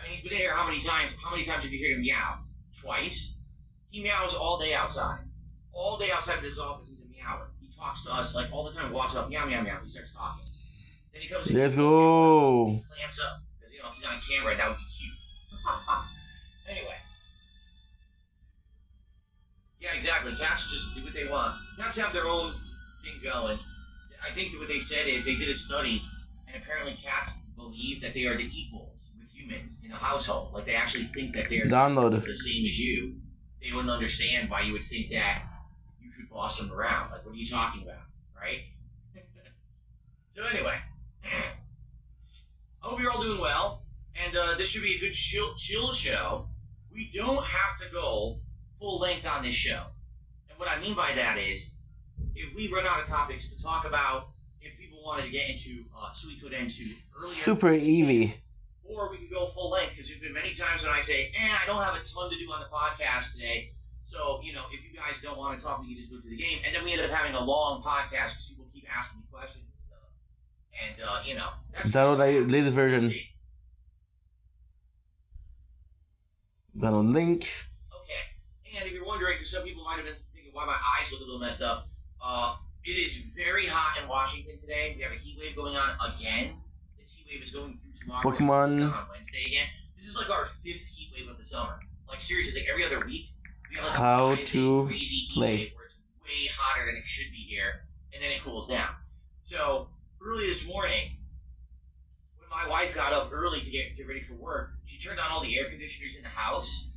mean, he's been here how many times? How many times have you heard him meow? Twice. He meows all day outside. All day outside of his office, he's a meower. He talks to us like all the time. Walks up, meow, meow, meow. He starts talking. Then he comes in. Let's go. He clamps up because if he's on camera, that would be cute. Anyway. Yeah, exactly. Cats just do what they want. Cats have their own thing going. I think that what they said is they did a study, and apparently cats believe that they are the equals with humans in a household. Like they actually think that they're the same as you. They wouldn't understand why you would think that you could boss them around. Like, what are you talking about, right? So anyway, I hope you're all doing well, and this should be a good chill show. We don't have to go full length on this show. And what I mean by that is, if we run out of topics to talk about, if people wanted to get into, so we could into earlier. Super Eevee. Or we could go full length, because there's been many times when I say, I don't have a ton to do on the podcast today. So, if you guys don't want to talk, we can just go to the game. And then we end up having a long podcast because people keep asking me questions and stuff. And, that's download the latest version. Download link. Okay. And if you're wondering, because some people might have been thinking why my eyes look a little messed up, it is very hot in Washington today. We have a heat wave going on again. This heat wave is going through tomorrow. Pokemon. On Wednesday again. This is like our 5th heat wave of the summer. Like seriously, like every other week, we have like How a to crazy heat play. wave where it's way hotter than it should be here, and then it cools down. So early this morning, when my wife got up early to get ready for work, she turned on all the air conditioners in the house,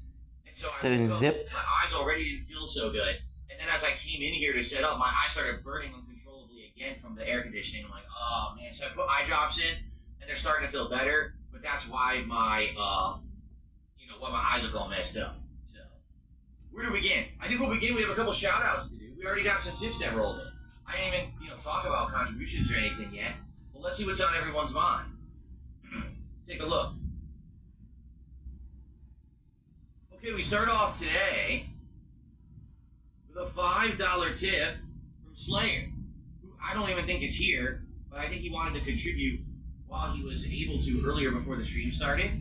and so I woke up, Zip. my eyes already didn't feel so good. And then as I came in here to set up, my eyes started burning uncontrollably again from the air conditioning. I'm like, oh man. So I put eye drops in, and they're starting to feel better. But that's why my, why my eyes look all messed up. So where do we begin? I think we'll begin. We have a couple shout outs to do. We already got some tips that rolled in. I didn't even, talk about contributions or anything yet. Well, let's see what's on everyone's mind. Let's take a look. Okay, we start off today with a $5 tip from Slayer, who I don't even think is here, but I think he wanted to contribute while he was able to earlier before the stream started.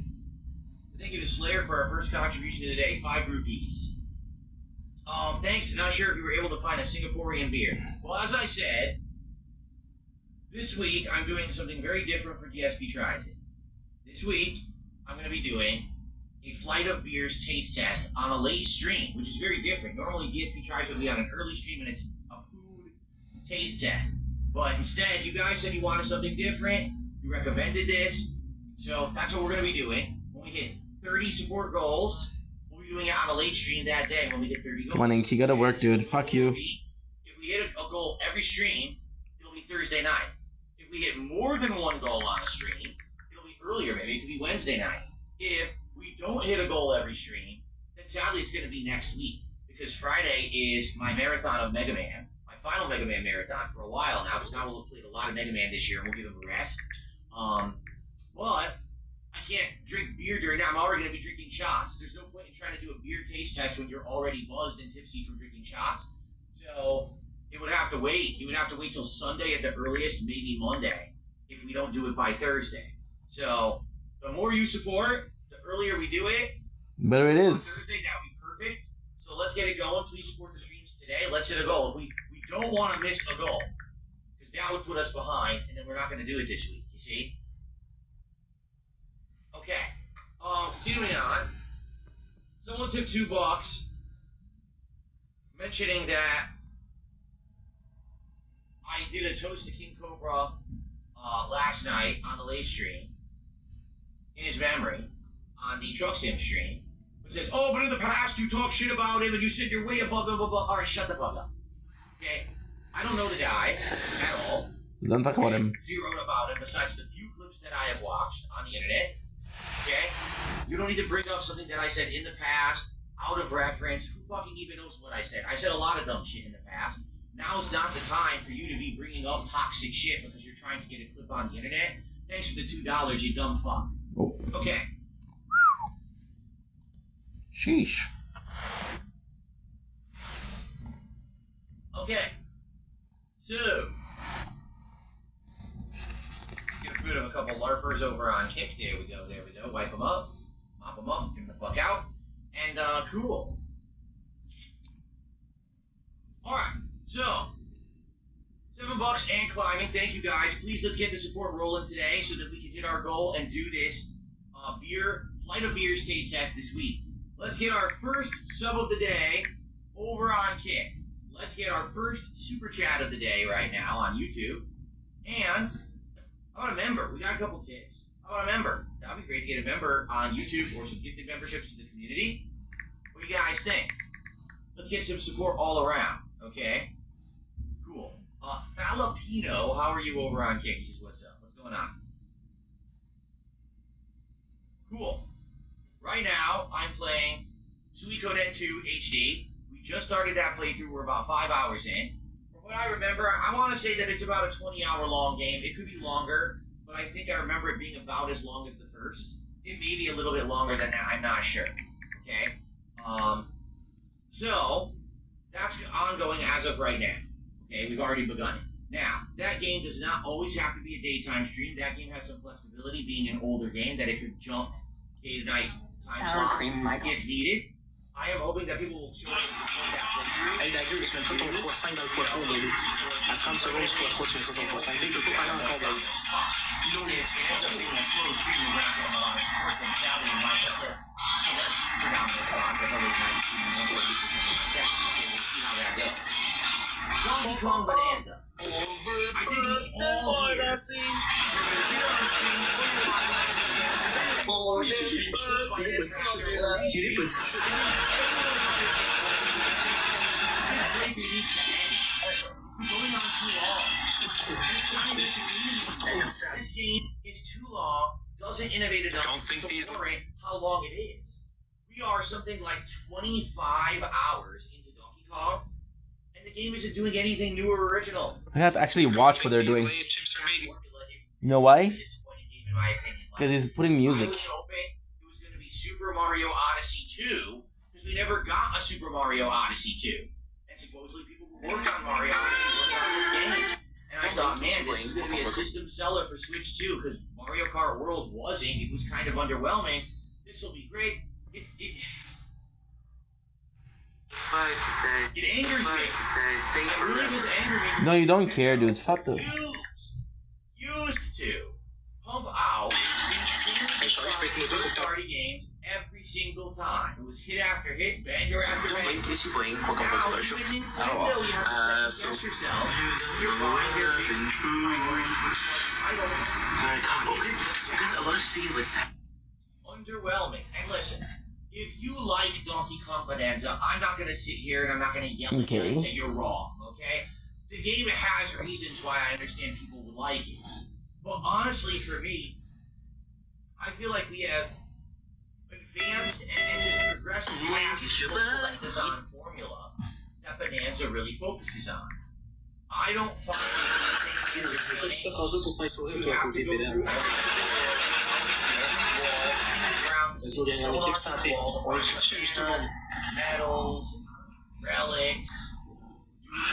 Thank you to Slayer for our first contribution of the day, 5 rupees. Thanks. Not sure if you were able to find a Singaporean beer. Well, as I said, this week I'm doing something very different for DSP Tries It. This week I'm going to be doing a Flight of Beers taste test on a late stream, which is very different. Normally DSP Tries It would be on an early stream and it's a food taste test. But instead, you guys said you wanted something different. You recommended this. So that's what we're going to be doing. When we hit 30 support goals, we'll be doing it on a late stream that day when we hit 30 goals. Come on, Ink, you gotta work, dude. Fuck you. If we hit a goal every stream, it'll be Thursday night. If we hit more than one goal on a stream, it'll be earlier, maybe. It could be Wednesday night. If we don't hit a goal every stream, then sadly it's going to be next week. Because Friday is my marathon of Mega Man. My final Mega Man marathon for a while now, because now we'll have played a lot of Mega Man this year and we'll give him a rest. But I can't drink beer during that. I'm already going to be drinking shots. There's no point in trying to do a beer taste test when you're already buzzed and tipsy from drinking shots. So it would have to wait. You would have to wait till Sunday at the earliest, maybe Monday, if we don't do it by Thursday. So the more you support, the earlier we do it. Better it On is. Thursday, that would be perfect. So let's get it going. Please support the streams today. Let's hit a goal. We don't want to miss a goal, because that would put us behind, and then we're not going to do it this week, you see? Okay. Continuing on. Someone took $2 mentioning that I did a toast to King Cobra last night on the late stream in his memory on the Truck Sim stream. It says, oh, but in the past you talked shit about him and you said you're way above, blah, blah, blah. All right, shut the fuck up. Okay? I don't know the guy at all. Don't talk about him. Zeroed about him besides the few clips that I have watched on the internet. Okay? You don't need to bring up something that I said in the past, out of reference. Who fucking even knows what I said? I said a lot of dumb shit in the past. Now's not the time for you to be bringing up toxic shit because you're trying to get a clip on the internet. Thanks for the $2, you dumb fuck. Oh. Okay. Sheesh. Okay. So, get rid of a couple LARPers over on Kick. There we go, there we go. Wipe them up, mop them up, get them the fuck out. And, cool. Alright, so, $7 and climbing. Thank you guys. Please, let's get the support rolling today so that we can hit our goal and do this Flight of Beers taste test this week. Let's get our first sub of the day over on Kick. Let's get our first super chat of the day right now on YouTube. And how about a member? We got a couple tips. How about a member? That would be great to get a member on YouTube or some gifted memberships to the community. What do you guys think? Let's get some support all around, okay? Cool. Falapino, how are you over on Kick? He says, what's up? What's going on? Cool. Right now, I'm playing Suikoden 2 HD. We just started that playthrough. We're about 5 hours in. From what I remember, I want to say that it's about a 20-hour-long game. It could be longer, but I think I remember it being about as long as the first. It may be a little bit longer than that. I'm not sure. Okay? So, that's ongoing as of right now. Okay? We've already begun it. Now, that game does not always have to be a daytime stream. That game has some flexibility, being an older game, that it could jump day to night time slots if needed. I am hoping that people will show up and that playthrough. Hey, la gueule, tu mets ton x5 dans le poisson, au début. À 30 secondes, tu vois trop, tu mets ton poisson. Dès que tu peux pas aller encore dans Donkey Kong Bonanza. I did all here. This game is too long, doesn't innovate enough to warrant how long it is. We are something like 25 hours into Donkey Kong, and the game isn't doing anything new or original. I have to actually watch what they're doing. You know why? Because he's putting music. I was hoping it was going to be Super Mario Odyssey 2, because we never got a Super Mario Odyssey 2. And supposedly people who worked on Mario Odyssey worked on this game. And I thought, man, this is going to be a system seller for Switch 2, because Mario Kart World wasn't. It was kind of underwhelming. This will be great. It angers me. It really does anger me. No, you don't care, dude. Fuck the... Used to pump out party games every single time. It was hit after hit, banger after banger. Now, even Nintendo, you have to second guess yourself. You're buying your favorite titles. Underwhelming. And listen, if you like Donkey Kong Bonanza, I'm not going to sit here and I'm not going to yell at you and say you're wrong, okay? The game has reasons why I understand people would like it. But honestly, for me, I feel like we have advanced and just progressed past the collectathon formula that Bonanza really focuses on. I don't find anything entertaining. You have to go through every medals, relics,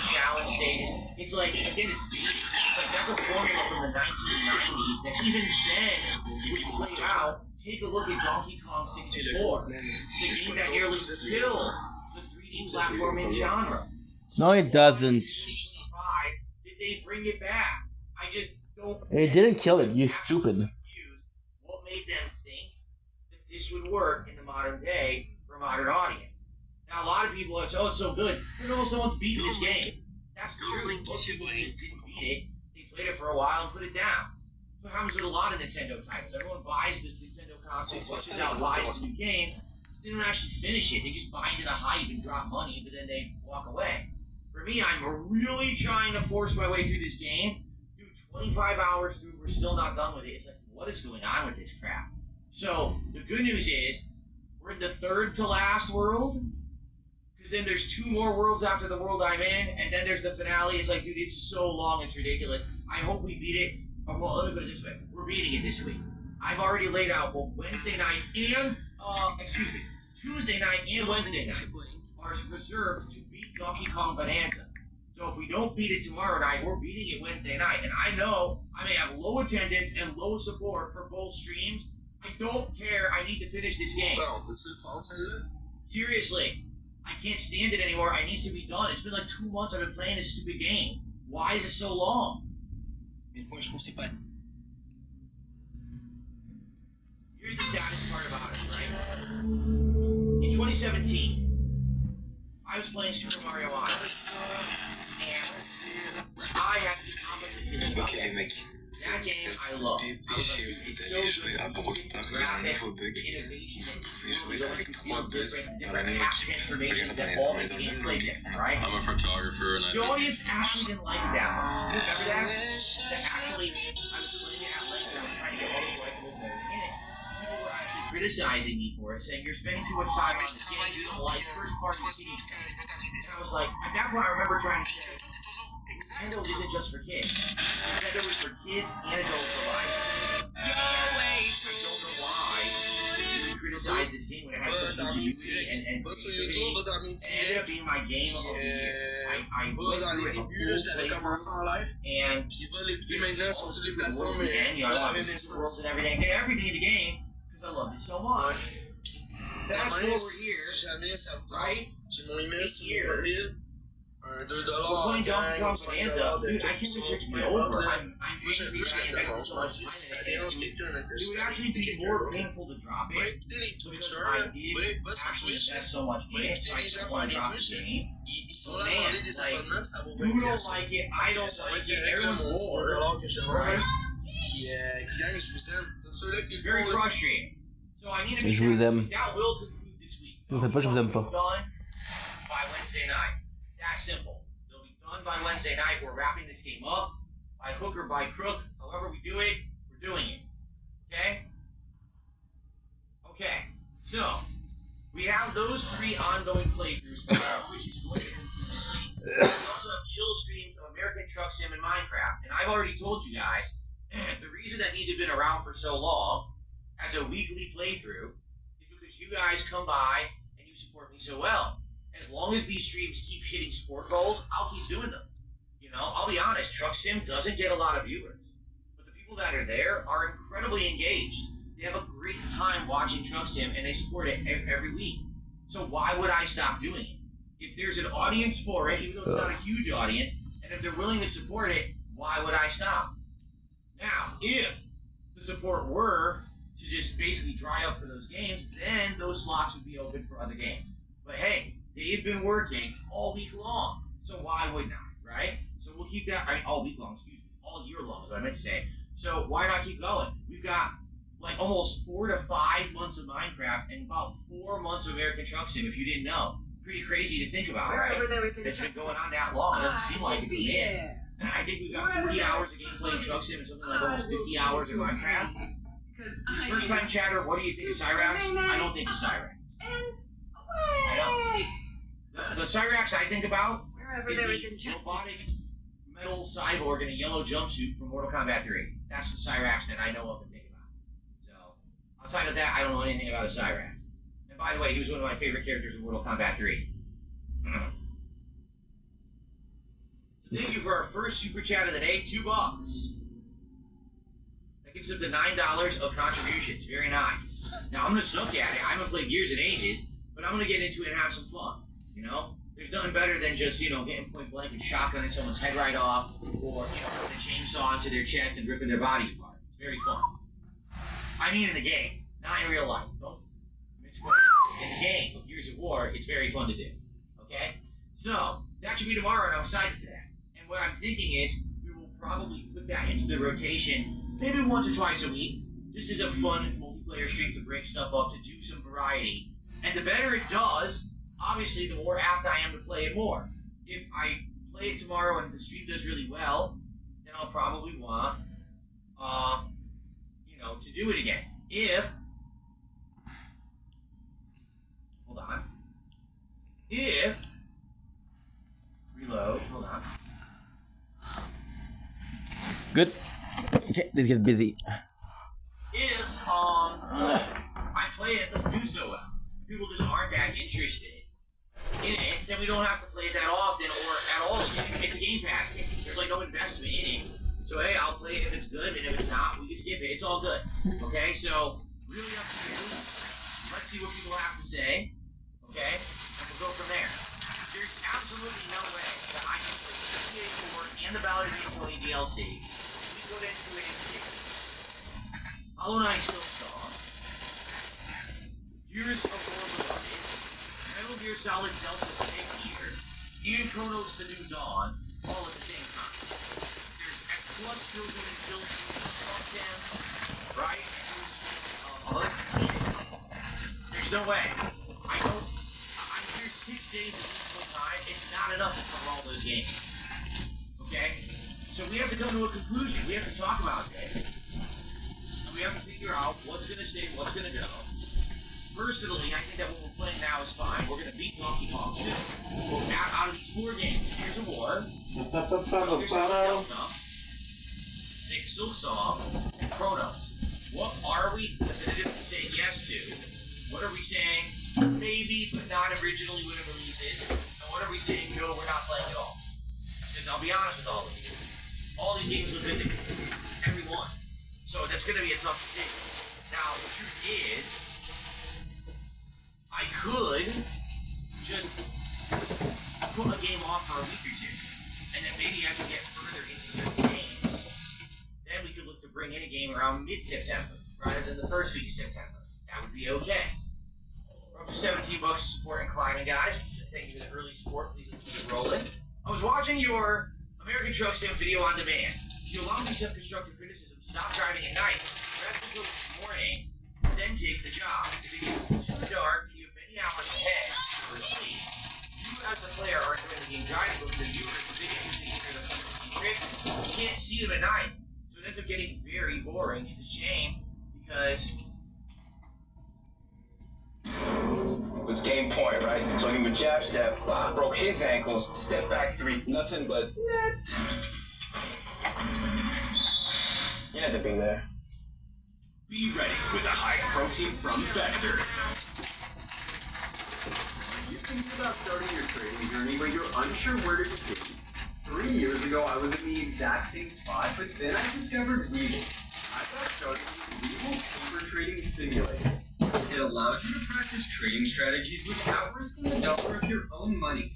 challenge stages. It's like, again, it's like that's a formula from the 1990s that even then was played out. Take a look at Donkey Kong 64, the game that nearly killed the 3D platforming genre. No, it doesn't. Did they bring it back? I just don't. It didn't kill it, you stupid. What made them think that this would work in the modern day for a modern audience? Now, a lot of people are, oh, it's so good. No one's beaten this game. That's true. Most people just didn't beat it. They played it for a while and put it down. What happens with a lot of Nintendo titles? Everyone buys this Nintendo console, pushes out, buys a new game. They don't actually finish it. They just buy into the hype and drop money, but then they walk away. For me, I'm really trying to force my way through this game. Dude, 25 hours through, we're still not done with it. It's like, what is going on with this crap? So, the good news is, we're in the third to last world, because then there's 2 more worlds after the world I'm in, and then there's the finale. It's like, dude, it's so long, it's ridiculous. I hope we beat it. Oh, well, let me put it this way. We're beating it this week. I've already laid out both Wednesday night and, Tuesday night and Wednesday night are reserved to beat Donkey Kong Bonanza. So if we don't beat it tomorrow night, we're beating it Wednesday night. And I know I may have low attendance and low support for both streams. I don't care. I need to finish this game. Seriously. I can't stand it anymore. It needs to be done. It's been like 2 months I've been playing this stupid game. Why is it so long? Here's the saddest part about it, right? In 2017, I was playing Super Mario Odyssey, and I had the opposite feeling about that. That game I love. I was like, it's so good. Graphics, innovation, and feels different transformations that all the gameplay different, right? I'm a photographer, and the audience actually didn't like it that much. Remember that? That actually, I was playing it at length, and I was trying to get all the collectibles and everything in it. People were actually criticizing me for it, saying you're spending too much time on this game, you don't like first party cities. And I was like, at that point I remember trying to say, Nintendo isn't just for kids. Nintendo is for kids and adults alike. And I don't know why you criticize this game when it has such ingenuity and creativity. It ended up being my game of the year. I went through it a full playthrough, and all the secret worlds again, you know, I love the secret worlds and everything. I did everything in the game because I loved it so much. Fast forward here, right? 8 years. We're playing Donkey Kong Bonanza. Dude, I can't wait for it to be over. I'm angry that I invested so much time in it. It would actually be more painful to drop it because I did actually invest so much in it, so I just want to drop the game. So man, like, you don't like it, I don't like it, everyone's bored, right? Very frustrating. So I need to be done. That will conclude this week. Si vous faites pas, je vous aime pas. Done by Wednesday night. That simple. They'll be done by Wednesday night. We're wrapping this game up by hook or by crook. However we do it, we're doing it. Okay? Okay. So, we have those 3 ongoing playthroughs, which is going to conclude this week. We also have chill streams of American Truck Sim and Minecraft. And I've already told you guys, the reason that these have been around for so long as a weekly playthrough is because you guys come by and you support me so well. As long as these streams keep hitting sport goals, I'll keep doing them. You know, I'll be honest, Truck Sim doesn't get a lot of viewers. But the people that are there are incredibly engaged. They have a great time watching Truck Sim, and they support it every week. So why would I stop doing it? If there's an audience for it, even though it's not a huge audience, and if they're willing to support it, why would I stop? Now, if the support were to just basically dry up for those games, then those slots would be open for other games. But hey, they've been working all week long, so why wouldn't I, right? So we'll keep that, all week long, excuse me, all year long is what I meant to say. So why not keep going? We've got like almost 4 to 5 months of Minecraft and about 4 months of American Truck Sim, if you didn't know. Pretty crazy to think about, right? It's been going on that long, it doesn't seem like it, but man, I think we've got 40 hours of gameplay in Truck Sim and something like almost 50 hours of Minecraft. First time chatter, what do you think of Cyrax? I don't think of Cyrax. I don't. The Cyrax I think about is the robotic metal cyborg in a yellow jumpsuit from Mortal Kombat 3. That's the Cyrax that I know of and think about. So, outside of that, I don't know anything about a Cyrax. And by the way, he was one of my favorite characters in Mortal Kombat 3. So thank you for our first super chat of the day, $2. That gets up to $9 of contributions. Very nice. Now, I'm going to suck at it. I haven't played Gears in ages, but I'm going to get into it and have some fun. You know, there's nothing better than just, you know, getting point blank and shotgunning someone's head right off, or, you know, putting a chainsaw into their chest and ripping their bodies apart. It's very fun. I mean in the game, not in real life. Don't misquote. In the game of Gears of War, it's very fun to do. Okay? So, that should be tomorrow, and I'm excited for that. And what I'm thinking is, we will probably put that into the rotation, maybe once or twice a week, just as a fun multiplayer stream to break stuff up, to do some variety. And the better it does, obviously, the more apt I am to play it more. If I play it tomorrow and the stream does really well, then I'll probably want, to do it again. Reload, hold on. Good. Okay, let's get busy. If I play it, it doesn't do so well. People just aren't that interested in it, then we don't have to play it that often or at all again. It's a Game Pass game. There's like no investment in it. So hey, I'll play it if it's good, and if it's not, we can skip it. It's all good. Okay, so really up to you. Let's see what people have to say. Okay, and we'll go from there. There's absolutely no way that I can play GTA 4 and the Ballad of Tony DLC. We go into it in here. Hollow Knight Silksong, Gears of War Reloaded, Metal Gear Solid Delta Snake Eater, and Chronos The New Dawn, all at the same time. There's X Plus still doing Jill Fuck Them, right? There's no way. I know I'm here 6 days at this point in time. It's not enough to cover all those games. Okay? So we have to come to a conclusion. We have to talk about this. We have to figure out what's going to stay, what's going to go. Personally, I think that what we're playing now is fine. We're going to beat Donkey Kong 2. Well, out of these 4 games, Gears of War, Delta, Silksong, and Chronos. What are we definitively saying yes to? What are we saying maybe, but not originally when it releases? And what are we saying no, we're not playing at all? Because I'll be honest with all of you. All these games look good to me. Every one. So that's going to be a tough decision. Now, the truth is, I could just put a game off for a week or two, and then maybe as we get further into the games, then we could look to bring in a game around mid-September, rather than the first week of September. That would be okay. We're up to $17 to support and climbing, guys. Thank you for the early support. Please let's keep it rolling. I was watching your American Truck Sim video on demand. If you allow me some constructive criticism, stop driving at night, rest until the morning, then take the job. If it gets too dark and you have many hours ahead for sleep, you as the player are enjoying the game driving, but the viewer is a bit interested in the trick. You can't see them at night, so it ends up getting very boring. It's a shame because It was game point, right? So he would jab step, broke his ankles, step back 3, nothing but net. You had to be there. Be ready with a high protein from Vector. Are you thinking about starting your trading journey, but you're unsure where to begin? 3 years ago, I was in the exact same spot, but then I discovered Webull. I got started with Webull Paper Trading Simulator. It allows you to practice trading strategies without risking the dollar of your own money.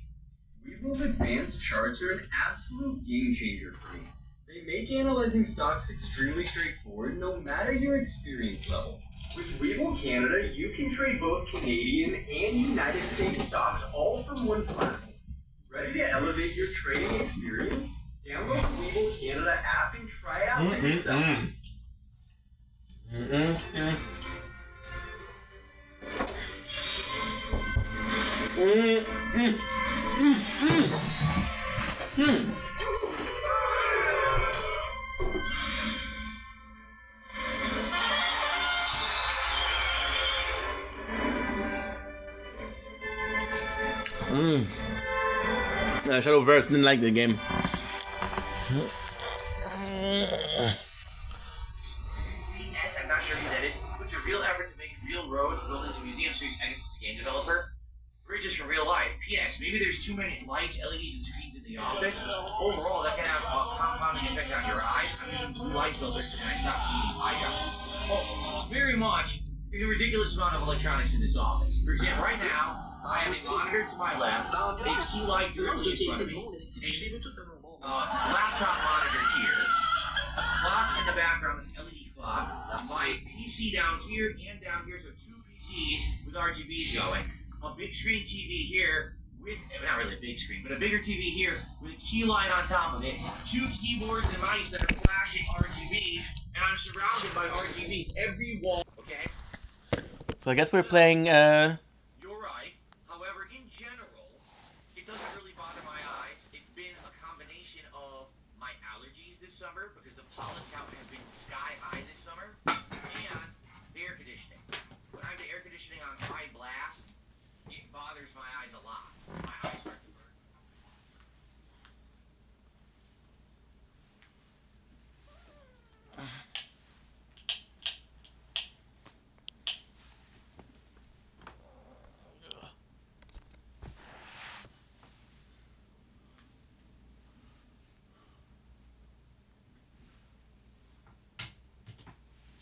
Webull's advanced charts are an absolute game changer for me. They make analyzing stocks extremely straightforward, no matter your experience level. With Webull Canada, you can trade both Canadian and United States stocks all from one platform. Ready to elevate your trading experience? Download the Webull Canada app and try it out for yourself. Shadowverse didn't like the game. I'm not sure who that is. Puts a real effort to make real road built into museum series. I guess it's a game developer. Bridges from real life. P.S. Maybe there's too many lights, LEDs, and screens in the office. Overall, that can have a compounding effect on your eyes. I'm using blue light filters and I stopped eating eye drops. Oh, very much. There's a ridiculous amount of electronics in this office. For example, right now, I have a monitor to my left, a key light directly in front of me, a laptop monitor here, a clock in the background, this LED clock, my PC down here and down here, so 2 PCs with RGBs going, a big screen TV here with, not really a big screen, but a bigger TV here with a key light on top of it, 2 keyboards and mice that are flashing RGBs, and I'm surrounded by RGBs every wall, okay? So I guess we're playing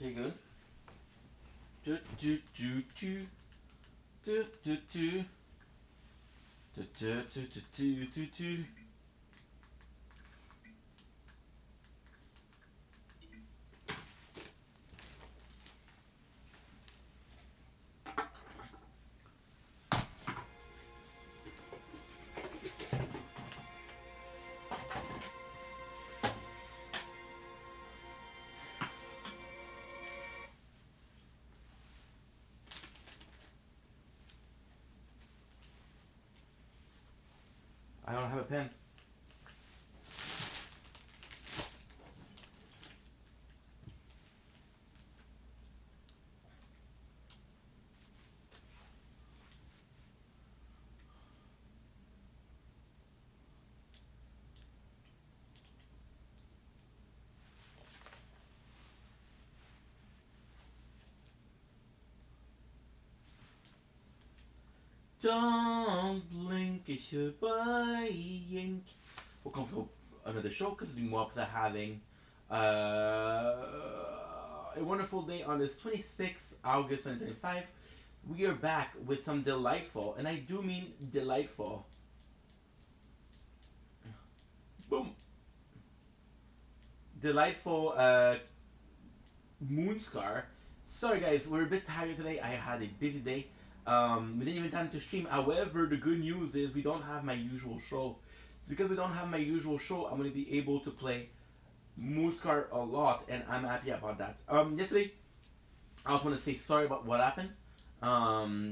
Okay, good. Do do do do do do do do do do do do do. I don't have a pen. Don't blink, it's your buying. Welcome to another show because the mobs are having a wonderful day on this 26th August 2025. We are back with some delightful, and I do mean delightful. Boom. Delightful Moonscar. Sorry guys, we're a bit tired today. I had a busy day. We didn't even time to stream. However, the good news is we don't have my usual show. So because we don't have my usual show, I'm gonna be able to play Moonscar a lot, and I'm happy about that. Yesterday, I also want to say sorry about what happened.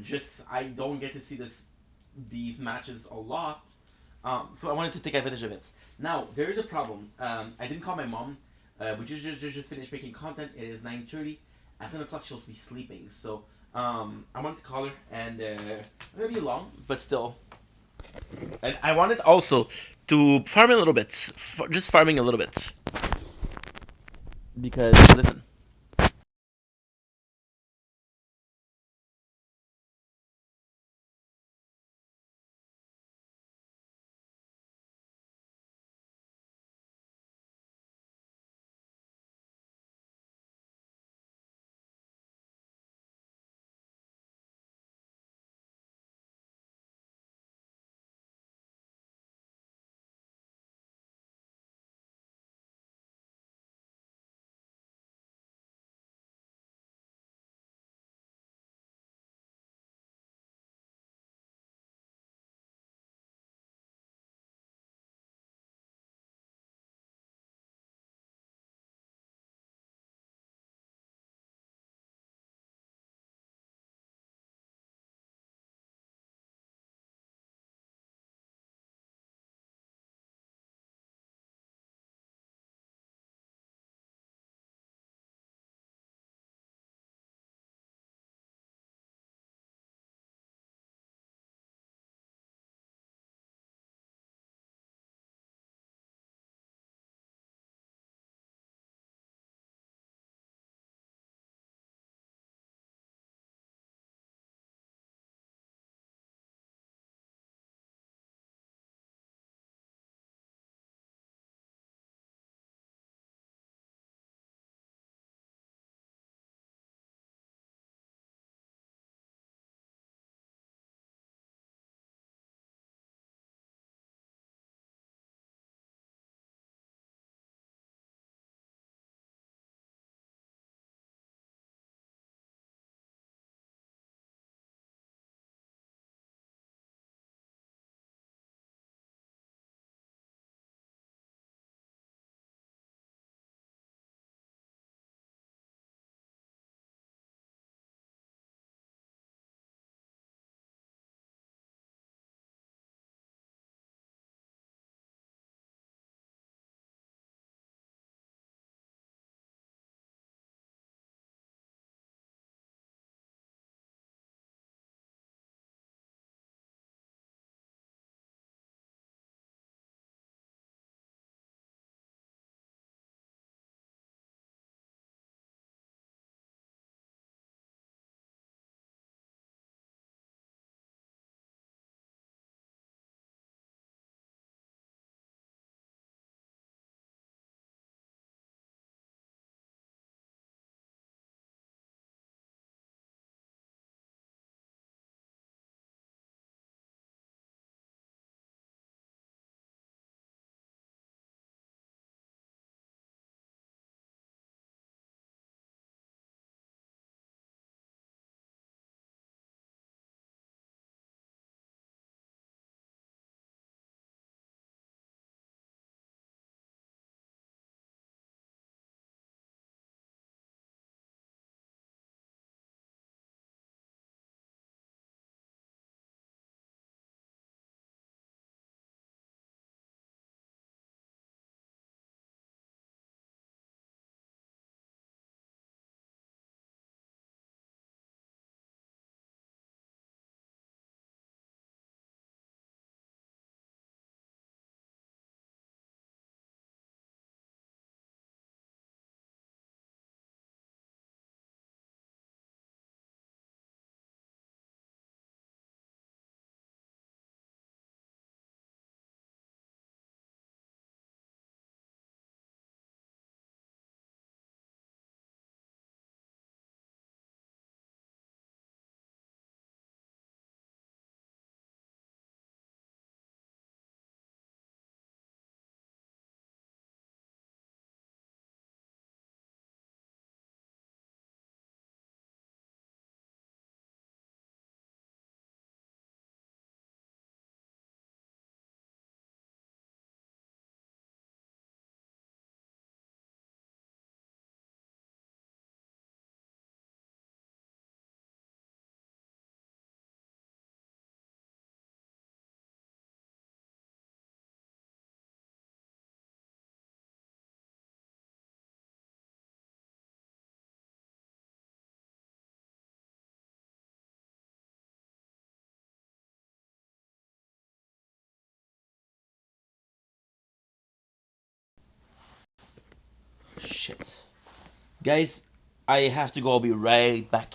Just I don't get to see these matches a lot. So I wanted to take advantage of it. Now there is a problem. I didn't call my mom. We just finished making content. It is 9:30. At 10 o'clock she'll be sleeping. So I wanted to call her, and I'm gonna be long, but still. And I wanted also to farm a little bit, just farming a little bit, because listen. shit. Guys, I have to go. I'll be right back.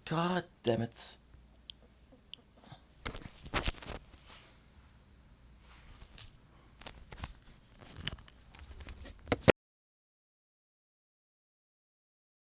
God damn it.